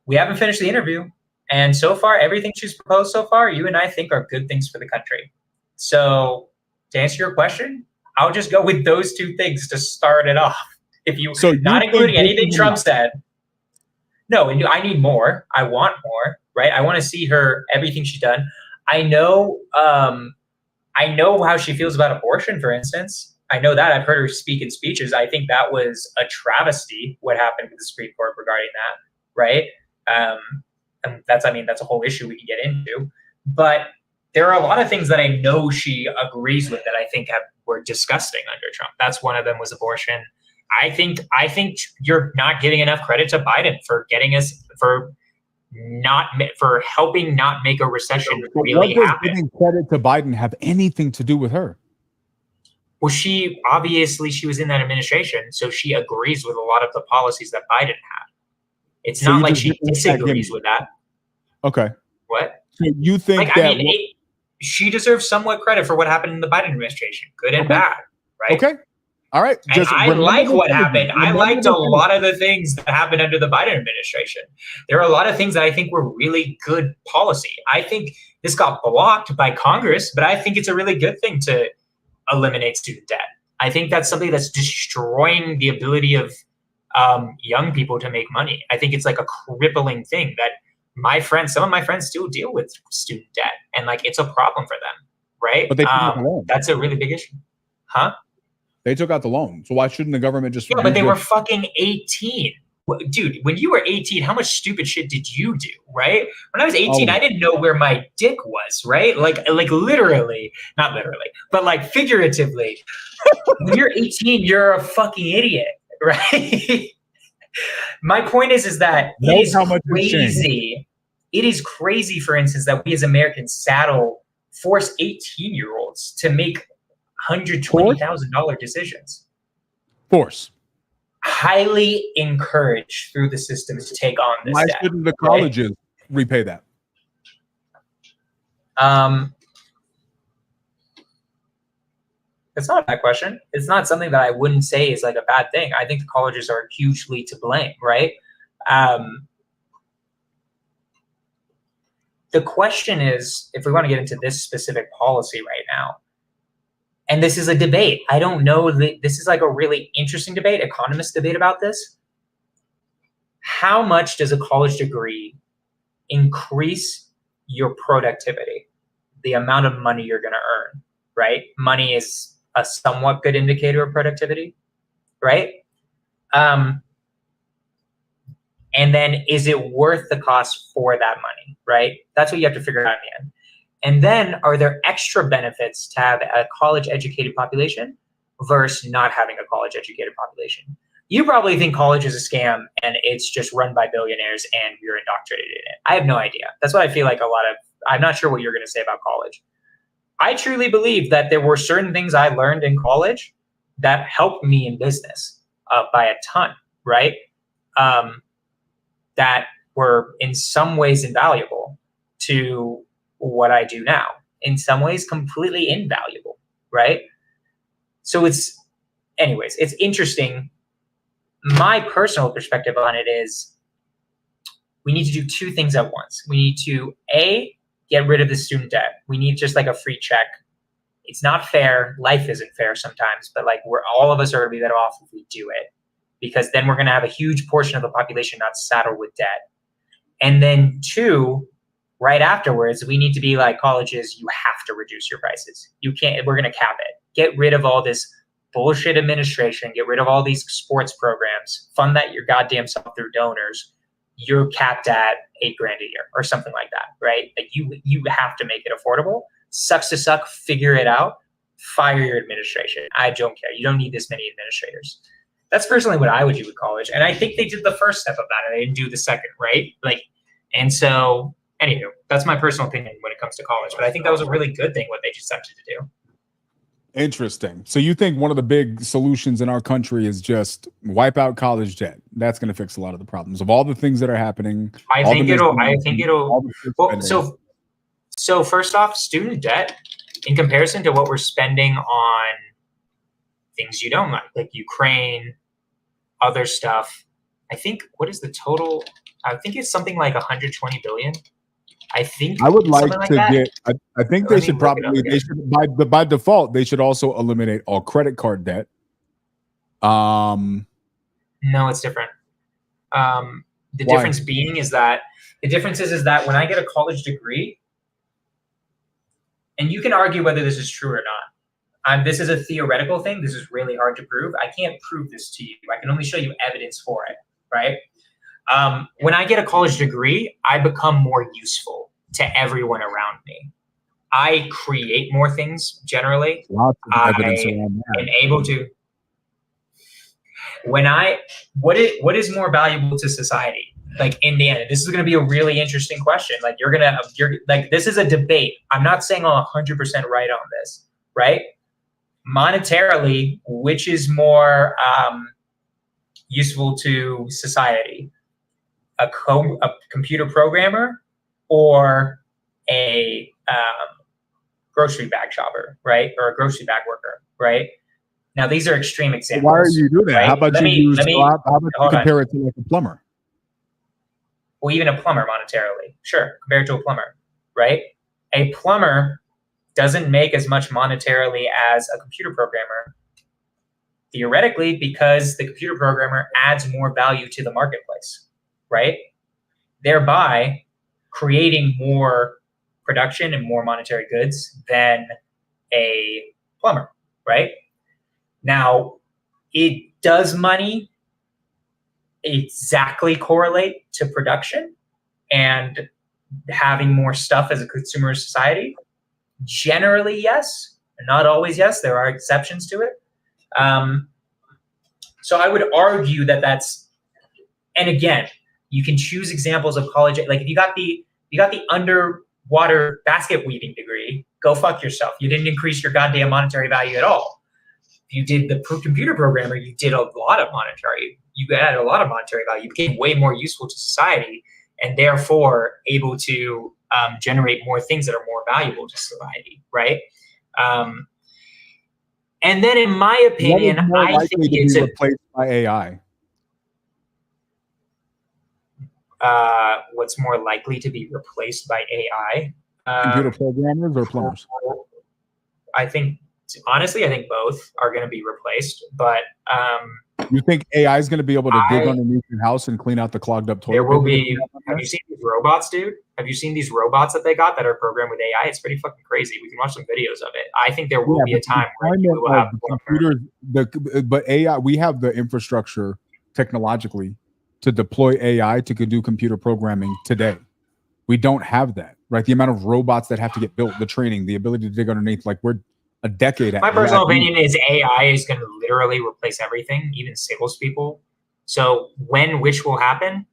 Speaker 1: We haven't finished the interview. And so far, everything she's proposed so far, you and I think are good things for the country. So to answer your question, I'll just go with those two things to start it off. If you, not including anything Trump said. No, and I need more. I want more, right? I want to see her, everything she's done. I know how she feels about abortion, for instance. I know that. I've heard her speak in speeches. I think that was a travesty, what happened with the Supreme Court regarding that, right? And that's a whole issue we can get into. But there are a lot of things that I know she agrees with that I think were disgusting under Trump. That's one of them was abortion. I think you're not giving enough credit to Biden for getting us for helping not make a recession really happen.
Speaker 2: What does giving credit to Biden have anything to do with her?
Speaker 1: Well, she was in that administration, so she agrees with a lot of the policies that Biden had. It's not like she disagrees with that.
Speaker 2: Okay.
Speaker 1: What?
Speaker 2: So you think
Speaker 1: she deserves somewhat credit for what happened in the Biden administration, good and bad, right?
Speaker 2: Okay. All right.
Speaker 1: And I like what happened. I liked a lot of the things that happened under the Biden administration. There are a lot of things that I think were really good policy. I think this got blocked by Congress, but I think it's a really good thing to eliminate student debt. I think that's something that's destroying the ability of young people to make money. I think it's like a crippling thing that some of my friends still deal with student debt, and like it's a problem for them, right?
Speaker 2: But
Speaker 1: that's a really big issue, huh?
Speaker 2: They took out the loan, so why shouldn't the government just?
Speaker 1: Yeah, but they were fucking 18, dude. When you were 18, how much stupid shit did you do, right? When I was 18, I didn't know where my dick was, right? Like literally, not literally, but like figuratively. When you're 18, you're a fucking idiot, right? My point is that it is crazy. It is crazy, for instance, that we as Americans force 18-year-olds to make $120,000 decisions.
Speaker 2: Force.
Speaker 1: Highly encouraged through the system to take on this.
Speaker 2: Why shouldn't the colleges repay that?
Speaker 1: It's not a bad question. It's not something that I wouldn't say is like a bad thing. I think the colleges are hugely to blame, right? The question is, if we want to get into this specific policy right now, and this is a debate. I don't know that this is like a really interesting debate, economist debate about this. How much does a college degree increase your productivity? The amount of money you're going to earn, right? Money is a somewhat good indicator of productivity, right? And then is it worth the cost for that money, right? That's what you have to figure out in the end. And then are there extra benefits to have a college educated population versus not having a college educated population? You probably think college is a scam and it's just run by billionaires and you're indoctrinated in it. I have no idea. That's what I feel like I'm not sure what you're going to say about college. I truly believe that there were certain things I learned in college that helped me in business by a ton, right? That were in some ways invaluable to what I do now. In some ways, completely invaluable, right? So it's interesting. My personal perspective on it is we need to do two things at once. We need to, A, get rid of the student debt. We need just like a free check. It's not fair. Life isn't fair sometimes, but like all of us are going to be better off if we do it, because then we're going to have a huge portion of the population not saddled with debt. And then two, right afterwards, we need to be like colleges, you have to reduce your prices. You can't, we're going to cap it. Get rid of all this bullshit administration, get rid of all these sports programs, fund that your goddamn self through donors. You're capped at $8,000 a year or something like that, right? Like you have to make it affordable. Sucks to suck, figure it out, fire your administration. I don't care. You don't need this many administrators. That's personally what I would do with college. And I think they did the first step of that and they didn't do the second, right? Like, and so anywho, that's my personal opinion when it comes to college. But I think that was a really good thing what they just attempted to do.
Speaker 2: Interesting. So you think one of the big solutions in our country is just wipe out college debt? That's going to fix a lot of the problems of all the things that are happening.
Speaker 1: I think it'll. Well, so first off, student debt in comparison to what we're spending on things you don't like Ukraine, other stuff. I think what is the total? I think it's something like 120 billion. I think
Speaker 2: I would like to get. I think they should probably. They should by default. They should also eliminate all credit card debt.
Speaker 1: No, it's different. The difference being is that the difference is that when I get a college degree, and you can argue whether this is true or not. This is a theoretical thing. This is really hard to prove. I can't prove this to you. I can only show you evidence for it, right? When I get a college degree, I become more useful to everyone around me. I create more things generally.
Speaker 2: Lots of evidence around that.
Speaker 1: I'm able to. What is more valuable to society? Like in the end, this is going to be a really interesting question. Like you're like, this is a debate. I'm not saying I'm 100% right on this, right? Monetarily, which is more useful to society? A computer programmer or a grocery bag shopper, right? Or a grocery bag worker, right? Now, these are extreme examples.
Speaker 2: Why are you doing that? Right? How about you compare it to like a plumber?
Speaker 1: Well, even a plumber monetarily. Sure, compare it to a plumber, right? A plumber doesn't make as much monetarily as a computer programmer, theoretically, because the computer programmer adds more value to the marketplace, right? Thereby creating more production and more monetary goods than a plumber, right? Now, does money exactly correlate to production and having more stuff as a consumer society? Generally, yes. Not always yes. There are exceptions to it. So I would argue that that's, and again, you can choose examples of college. Like if you got the underwater basket weaving degree, go fuck yourself. You didn't increase your goddamn monetary value at all. If you did the computer programmer, you did a lot of monetary. You added a lot of monetary value. You became way more useful to society, and therefore able to generate more things that are more valuable to society, right? And then, in my opinion, I think it's
Speaker 2: replaced by AI.
Speaker 1: What's more likely to be replaced by AI?
Speaker 2: Computer programmers or plumbers?
Speaker 1: I think Honestly, I think both are going to be replaced, but
Speaker 2: you think AI is going to be able to dig underneath your house and clean out the clogged up toilet?
Speaker 1: There will
Speaker 2: paper that
Speaker 1: be.
Speaker 2: you have in there?
Speaker 1: Have you seen these robots, dude? Have you seen these robots that they got that are programmed with AI? It's pretty fucking crazy. We can watch some videos of it. I think there will be a time where we will have
Speaker 2: computers. But AI, we have the infrastructure technologically to deploy AI to do computer programming today. We don't have that, right? The amount of robots that have to get built, the training, the ability to dig underneath, like we're a decade.
Speaker 1: My personal opinion is AI is going to literally replace everything, even salespeople. So which will happen?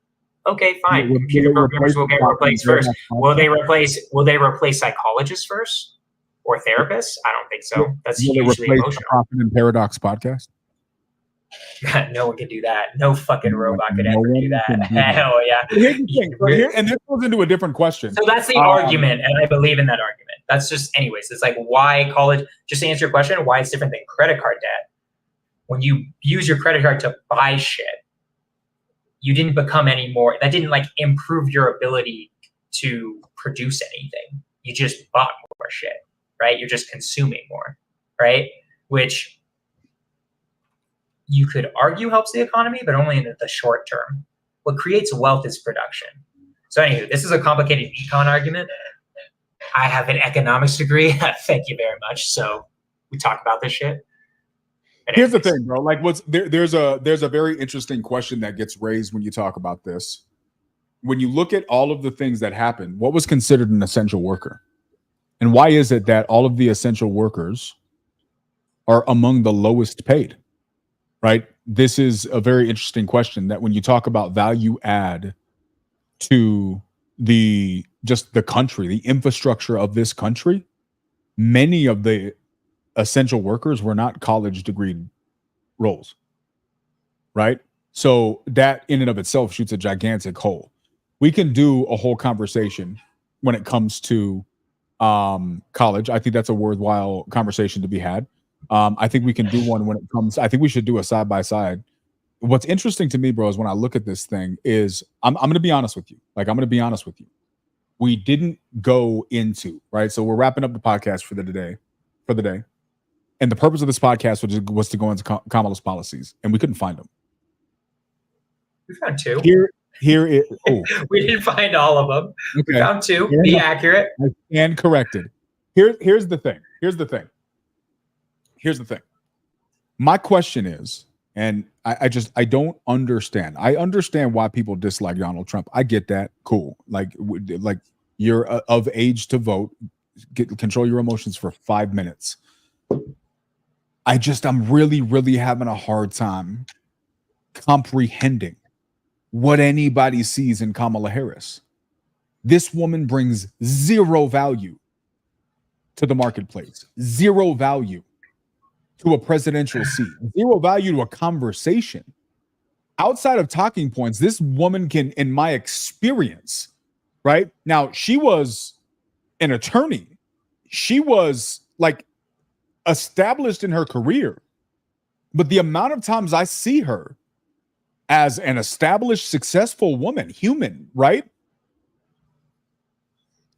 Speaker 1: Okay, fine. Computer programmers will get replaced first. Will they replace psychologists first or therapists? I don't think so. That's hugely emotional.
Speaker 2: Profit and Paradox podcast.
Speaker 1: No one can do that. No fucking robot could ever do that. Hell yeah.
Speaker 2: Here's the thing. And this goes into a different question.
Speaker 1: So that's the argument, and I believe in that argument. That's just, anyways, it's like why college, just to answer your question, why it's different than credit card debt. When you use your credit card to buy shit, you didn't become any more, that didn't like improve your ability to produce anything. You just bought more shit, right? You're just consuming more, right? Which you could argue helps the economy, but only in the short term. What creates wealth is production. So anyway, this is a complicated econ argument. I have an economics degree. Thank you very much. So we talk about this shit.
Speaker 2: Here's the thing, bro. Like, there's a very interesting question that gets raised when you talk about this. When you look at all of the things that happened, what was considered an essential worker? And why is it that all of the essential workers are among the lowest paid? Right? This is a very interesting question that when you talk about value add to the country, the infrastructure of this country, many of the essential workers were not college degree roles, right? So that in and of itself shoots a gigantic hole. We can do a whole conversation when it comes to college. I think that's a worthwhile conversation to be had. I think we can do one when it comes. I think we should do a side by side. What's interesting to me, bro, is when I look at this thing is I'm going to be honest with you. Like, I'm going to be honest with you. We didn't go into, right? So we're wrapping up the podcast for the day. And the purpose of this podcast was to go into Kamala's policies, and we couldn't find them.
Speaker 1: We found two.
Speaker 2: Here it. Oh.
Speaker 1: We didn't find all of them. Okay. We found two. Yeah. Be accurate.
Speaker 2: And corrected. Here's the thing. My question is, and I don't understand. I understand why people dislike Donald Trump. I get that. Cool. Like you're of age to vote. Control your emotions for 5 minutes. I'm really, really having a hard time comprehending what anybody sees in Kamala Harris. This woman brings zero value to the marketplace, zero value to a presidential seat, zero value to a conversation. Outside of talking points, this woman can, in my experience, right? Now, she was an attorney. She was like established in her career. But the amount of times I see her as an established, successful woman, human, right?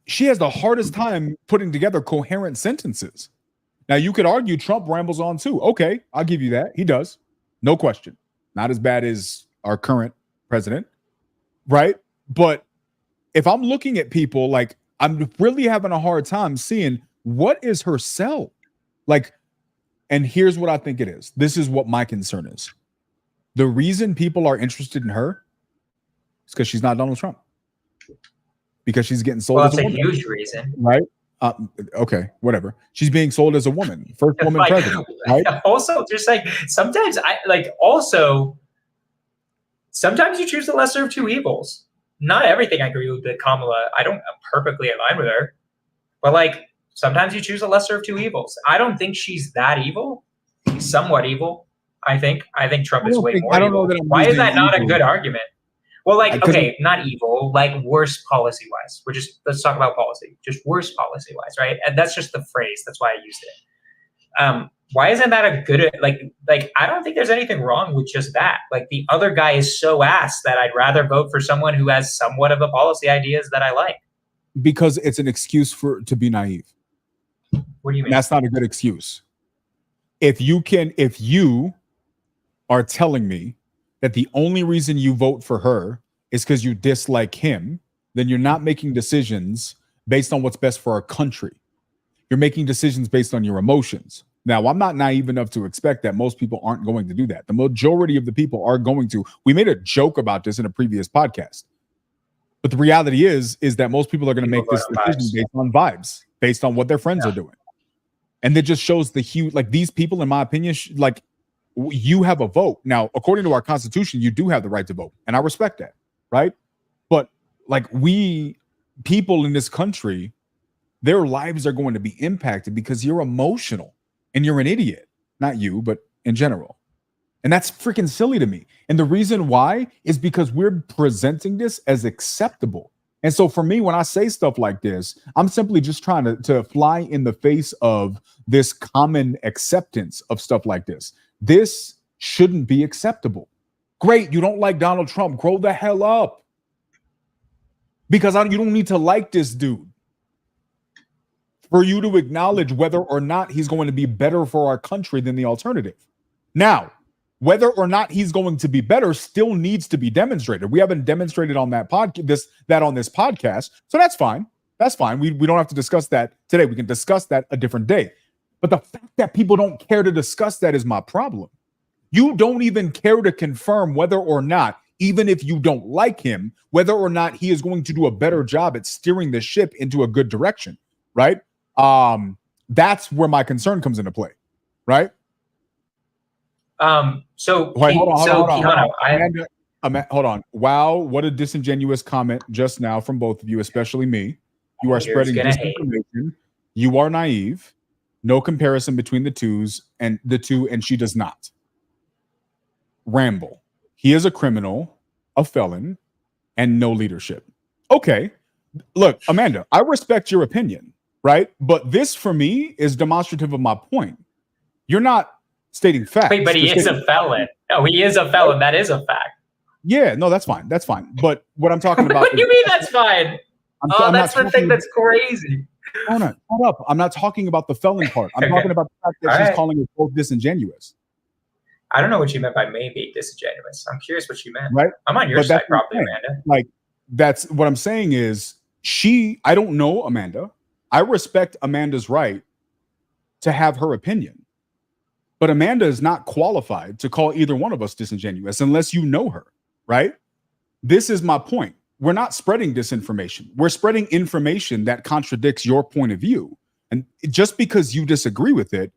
Speaker 2: She has the hardest time putting together coherent sentences. Now, you could argue Trump rambles on too. Okay, I'll give you that. He does. No question. Not as bad as our current president, right? But if I'm looking at people, like, I'm really having a hard time seeing what is her sell. Like, and here's what I think it is. This is what my concern is. The reason people are interested in her is because she's not Donald Trump. Because she's getting sold as a woman.
Speaker 1: That's a huge reason.
Speaker 2: Right? Okay, whatever. She's being sold as a woman. First woman president. Right?
Speaker 1: Also, just like sometimes sometimes you choose the lesser of two evils. Not everything I agree with Kamala. I don't perfectly align with her. But like sometimes you choose the lesser of two evils. I don't think she's that evil. She's somewhat evil. I think Trump is way more evil. Why is that not a good argument? Well, like, okay, not evil, like worse policy-wise. Let's talk about policy. Just worse policy-wise, right? And that's just the phrase. That's why I used it. Why isn't that a good, like, I don't think there's anything wrong with just that. Like, the other guy is so ass that I'd rather vote for someone who has somewhat of the policy ideas that I like.
Speaker 2: Because it's an excuse to be naive.
Speaker 1: What do you mean?
Speaker 2: That's not a good excuse. if you are telling me that the only reason you vote for her is because you dislike him, then you're not making decisions based on what's best for our country. You're making decisions based on your emotions. Now, I'm not naive enough to expect that most people aren't going to do that. The majority of the people are going to. We made a joke about this in a previous podcast. But the reality is that most people are going to make this decision based on vibes, based on what their friends are doing. And it just shows the huge, like these people, in my opinion, like you have a vote. Now, according to our Constitution, you do have the right to vote. And I respect that, right? But like people in this country, their lives are going to be impacted because you're emotional and you're an idiot. Not you, but in general. And that's freaking silly to me. And the reason why is because we're presenting this as acceptable. And so for me, when I say stuff like this, I'm simply just trying to fly in the face of this common acceptance of stuff like this. This shouldn't be acceptable. Great, you don't like Donald Trump. Grow the hell up. Because you don't need to like this dude for you to acknowledge whether or not he's going to be better for our country than the alternative. Now, whether or not he's going to be better still needs to be demonstrated. We haven't demonstrated on that podcast, on this podcast, so that's fine. That's fine. We don't have to discuss that today. We can discuss that a different day. But the fact that people don't care to discuss that is my problem. You don't even care to confirm whether or not, even if you don't like him, whether or not he is going to do a better job at steering the ship into a good direction, right? That's where my concern comes into play, right?
Speaker 1: So
Speaker 2: wait, hold on.
Speaker 1: Keanu,
Speaker 2: hold on. Wow, what a disingenuous comment just now from both of you, especially me. You are spreading disinformation. You are naive. No comparison between the two, and she does not. Ramble. He is a criminal, a felon, and no leadership. Okay. Look, Amanda, I respect your opinion, right? But this for me is demonstrative of my point. You're not stating facts.
Speaker 1: Wait, but he is a felon. No, he is a felon. That is a fact.
Speaker 2: Yeah, no, that's fine. That's fine. But what I'm talking about.
Speaker 1: What do you mean that's fine? That's the thing that's crazy.
Speaker 2: Hold up. I'm not talking about the felon part. I'm talking about the fact that she's calling us both disingenuous.
Speaker 1: I don't know what you meant by maybe disingenuous. I'm curious what you meant.
Speaker 2: Right?
Speaker 1: I'm on your side, probably, Amanda.
Speaker 2: Like, that's what I'm saying is I don't know Amanda. I respect Amanda's right to have her opinion. But Amanda is not qualified to call either one of us disingenuous unless you know her, right? This is my point. We're not spreading disinformation. We're spreading information that contradicts your point of view. And just because you disagree with it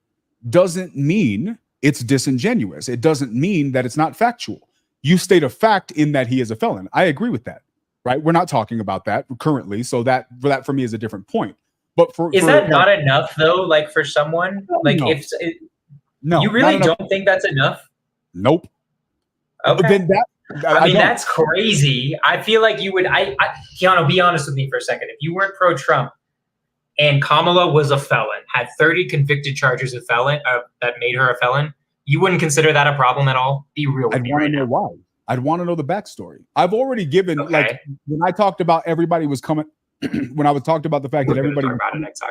Speaker 2: doesn't mean it's disingenuous. It doesn't mean that it's not factual. You state a fact in that he is a felon. I agree with that, right? We're not talking about that currently. So that for me is a different point. But
Speaker 1: is that not enough though? Like for someone, like no.
Speaker 2: No,
Speaker 1: you really don't think that's enough?
Speaker 2: Nope.
Speaker 1: Okay.
Speaker 2: Then
Speaker 1: that's crazy. I feel like you would. Keanu, be honest with me for a second. If you weren't pro-Trump and Kamala was a felon, had 30 convicted charges of felon that made her a felon, you wouldn't consider that a problem at all? Be real with me.
Speaker 2: I'd want to know why. I'd want to know the backstory. I've already given like when I talked about everybody was coming. When I was talked about the fact that everybody was
Speaker 1: about it next time.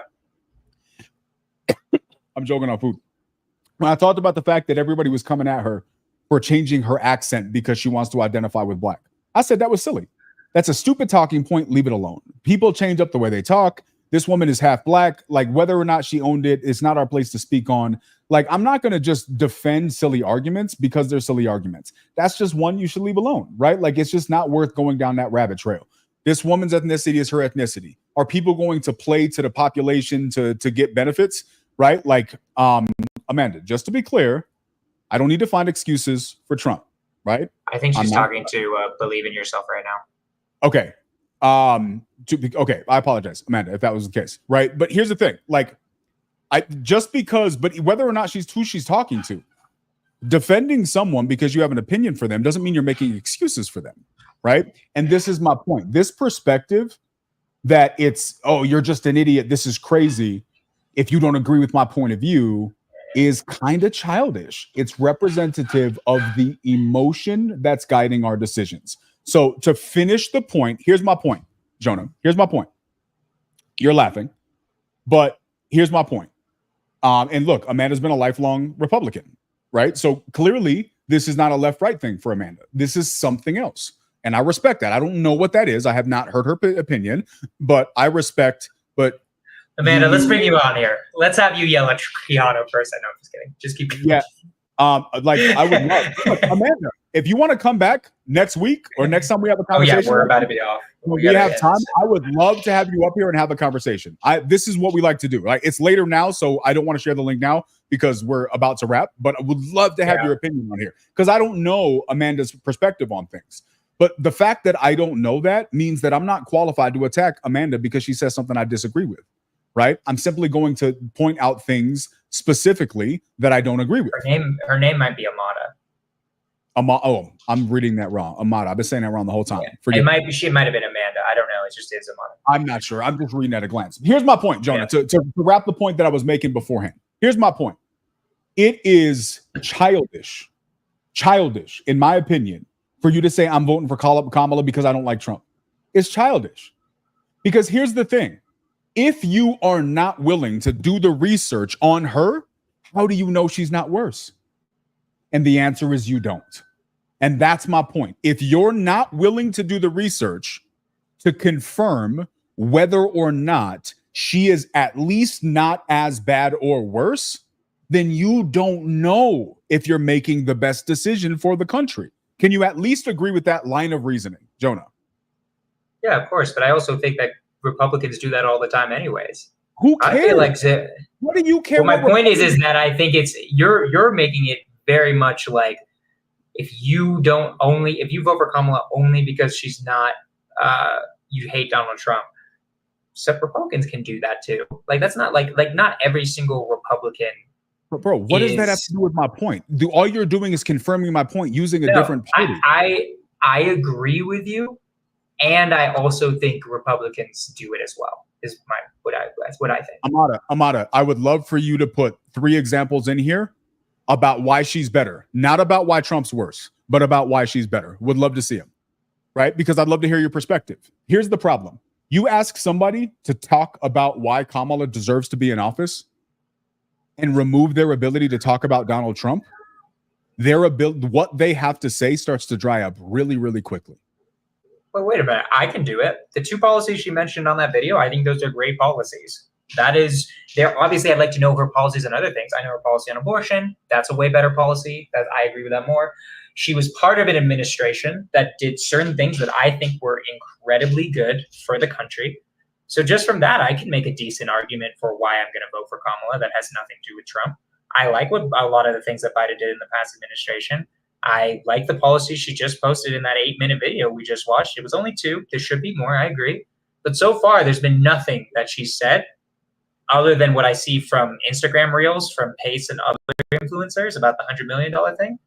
Speaker 2: I'm joking on food. When I talked about the fact that everybody was coming at her for changing her accent because she wants to identify with black, I said that was silly. That's a stupid talking point. Leave it alone. People change up the way they talk. This woman is half black. Like whether or not she owned it, it's not our place to speak on. Like I'm not going to just defend silly arguments because they're silly arguments. That's just one you should leave alone, right? Like it's just not worth going down that rabbit trail. This woman's ethnicity is her ethnicity. Are people going to play to the population to get benefits, right? Like Amanda, just to be clear, I don't need to find excuses for Trump, right?
Speaker 1: I think she's talking to believe in yourself right now.
Speaker 2: Okay. Okay. I apologize, Amanda, if that was the case, right? But here's the thing. Like, but whether or not she's who she's talking to, defending someone because you have an opinion for them doesn't mean you're making excuses for them, right? And this is my point. This perspective that it's, oh, you're just an idiot, this is crazy, if you don't agree with my point of view, is kind of childish. It's representative of the emotion that's guiding our decisions. So to finish the point, here's my point, Jonah. Here's my point. You're laughing, but here's my point. And look, Amanda's been a lifelong Republican, right? So clearly, this is not a left-right thing for Amanda. This is something else. And I respect that. I don't know what that is. I have not heard her opinion, but I respect. But
Speaker 1: Amanda, let's bring you on here. Let's have you yell at Keanu first. I know, I'm just kidding. Just keep it.
Speaker 2: Yeah. Like I would love Amanda, if you want to come back next week or next time we have a conversation.
Speaker 1: Oh yeah, we're about to be off.
Speaker 2: When we have time, I would love to have you up here and have a conversation. This is what we like to do. Like it's later now, so I don't want to share the link now because we're about to wrap. But I would love to have your opinion on here because I don't know Amanda's perspective on things. But the fact that I don't know that means that I'm not qualified to attack Amanda because she says something I disagree with. Right? I'm simply going to point out things specifically that I don't agree with.
Speaker 1: Her name might be Amada.
Speaker 2: Oh, I'm reading that wrong. Amada. I've been saying that wrong the whole time.
Speaker 1: Yeah. It might be. She might have been Amanda. I don't know. It just is Amada.
Speaker 2: I'm not sure. I'm just reading at a glance. Here's my point, Jonah. To wrap the point that I was making beforehand. Here's my point. It is childish, in my opinion, for you to say I'm voting for Kamala because I don't like Trump. It's childish. Because here's the thing. If you are not willing to do the research on her, how do you know she's not worse? And the answer is you don't. And that's my point. If you're not willing to do the research to confirm whether or not she is at least not as bad or worse, then you don't know if you're making the best decision for the country. Can you at least agree with that line of reasoning, Jonah?
Speaker 1: Yeah, of course. But I also think that Republicans do that all the time anyways.
Speaker 2: Who cares?
Speaker 1: I feel like
Speaker 2: what do you care?
Speaker 1: Well, my point is that I think it's you're making it very much like if you vote for Kamala only because she's not you hate Donald Trump. So Republicans can do that too. Like that's not like not every single Republican.
Speaker 2: Bro, what does that have to do with my point? All you're doing is confirming my point using a different party.
Speaker 1: I agree with you. And I also think Republicans do it as well. That's what I think.
Speaker 2: Amada, I would love for you to put 3 examples in here about why she's better, not about why Trump's worse, but about why she's better. Would love to see them, right? Because I'd love to hear your perspective. Here's the problem: you ask somebody to talk about why Kamala deserves to be in office, and remove their ability to talk about Donald Trump. What they have to say starts to dry up really, really quickly.
Speaker 1: Well, wait a minute. I can do it. The 2 policies she mentioned on that video, I think those are great policies. Obviously, I'd like to know her policies on other things. I know her policy on abortion. That's a way better policy. I agree with that more. She was part of an administration that did certain things that I think were incredibly good for the country. So just from that, I can make a decent argument for why I'm going to vote for Kamala that has nothing to do with Trump. I like what a lot of the things that Biden did in the past administration. I like the policy she just posted in that 8-minute video we just watched. It was only 2. There should be more. I agree. But so far, there's been nothing that she said other than what I see from Instagram reels from Pace and other influencers about the $100 million thing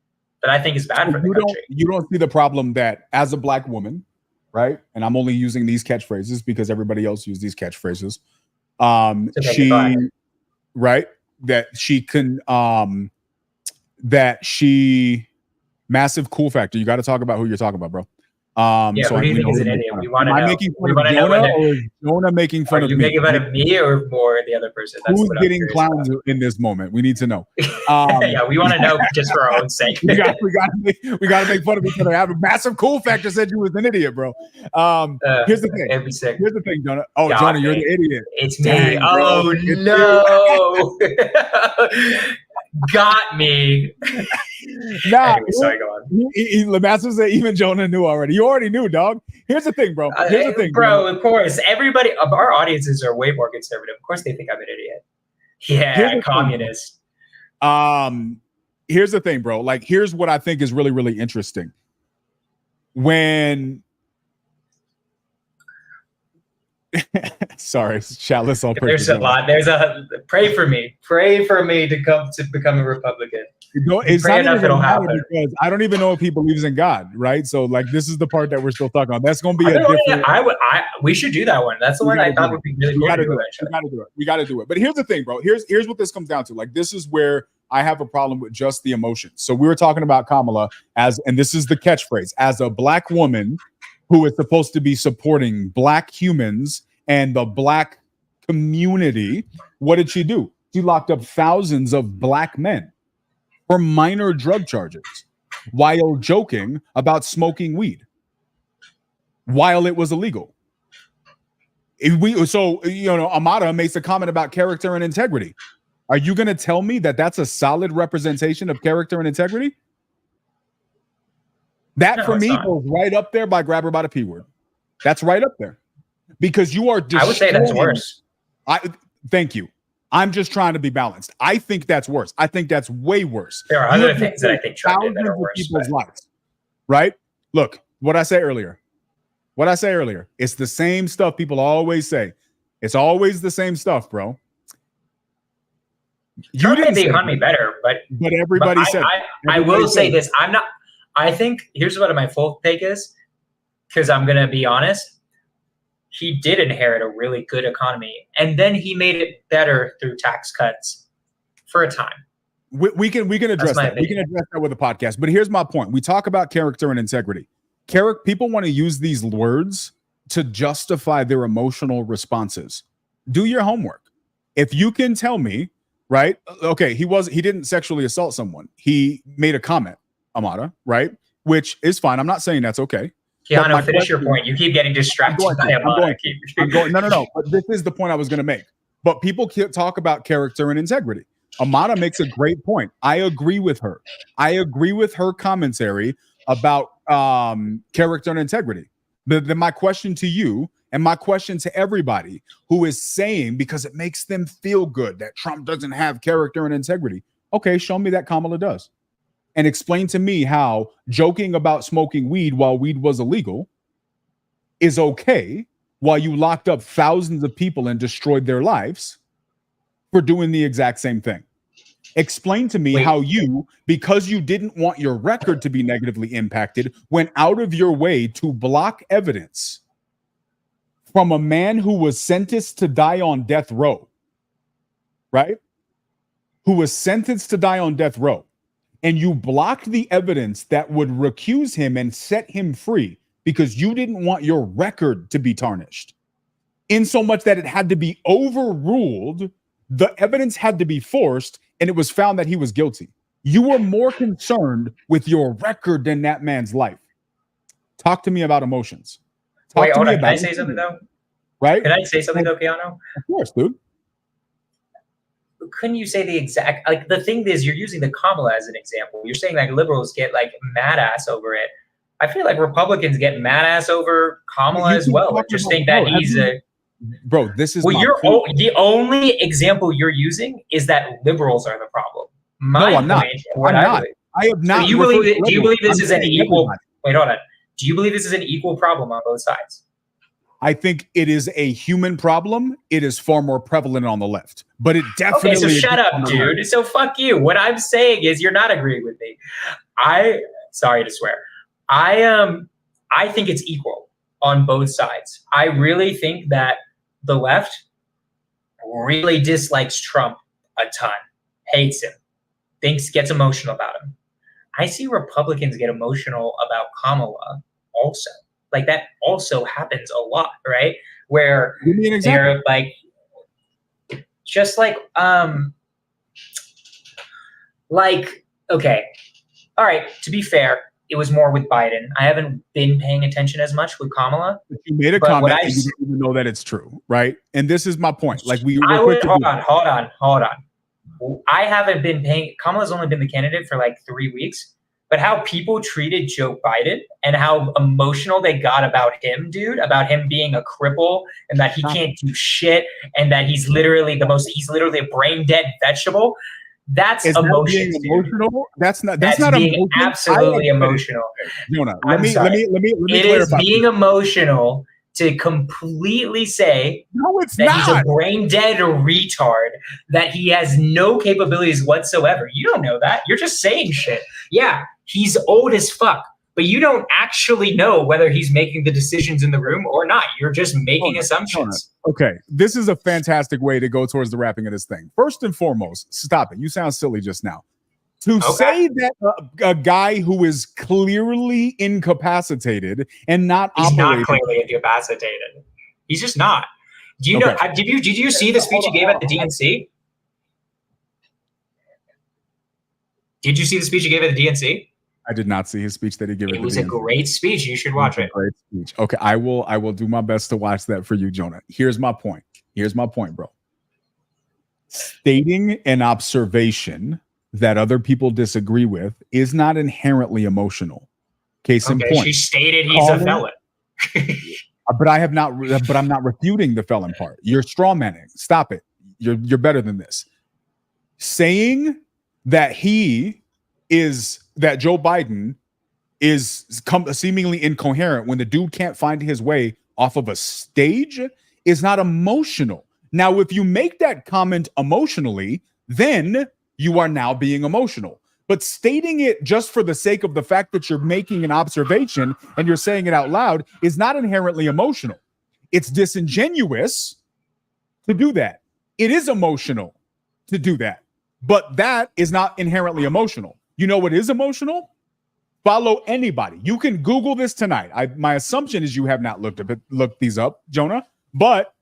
Speaker 1: that I think is bad for the country. You
Speaker 2: don't see the problem that as a Black woman, right? And I'm only using these catchphrases because everybody else used these catchphrases. Massive cool factor. You got to talk about who you're talking about, bro.
Speaker 1: Who do you think is an idiot? We want to know.
Speaker 2: We want to know or Jonah making fun of me.
Speaker 1: Are you making fun of me or more the other person? That's
Speaker 2: who's getting clowns in this moment? We need to know.
Speaker 1: Yeah, we want to know just for our own sake.
Speaker 2: we got to make fun of each other. I have a massive cool factor said you was an idiot, bro. Here's the thing.
Speaker 1: It'd be sick.
Speaker 2: Here's the thing, Jonah. Oh, Jonah, you're the idiot.
Speaker 1: It's me. Dang, oh no. Got me.
Speaker 2: Nah,
Speaker 1: anyway, sorry, go on.
Speaker 2: Master said even Jonah knew already. You already knew, dog. Here's the thing, bro.
Speaker 1: Bro, of course. Everybody, our audiences are way more conservative. Of course they think I'm an idiot. Yeah, communist.
Speaker 2: Here's the thing, bro. Like, here's what I think is really, really interesting. When sorry, chalice on purpose.
Speaker 1: There's a lot. Pray for me to become a Republican.
Speaker 2: It's not even it'll happen because I don't even know if he believes in God, right? So like this is the part that we're still talking on. That's going to be a different.
Speaker 1: We should do that one. That's the one I thought would be really cool.
Speaker 2: We got to do it. But here's the thing, bro. Here's what this comes down to. Like this is where I have a problem with just the emotions. So we were talking about Kamala and this is the catchphrase, as a Black woman who is supposed to be supporting Black humans and the Black community. What did she do? She locked up thousands of black men for minor drug charges while joking about smoking weed while it was illegal. Amada makes a comment about character and integrity. Are you going to tell me that that's a solid representation of character and integrity? That for me goes right up there by grab her by the P word. That's right up there because you are.
Speaker 1: I would say that's worse.
Speaker 2: Thank you. I'm just trying to be balanced. I think that's worse. I think that's way worse.
Speaker 1: There are other things that I think Trump did that are worse.
Speaker 2: People's lives, right? Look, what I say earlier. It's the same stuff people always say. It's always the same stuff, bro.
Speaker 1: You didn't the economy better, but
Speaker 2: everybody said.
Speaker 1: I will say this. I think here's what my full take is, because I'm gonna be honest. He did inherit a really good economy, and then he made it better through tax cuts for a time.
Speaker 2: We can address that. We can address that with a podcast. But here's my point. We talk about character and integrity. People want to use these words to justify their emotional responses. Do your homework. If you can tell me, right? Okay, he didn't sexually assault someone. He made a comment, Amada, right? Which is fine. I'm not saying that's okay.
Speaker 1: Keanu, finish your point. You keep getting distracted by Amada.
Speaker 2: No. But this is the point I was going to make. But people talk about character and integrity. Amada makes a great point. I agree with her. I agree with her commentary about character and integrity. But then my question to you and my question to everybody who is saying, because it makes them feel good that Trump doesn't have character and integrity. Okay, show me that Kamala does. And explain to me how joking about smoking weed while weed was illegal is okay while you locked up thousands of people and destroyed their lives for doing the exact same thing. Explain to me how you, because you didn't want your record to be negatively impacted, went out of your way to block evidence from a man who was sentenced to die on death row, right? Who was sentenced to die on death row. And you blocked the evidence that would recuse him and set him free because you didn't want your record to be tarnished. In so much that it had to be overruled, the evidence had to be forced, and it was found that he was guilty. You were more concerned with your record than that man's life. Talk to me about emotions.
Speaker 1: Wait, hold on. Can I say something though?
Speaker 2: Right?
Speaker 1: Can I say something though, Keanu?
Speaker 2: Of course, dude.
Speaker 1: Couldn't you say the exact, like, the thing is, you're using the Kamala as an example. You're saying like liberals get like mad ass over it. I feel like Republicans get mad ass over Kamala as well. I just think that he's
Speaker 2: bro, this is
Speaker 1: the only example you're using is that liberals are the problem.
Speaker 2: I'm not. I have not.
Speaker 1: So do you believe this is an equal? Wait, hold on. Do you believe this is an equal problem on both sides?
Speaker 2: I think it is a human problem. It is far more prevalent on the left, but it definitely.
Speaker 1: Okay, so shut up, dude. So fuck you. What I'm saying is, you're not agreeing with me. Sorry to swear. I think it's equal on both sides. I really think that the left really dislikes Trump a ton, hates him, gets emotional about him. I see Republicans get emotional about Kamala also. Like, that also happens a lot, right? Where they're like, just like, okay, all right, to be fair, it was more with Biden. I haven't been paying attention as much with Kamala.
Speaker 2: You made a comment and you didn't even know that it's true, right? And this is my point. Like, hold
Speaker 1: on. I haven't been paying. Kamala's only been the candidate for like 3 weeks. But how people treated Joe Biden and how emotional they got about him, dude, about him being a cripple and that he can't do shit and that he's literally a brain dead vegetable. That's emotion.
Speaker 2: Emotional? That's not
Speaker 1: being
Speaker 2: emotional.
Speaker 1: Absolutely emotional.
Speaker 2: Jonah, let me
Speaker 1: It is being emotional to completely say he's a brain dead retard, that he has no capabilities whatsoever. You don't know that. You're just saying shit. Yeah, he's old as fuck, but you don't actually know whether he's making the decisions in the room or not. You're just making assumptions.
Speaker 2: Okay, this is a fantastic way to go towards the wrapping of this thing. First and foremost, stop it. You sound silly just now. To say that a guy who is clearly incapacitated and
Speaker 1: he's not clearly incapacitated. He's just not. Do you know? Did you see the speech he gave at the DNC? Did you see the speech he gave at the DNC?
Speaker 2: I did not see his speech that he gave.
Speaker 1: It was a great speech. You should watch it.
Speaker 2: Great speech. Okay, I will do my best to watch that for you, Jonah. Here's my point, bro. Stating an observation that other people disagree with is not inherently emotional. Case in point.
Speaker 1: She stated he's a felon.
Speaker 2: But I'm not refuting the felon part. You're straw manning. Stop it. You're better than this. Saying that Joe Biden is seemingly incoherent when the dude can't find his way off of a stage is not emotional. Now, if you make that comment emotionally, then you are now being emotional. But stating it just for the sake of the fact that you're making an observation and you're saying it out loud is not inherently emotional. It's disingenuous to do that. It is emotional to do that, but that is not inherently emotional. You know what is emotional? Follow anybody. You can Google this tonight. My assumption is you have not looked these up, Jonah, but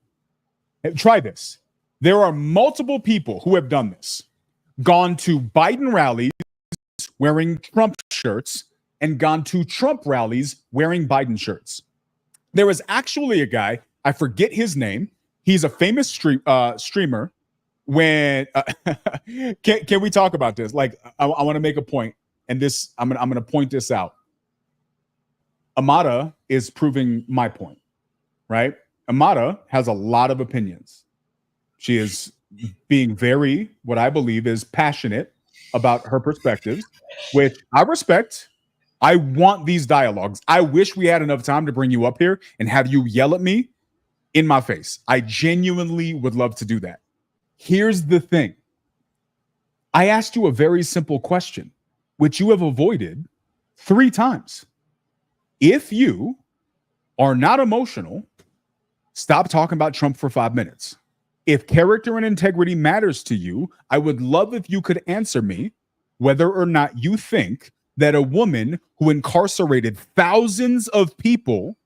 Speaker 2: try this. There are multiple people who have done this, gone to Biden rallies wearing Trump shirts and gone to Trump rallies wearing Biden shirts. There was actually a guy, I forget his name. He's a famous streamer. When can we talk about this? Like, I want to make a point, and this I'm gonna point this out. Amada is proving my point, right? Amada has a lot of opinions. She is being very, what I believe is passionate about her perspectives, which I respect. I want these dialogues. I wish we had enough time to bring you up here and have you yell at me in my face. I genuinely would love to do that. Here's the thing. I asked you a very simple question, which you have avoided 3 times. If you are not emotional, stop talking about Trump for 5 minutes. If character and integrity matters to you, I would love if you could answer me whether or not you think that a woman who incarcerated thousands of people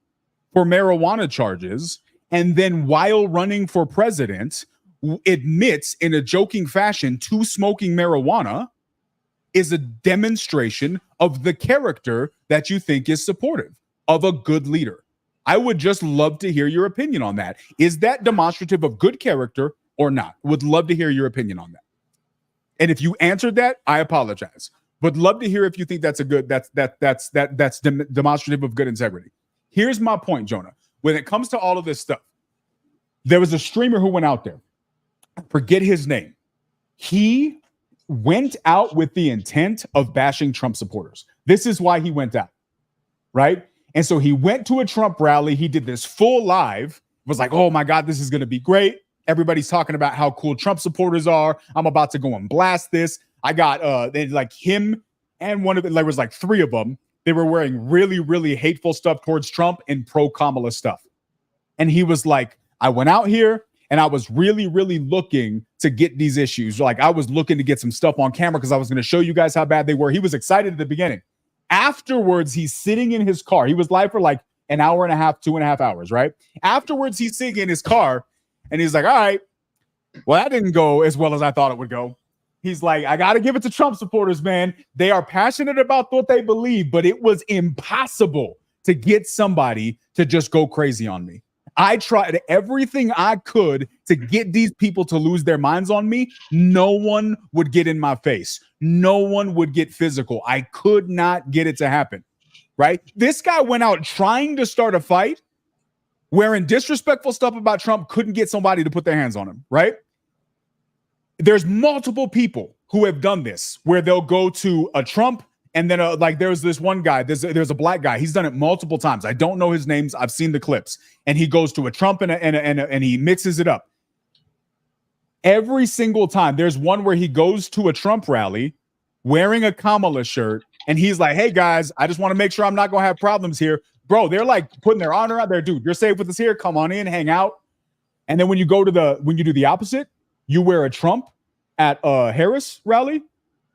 Speaker 2: for marijuana charges and then while running for president admits in a joking fashion to smoking marijuana is a demonstration of the character that you think is supportive of a good leader. I would just love to hear your opinion on that. Is that demonstrative of good character or not? Would love to hear your opinion on that. And if you answered that, I apologize. Would love to hear if you think that's demonstrative of good integrity. Here's my point, Jonah. When it comes to all of this stuff, there was a streamer who went out there. I forget his name. He went out with the intent of bashing Trump supporters. This is why he went out, right? And so he went to a Trump rally. He did this full live, was like, oh my God, this is going to be great. Everybody's talking about how cool Trump supporters are. I'm about to go and blast this. I got like him and one of them, there was like 3 of them. They were wearing really, really hateful stuff towards Trump and pro Kamala stuff. And he was like, I went out here and I was really, really looking to get these issues. Like I was looking to get some stuff on camera because I was going to show you guys how bad they were. He was excited at the beginning. Afterwards, he's sitting in his car. He was live for like an hour and a half, 2.5 hours, right? Afterwards, he's sitting in his car and he's like, all right, well, that didn't go as well as I thought it would go. He's like, I got to give it to Trump supporters, man. They are passionate about what they believe, but it was impossible to get somebody to just go crazy on me. I tried everything I could to get these people to lose their minds on me. No one would get in my face. No one would get physical. I could not get it to happen, right? This guy went out trying to start a fight, wearing disrespectful stuff about Trump, couldn't get somebody to put their hands on him, right? There's multiple people who have done this where they'll go to a Trump and then like there's this one guy, there's a black guy. He's done it multiple times. I don't know his names. I've seen the clips. And he goes to a Trump and he mixes it up. Every single time. There's one where he goes to a Trump rally wearing a Kamala shirt. And he's like, hey, guys, I just want to make sure I'm not going to have problems here. Bro, they're like putting their honor out there. Dude, you're safe with us here. Come on in, hang out. And then when you do the opposite, you wear a Trump at a Harris rally.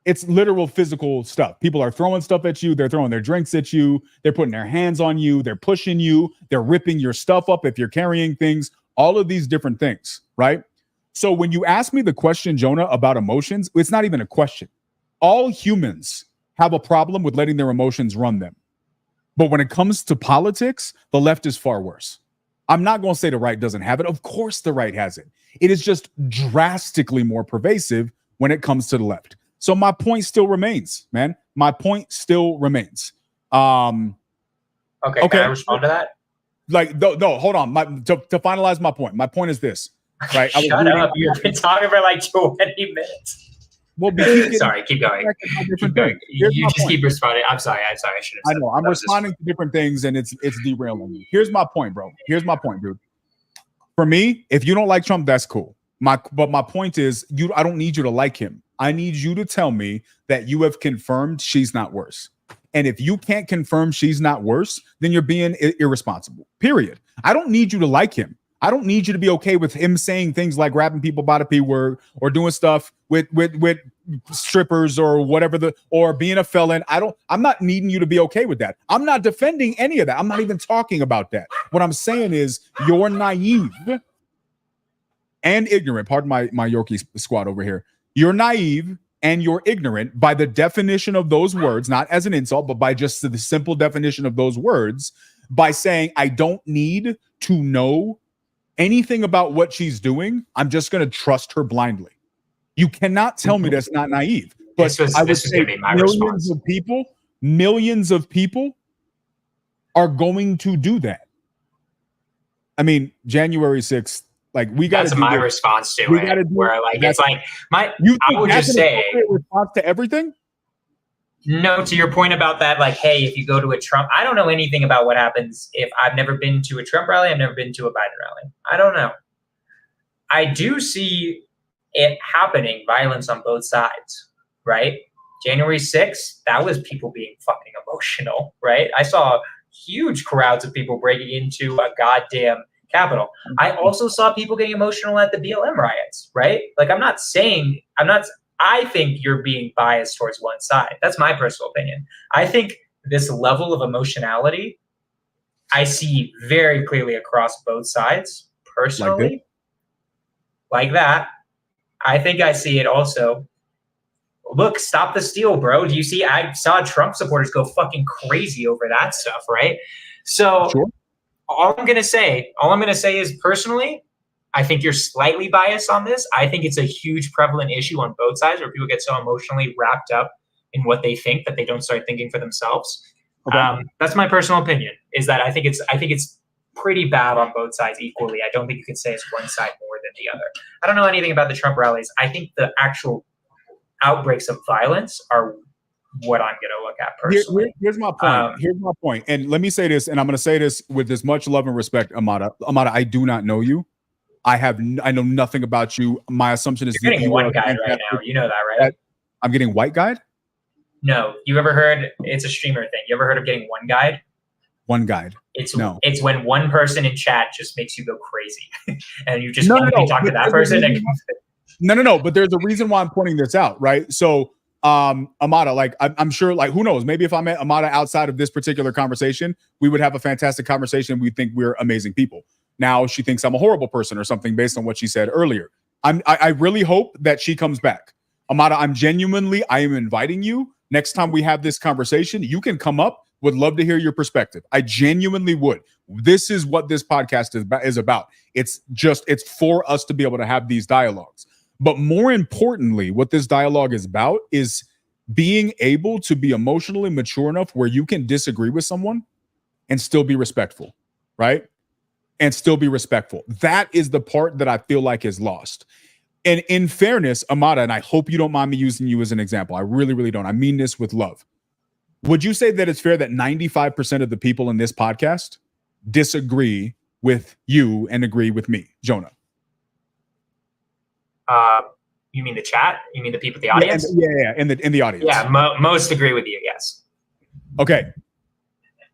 Speaker 2: It's literal physical stuff. People are throwing stuff at you. They're throwing their drinks at you. They're putting their hands on you. They're pushing you. They're ripping your stuff up if you're carrying things, all of these different things, right? So when you ask me the question, Jonah, about emotions, it's not even a question. all humans have a problem with letting their emotions run them. But when it comes to politics, the left is far worse. I'm not going to say the right doesn't have it. Of course the right has it. It is just drastically more pervasive when it comes to the left. So my point still remains, man. My point still remains.
Speaker 1: Okay, can I respond to that?
Speaker 2: Like, no, hold on. To finalize my point is this, right?
Speaker 1: Shut up. You've been talking for like 20 minutes.
Speaker 2: Well,
Speaker 1: sorry, keep going. Keep going. You just keep responding. I'm sorry. I should have said
Speaker 2: I know. I'm responding to different things and it's derailing me. Here's my point, bro. Here's my point, dude. For me, if you don't like Trump, that's cool. But my point is, I don't need you to like him. I need you to tell me that you have confirmed she's not worse. And if you can't confirm she's not worse, then you're being irresponsible. Period. I don't need you to like him. I don't need you to be okay with him saying things like grabbing people by the P word or doing stuff with strippers or whatever or being a felon. I'm not needing you to be okay with that. I'm not defending any of that. I'm not even talking about that. What I'm saying is you're naive and ignorant. Pardon my Yorkie squad over here. You're naive and you're ignorant by the definition of those words, not as an insult, but by just the simple definition of those words, by saying, I don't need to know anything about what she's doing. I'm just going to trust her blindly. You cannot tell me that's not naive. But this is going to be my response. Millions of people are going to do that. I mean, January 6th, like we got to. That's
Speaker 1: my response to it. Where like it's like I would just say
Speaker 2: response to everything.
Speaker 1: No, to your point about that, like, hey, if you go to a Trump, I don't know anything about what happens if I've never been to a Trump rally. I've never been to a Biden rally. I don't know. I do see it happening, violence on both sides, right? January 6th, that was people being fucking emotional, right? I saw huge crowds of people breaking into a goddamn Capitol. I also saw people getting emotional at the BLM riots, right? Like, I think you're being biased towards one side. That's my personal opinion. I think this level of emotionality, I see very clearly across both sides, personally. Like that. I think I see it also. Look, stop the steal, bro. Do you see? I saw Trump supporters go fucking crazy over that stuff, right? So
Speaker 2: sure.
Speaker 1: all I'm going to say is personally, I think you're slightly biased on this. I think it's a huge prevalent issue on both sides where people get so emotionally wrapped up in what they think that they don't start thinking for themselves. Okay. That's my personal opinion, is that I think it's pretty bad on both sides equally. I don't think you can say it's one side more than the other. I don't know anything about the Trump rallies. I think the actual outbreaks of violence are what I'm going to look at personally.
Speaker 2: Here's my point. And let me say this, and I'm going to say this with as much love and respect, Amada. Amada, I do not know you. I know nothing about you. My assumption is
Speaker 1: you're getting one guide right now. You know that, right?
Speaker 2: I'm getting white guide?
Speaker 1: No. You ever heard? It's a streamer thing. You ever heard of getting one guide?
Speaker 2: One guide.
Speaker 1: It's when one person in chat just makes you go crazy, and you just only talk to that person.
Speaker 2: No. But there's a reason why I'm pointing this out, right? So, Amada, like I'm sure, like who knows? Maybe if I met Amada outside of this particular conversation, we would have a fantastic conversation. We think we're amazing people. Now she thinks I'm a horrible person or something based on what she said earlier. I really hope that she comes back. Amada, I am inviting you. Next time we have this conversation, you can come up. Would love to hear your perspective. I genuinely would. This is what this podcast is about. It's for us to be able to have these dialogues. But more importantly, what this dialogue is about is being able to be emotionally mature enough where you can disagree with someone and still be respectful, right? And still be respectful. That is the part that I feel like is lost. And in fairness, Amada, and I hope you don't mind me using you as an example. I really, really don't. I mean this with love. Would you say that it's fair that 95% of the people in this podcast disagree with you and agree with me, Jonah?
Speaker 1: You mean the chat? You mean the people, the audience?
Speaker 2: Yeah, in the audience.
Speaker 1: Yeah, most agree with you. Yes.
Speaker 2: Okay.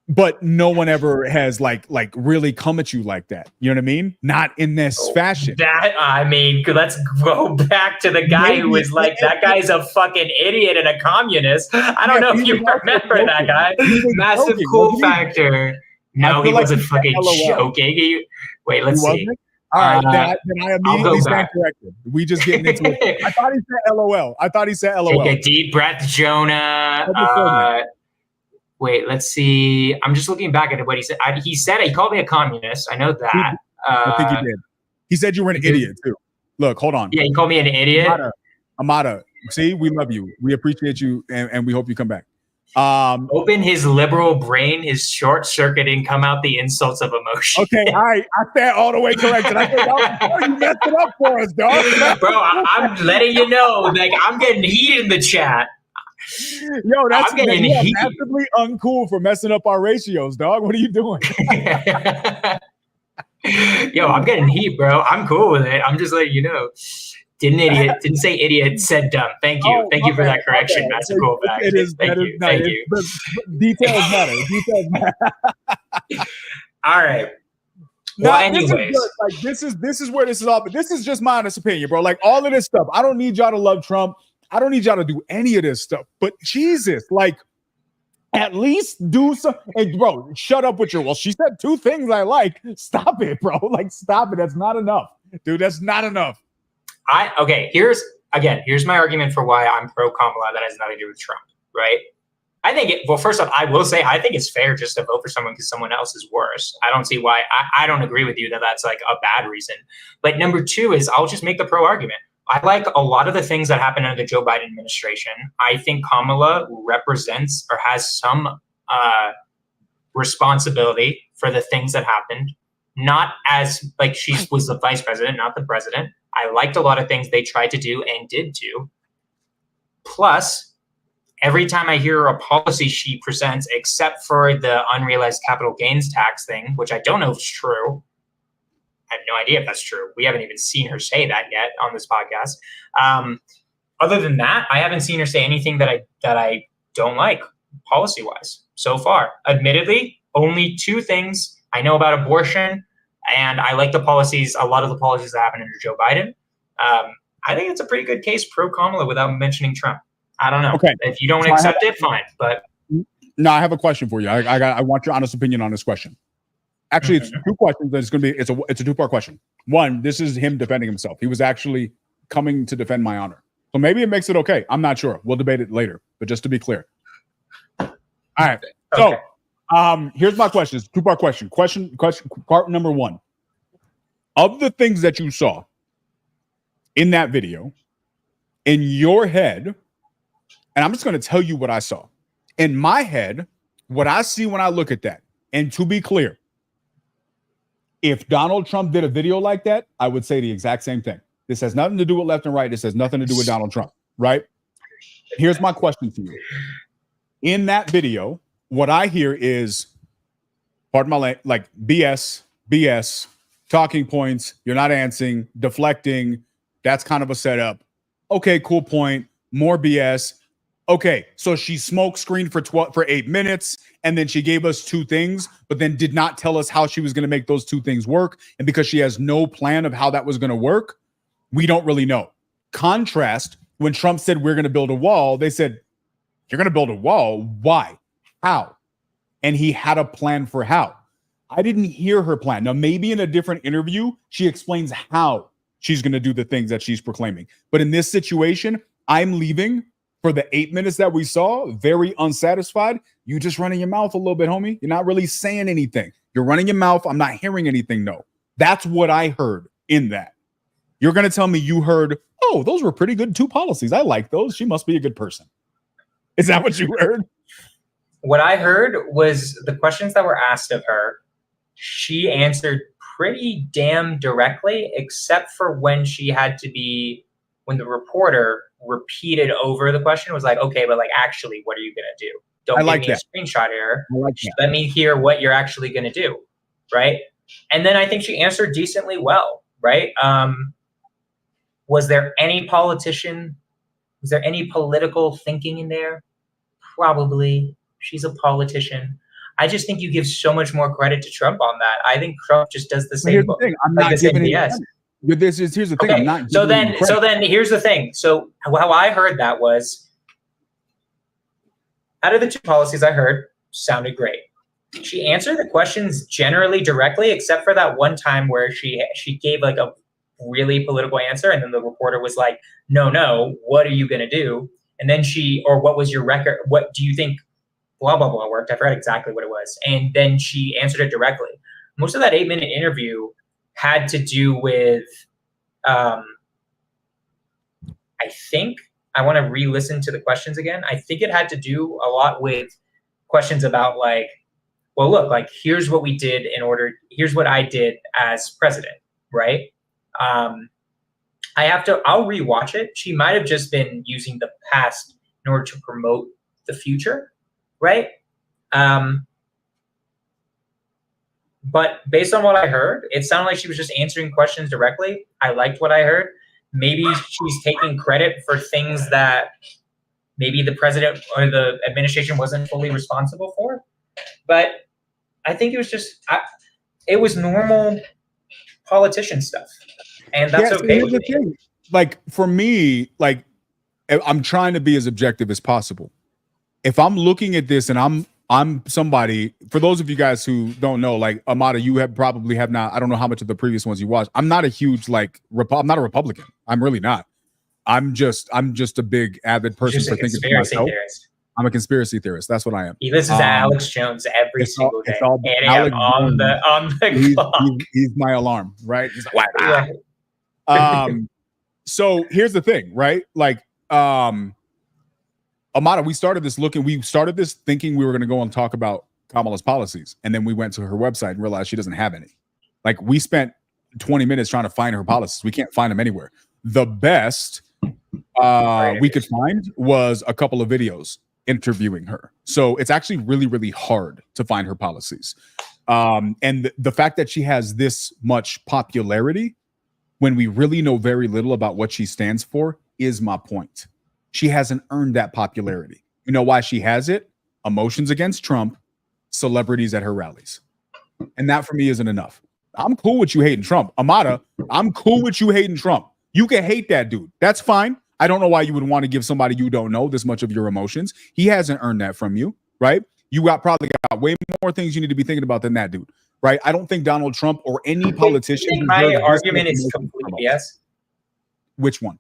Speaker 2: But no one ever has like really come at you like that. You know what I mean? Not in this fashion.
Speaker 1: Let's go back to the guy who was like, that guy's a fucking idiot and a communist. I don't know if you remember that guy. Massive cool factor. No, he wasn't fucking joking. Wait, let's see.
Speaker 2: All right,
Speaker 1: Uh,
Speaker 2: then I
Speaker 1: I'll go
Speaker 2: immediately stand
Speaker 1: back.
Speaker 2: corrected. We just getting into it. I thought he said LOL.
Speaker 1: Take a deep breath, Jonah. Wait, let's see. I'm just looking back at what he said. He called me a communist. I know that.
Speaker 2: I think he did. He said you were an idiot too. Look, hold on.
Speaker 1: Yeah, he called me an idiot.
Speaker 2: Amada, see, we love you. We appreciate you, and we hope you come back.
Speaker 1: Open his liberal brain, his short-circuiting, come out the insults of emotion.
Speaker 2: Okay, all right. I stand all the way corrected. I said, oh, you messed it up for us, dog.
Speaker 1: Bro, I'm letting you know, like, I'm getting heat in the chat.
Speaker 2: Yo, that's massively uncool for messing up our ratios, dog. What are you doing?
Speaker 1: Yo, I'm getting heat, bro. I'm cool with it. I'm just letting you know. Didn't say idiot, said dumb. Thank you. Thank you for that correction. Okay. That's a cool fact. Thank you.
Speaker 2: Details matter. Details matter.
Speaker 1: All right.
Speaker 2: Well, anyways, this is where this is all, but this is just my honest opinion, bro. Like all of this stuff. I don't need y'all to love Trump. I don't need y'all to do any of this stuff. But Jesus, like, at least do some. Hey, bro, shut up with your. Well, she said 2 things I like. Stop it, bro. Like, stop it. That's not enough, dude. That's not enough.
Speaker 1: Here's my argument for why I'm pro Kamala. That has nothing to do with Trump, right? I think first off, I will say I think it's fair just to vote for someone because someone else is worse. I don't see why. I don't agree with you that that's like a bad reason. But number 2 is I'll just make the pro argument. I like a lot of the things that happened under the Joe Biden administration. I think Kamala represents or has some responsibility for the things that happened. Not as like she was the vice president, not the president. I liked a lot of things they tried to do and did do. Plus, every time I hear a policy she presents, except for the unrealized capital gains tax thing, which I don't know if it's true. I have no idea if that's true. We haven't even seen her say that yet on this podcast. Other than that, I haven't seen her say anything that I don't like policy-wise so far. Admittedly, only 2 things I know about abortion, and I like a lot of the policies that happened under Joe Biden. I think it's a pretty good case pro Kamala without mentioning Trump. I don't know. Okay. If you don't accept it, fine. But
Speaker 2: no, I have a question for you. I want your honest opinion on this question. Actually, it's 2 questions. It's going to be it's a 2-part question. 1, this is him defending himself. He was actually coming to defend my honor. So maybe it makes it okay. I'm not sure. We'll debate it later. But just to be clear. All right. So here's my questions. 2-part question. Question part number 1. Of the things that you saw in that video, in your head, and I'm just going to tell you what I saw. In my head, what I see when I look at that, and to be clear, if Donald Trump did a video like that, I would say the exact same thing. This has nothing to do with left and right. This has nothing to do with Donald Trump, right? Here's my question to you. In that video, what I hear is, pardon my language, like BS, talking points, you're not answering, deflecting. That's kind of a setup. Okay, cool point. More BS. Okay, so she smoke screened for 8 minutes, and then she gave us 2 things, but then did not tell us how she was going to make those 2 things work. And because she has no plan of how that was going to work, we don't really know. Contrast, when Trump said we're going to build a wall, they said, you're going to build a wall? Why? How? And he had a plan for how. I didn't hear her plan. Now, maybe in a different interview, she explains how she's going to do the things that she's proclaiming. But in this situation, I'm leaving for the 8 minutes that we saw, very unsatisfied. You just running your mouth a little bit, homie. You're not really saying anything. You're running your mouth. I'm not hearing anything, no. That's what I heard in that. You're going to tell me you heard, oh, those were pretty good 2 policies. I like those. She must be a good person. Is that what you heard?
Speaker 1: What I heard was the questions that were asked of her, she answered pretty damn directly, except for when when the reporter repeated over the question, was like, okay, but like, actually, what are you going to do? Don't give me a screenshot here. Let me hear what you're actually going to do. Right. And then I think she answered decently well. Right. Was there any political thinking in there? Probably. She's a politician. I just think you give so much more credit to Trump on that. I think Trump just does the same.
Speaker 2: Here's the thing. I'm not giving BS. Here's the thing.
Speaker 1: Okay.
Speaker 2: I'm not.
Speaker 1: So then here's the thing. So how I heard that was, out of the 2 policies I heard, sounded great. She answered the questions generally directly, except for that one time where she gave like a really political answer, and then the reporter was like, no, what are you going to do? And then what was your record? What do you think blah, blah, blah worked? I forgot exactly what it was. And then she answered it directly. Most of that 8-minute interview had to do with, I think, I want to re-listen to the questions again. I think it had to do a lot with questions about like, well, look, like, here's what we did here's what I did as president, right? I'll rewatch it. She might have just been using the past in order to promote the future, right? But based on what I heard, it sounded like she was just answering questions directly. I liked what I heard. Maybe she's taking credit for things that maybe the president or the administration wasn't fully responsible for. But I think it was it was normal politician stuff. And that's okay with me.
Speaker 2: Like, for me, like, I'm trying to be as objective as possible. If I'm looking at this and I'm somebody, for those of you guys who don't know, like Amada, you probably have not, I don't know how much of the previous ones you watched. I'm not a huge, like, I'm not a Republican. I'm really not. I'm just a big avid person for thinking for myself. Theorist. I'm a conspiracy theorist. That's what I am.
Speaker 1: He listens to Alex Jones every single day.
Speaker 2: Alex
Speaker 1: on the clock.
Speaker 2: He's my alarm, right? He's like, wow. So here's the thing, right? Like, Amada, we started this thinking we were going to go and talk about Kamala's policies. And then we went to her website and realized she doesn't have any. Like, we spent 20 minutes trying to find her policies. We can't find them anywhere. The best we could find was a couple of videos interviewing her. So it's actually really, really hard to find her policies. And the fact that she has this much popularity when we really know very little about what she stands for is my point. She hasn't earned that popularity. You know why she has it? Emotions against Trump, celebrities at her rallies. And that for me isn't enough. I'm cool with you hating Trump. Amada, I'm cool with you hating Trump. You can hate that dude. That's fine. I don't know why you would want to give somebody you don't know this much of your emotions. He hasn't earned that from you, right? You probably got way more things you need to be thinking about than that dude, right? I don't think Donald Trump or any politician.
Speaker 1: My argument is complete BS.
Speaker 2: Which one?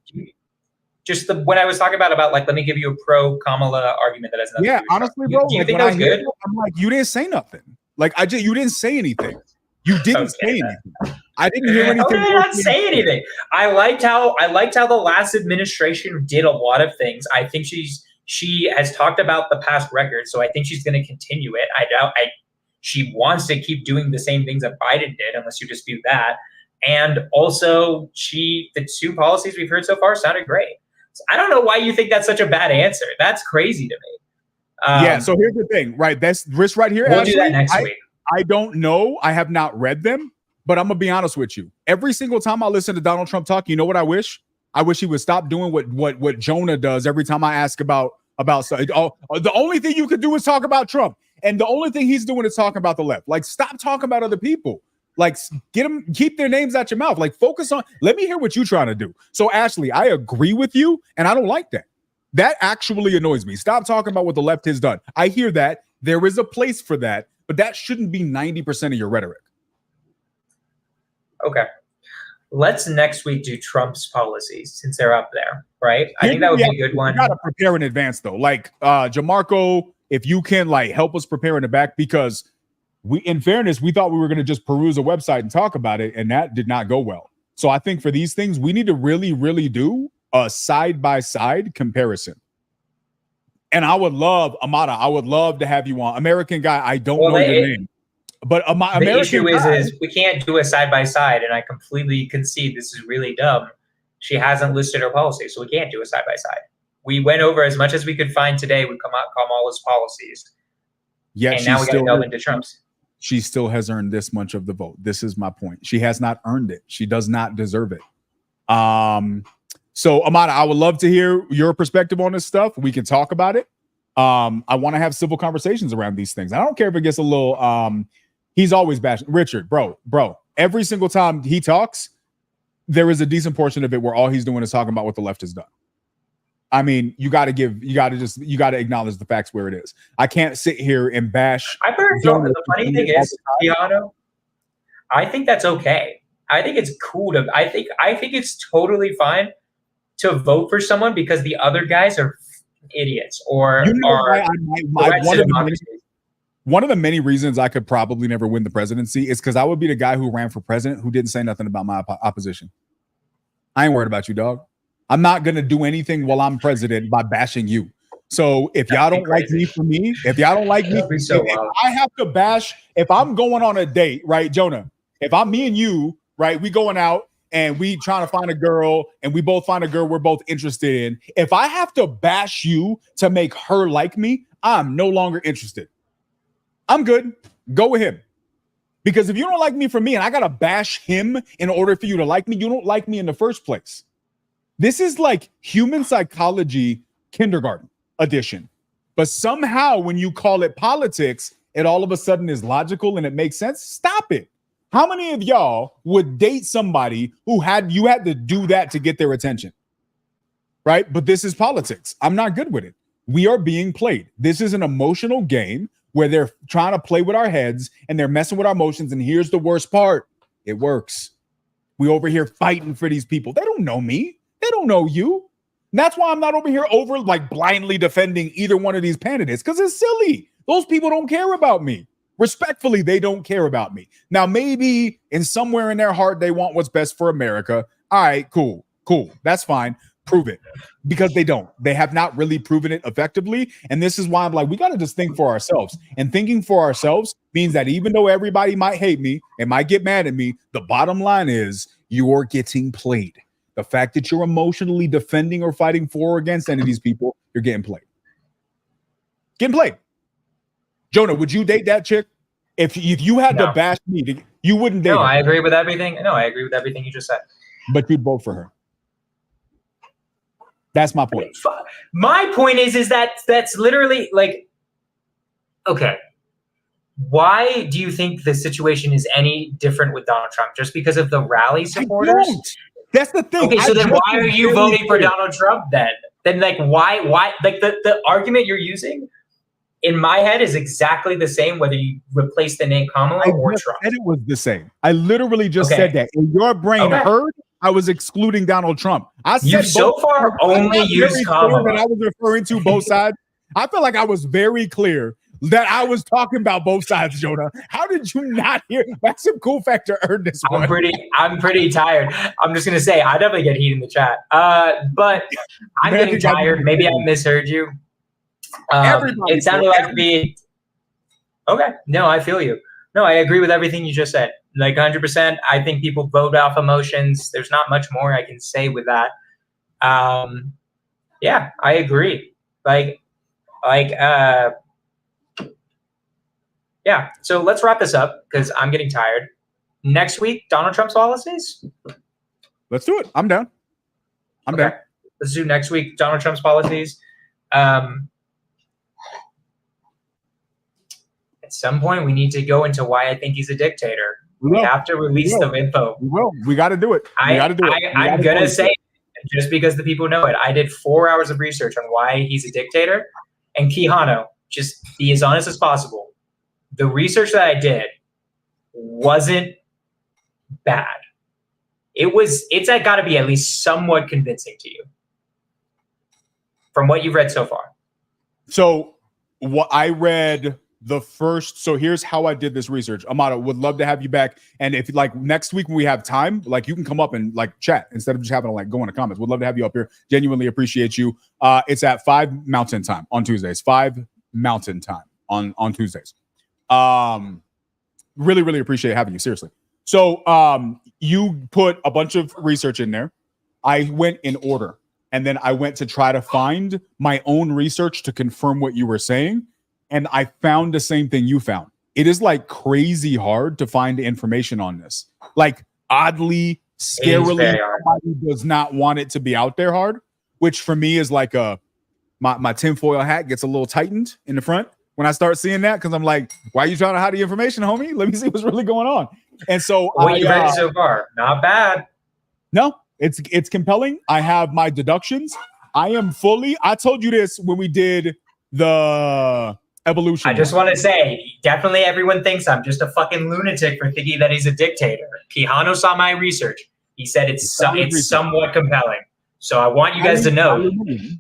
Speaker 1: Just when I was talking about like, let me give you a pro Kamala argument that has nothing.
Speaker 2: Yeah, honestly, bro.
Speaker 1: Do you think that was good?
Speaker 2: I'm like, you didn't say nothing. Like, you didn't say anything. You didn't say anything. I didn't hear anything.
Speaker 1: How did I not say anything? I liked how the last administration did a lot of things. I think she has talked about the past record, so I think she's going to continue it. She wants to keep doing the same things that Biden did, unless you dispute that. And also, the two policies we've heard so far sounded great. So I don't know why you think that's such a bad answer. That's crazy to me.
Speaker 2: Yeah. So here's the thing, right? That's this right here.
Speaker 1: We'll do that next week.
Speaker 2: I don't know. I have not read them, but I'm gonna be honest with you. Every single time I listen to Donald Trump talk, you know what I wish? I wish he would stop doing what Jonah does every time I ask about the only thing you could do is talk about Trump, and the only thing he's doing is talking about the left. Like, stop talking about other people. Like, keep their names out your mouth. Like, focus on. Let me hear what you're trying to do. So, Ashley, I agree with you, and I don't like that. That actually annoys me. Stop talking about what the left has done. I hear that. There is a place for that. But that shouldn't be 90% of your rhetoric. Okay.
Speaker 1: Let's next week do Trump's policies since they're up there, right? I think that would be a good one.
Speaker 2: You got to prepare in advance, though. Like, Jamarco, if you can, like, help us prepare in the back, because in fairness, we thought we were going to just peruse a website and talk about it, and that did not go well. So I think for these things, we need to really, really do a side-by-side comparison. And I would love, Amada, I would love to have you on. American Guy, I don't know your name. But
Speaker 1: the issue is we can't do a side-by-side, and I completely concede this is really dumb. She hasn't listed her policy, so we can't do a side-by-side. We went over as much as we could find today with Kamala's policies.
Speaker 2: Yeah,
Speaker 1: and now we got to delve into Trump's.
Speaker 2: She still has earned this much of the vote. This is my point. She has not earned it. She does not deserve it. So, Amada, I would love to hear your perspective on this stuff. We can talk about it. I want to have civil conversations around these things. I don't care if it gets a little, he's always bashing. Richard, bro, every single time he talks, there is a decent portion of it where all he's doing is talking about what the left has done. I mean, you got to acknowledge the facts where it is. I can't sit here and bash.
Speaker 1: I've heard
Speaker 2: Jonah
Speaker 1: the funny thing is, Keanu, I think that's okay. I think it's cool to. I think it's totally fine to vote for someone because the other guys are idiots or
Speaker 2: You know
Speaker 1: are
Speaker 2: why one of the many reasons I could probably never win the presidency is because I would be the guy who ran for president who didn't say nothing about my opposition. I ain't worried about you, dog. I'm not gonna do anything while I'm president by bashing you. So if y'all don't like me for me, if y'all don't like me, if I have to bash, if I'm going on a date, right, Jonah? If I'm me and you, right, we going out and we trying to find a girl and we both find a girl we're both interested in. If I have to bash you to make her like me, I'm no longer interested. I'm good. Go with him. Because if you don't like me for me and I got to bash him in order for you to like me, you don't like me in the first place. This is like human psychology kindergarten edition. But somehow when you call it politics, it all of a sudden is logical and it makes sense. Stop it. How many of y'all would date somebody who had to do that to get their attention? Right? But this is politics. I'm not good with it. We are being played. This is an emotional game where they're trying to play with our heads and they're messing with our emotions. And here's the worst part. It works. We over here fighting for these people. They don't know me. They don't know you. And that's why I'm not over here like blindly defending either one of these candidates because it's silly. Those people don't care about me. Respectfully, they don't care about me. Now, maybe in somewhere in their heart, they want what's best for America. All right, cool. That's fine. Prove it. Because they don't. They have not really proven it effectively. And this is why I'm like, we got to just think for ourselves. And thinking for ourselves means that even though everybody might hate me and might get mad at me, the bottom line is you're getting played. The fact that you're emotionally defending or fighting for or against any of these people, you're getting played. Getting played. Jonah, would you date that chick? If you had to bash me, you wouldn't date her.
Speaker 1: I agree with everything. No, I agree with everything you just said.
Speaker 2: But you'd vote for her. That's my point.
Speaker 1: My point is that that's literally like, okay. Why do you think the situation is any different with Donald Trump? Just because of the rally supporters?
Speaker 2: I don't. That's the thing.
Speaker 1: Okay, so then why are you voting for Donald Trump then? Then like why like the argument you're using in my head is exactly the same whether you replace the name Kamala or Trump.
Speaker 2: And it was the same. I literally just said that. In your brain heard I was excluding Donald Trump. I said
Speaker 1: you so far only use Kamala.
Speaker 2: That I was referring to both sides. I feel like I was very clear that I was talking about both sides, Jonah. How did you not hear? That's some cool factor earned this one.
Speaker 1: I'm pretty tired. I'm just gonna say I definitely get heat in the chat. But I'm getting tired. Maybe I misheard you. It sounded like the okay. No, I feel you. No, I agree with everything you just said. Like 100%. I think people vote off emotions. There's not much more I can say with that. Yeah, I agree. Yeah. So let's wrap this up because I'm getting tired. Next week, Donald Trump's policies.
Speaker 2: Let's do it. I'm down. I'm down.
Speaker 1: Let's do next week Donald Trump's policies. At some point, we need to go into why I think he's a dictator. We have to release the info.
Speaker 2: We will. We got to do it.
Speaker 1: I'm going to say it just because the people know it. I did 4 hours of research on why he's a dictator. And Quijano, just be as honest as possible. The research that I did wasn't bad. It's got to be at least somewhat convincing to you from what you've read so far.
Speaker 2: So what I read so here's how I did this research. Amado, would love to have you back. And if like next week when we have time, like you can come up and like chat instead of just having to like go in the comments. Would love to have you up here. Genuinely appreciate you. It's at 5 Mountain Time on Tuesdays. 5 Mountain Time on Tuesdays. Really, really appreciate having you. Seriously. So you put a bunch of research in there. I went in order. And then I went to try to find my own research to confirm what you were saying. And I found the same thing you found. It is like crazy hard to find information on this. Like oddly, scarily, somebody does not want it to be out there hard, which for me is like my tinfoil hat gets a little tightened in the front when I start seeing that. Cause I'm like, why are you trying to hide the information, homie? Let me see what's really going on. And so
Speaker 1: what you read so far, not bad.
Speaker 2: No, it's compelling. I have my deductions. I am fully. I told you this when we did the evolution.
Speaker 1: I just want to say, definitely everyone thinks I'm just a fucking lunatic for thinking that he's a dictator. Quijano saw my research. He said it's somewhat compelling. So I want you guys to know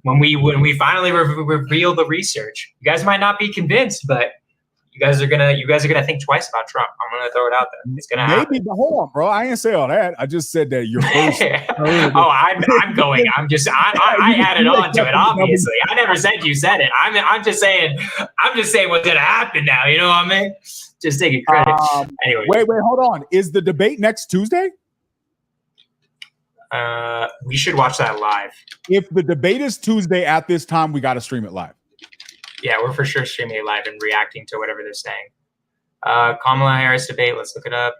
Speaker 1: when we finally reveal the research, you guys might not be convinced, but you guys are gonna think twice about Trump. I'm gonna throw it out there. It's gonna happen.
Speaker 2: Maybe, but hold on, bro. I ain't say all that. I just said that you're first.
Speaker 1: I'm going. I added on to it. Obviously, I never said you said it. I'm just saying what's gonna happen now. You know what I mean? Just taking credit. Anyway,
Speaker 2: wait, hold on. Is the debate next Tuesday?
Speaker 1: We should watch that live.
Speaker 2: If the debate is Tuesday at this time, we got to stream it live.
Speaker 1: Yeah, we're for sure streaming it live and reacting to whatever they're saying. Kamala Harris debate. Let's look it up.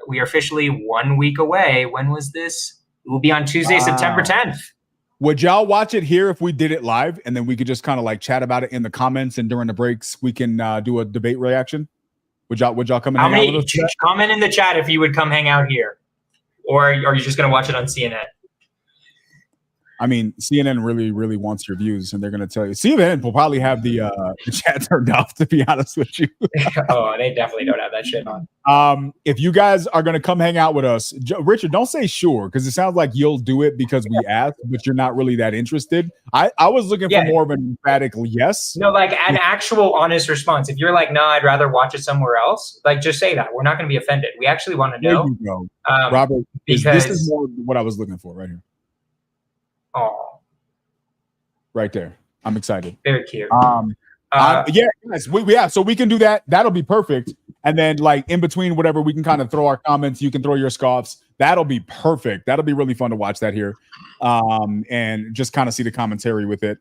Speaker 1: We are officially 1 week away. When was this? It will be on Tuesday, September 10th.
Speaker 2: Would y'all watch it here if we did it live, and then we could just kind of like chat about it in the comments, and during the breaks we can do a debate reaction? Would y'all come and hang out with us?
Speaker 1: Comment in the chat if you would come hang out here, or are you just gonna watch it on CNN?
Speaker 2: I mean, CNN really, really wants your views, and they're going to tell you. CNN will probably have the chat turned off, to be honest with you.
Speaker 1: Oh, they definitely don't have that shit on.
Speaker 2: If you guys are going to come hang out with us, Richard, don't say sure, because it sounds like you'll do it because we asked, but you're not really that interested. I was looking for more of an emphatic yes.
Speaker 1: No, like an actual honest response. If you're like, no, I'd rather watch it somewhere else, like just say that. We're not going to be offended. We actually want to know.
Speaker 2: There you go. Robert, this is more what I was looking for right here.
Speaker 1: Oh,
Speaker 2: right there. I'm excited.
Speaker 1: Very cute.
Speaker 2: Yes, so we can do that. That'll be perfect. And then like in between whatever, we can kind of throw our comments. You can throw your scoffs. That'll be perfect. That'll be really fun to watch that here. And just kind of see the commentary with it.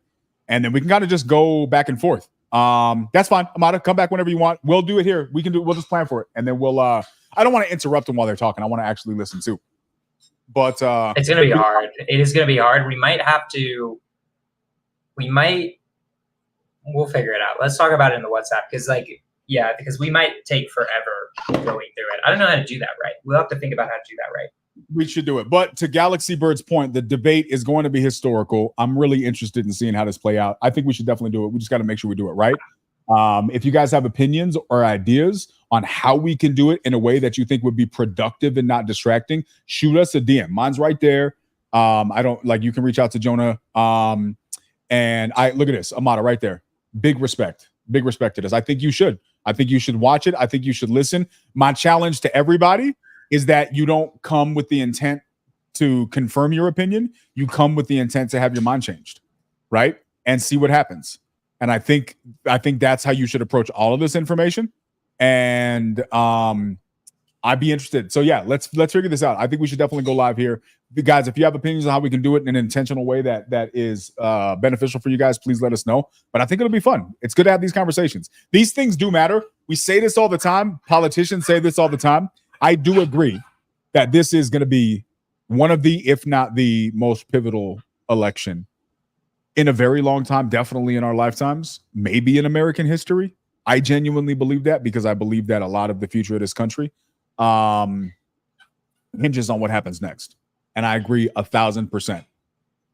Speaker 2: And then we can kind of just go back and forth. That's fine. Amada, come back whenever you want. We'll do it here. We'll just plan for it. And then we'll I don't want to interrupt them while they're talking. I want to actually listen too. But
Speaker 1: it's gonna be hard. It is gonna be hard. We'll figure it out. Let's talk about it in the WhatsApp because we might take forever going through it. I don't know how to do that right. We'll have to think about how to do that right.
Speaker 2: We should do it. But to Galaxy Bird's point, the debate is going to be historical. I'm really interested in seeing how this play out. I think we should definitely do it. We just got to make sure we do it right. If you guys have opinions or ideas on how we can do it in a way that you think would be productive and not distracting, shoot us a DM. Mine's right there. You can reach out to Jonah. And I look at this, Amada right there. Big respect to this. I think you should watch it. I think you should listen. My challenge to everybody is that you don't come with the intent to confirm your opinion. You come with the intent to have your mind changed, right? And see what happens. And I think that's how you should approach all of this information. And I'd be interested. So yeah, let's figure this out. I think we should definitely go live here. Guys, if you have opinions on how we can do it in an intentional way that is beneficial for you guys, please let us know. But I think it'll be fun. It's good to have these conversations. These things do matter. We say this all the time. Politicians say this all the time. I do agree that this is going to be one of the, if not the most pivotal election in a very long time, definitely in our lifetimes, maybe in American history. I genuinely believe that because I believe that a lot of the future of this country hinges on what happens next. And I agree 1,000%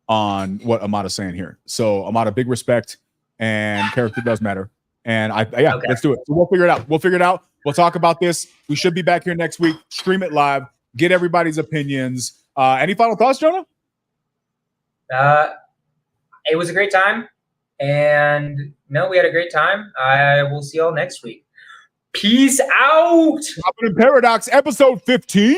Speaker 2: on what Amada's saying here. So Amada, big respect, and character does matter. And okay. Let's do it. So we'll figure it out. We'll talk about this. We should be back here next week. Stream it live. Get everybody's opinions. Any final thoughts, Jonah?
Speaker 1: It was a great time. And no, we had a great time. I will see y'all next week. Peace out.
Speaker 2: Paradox, episode 15.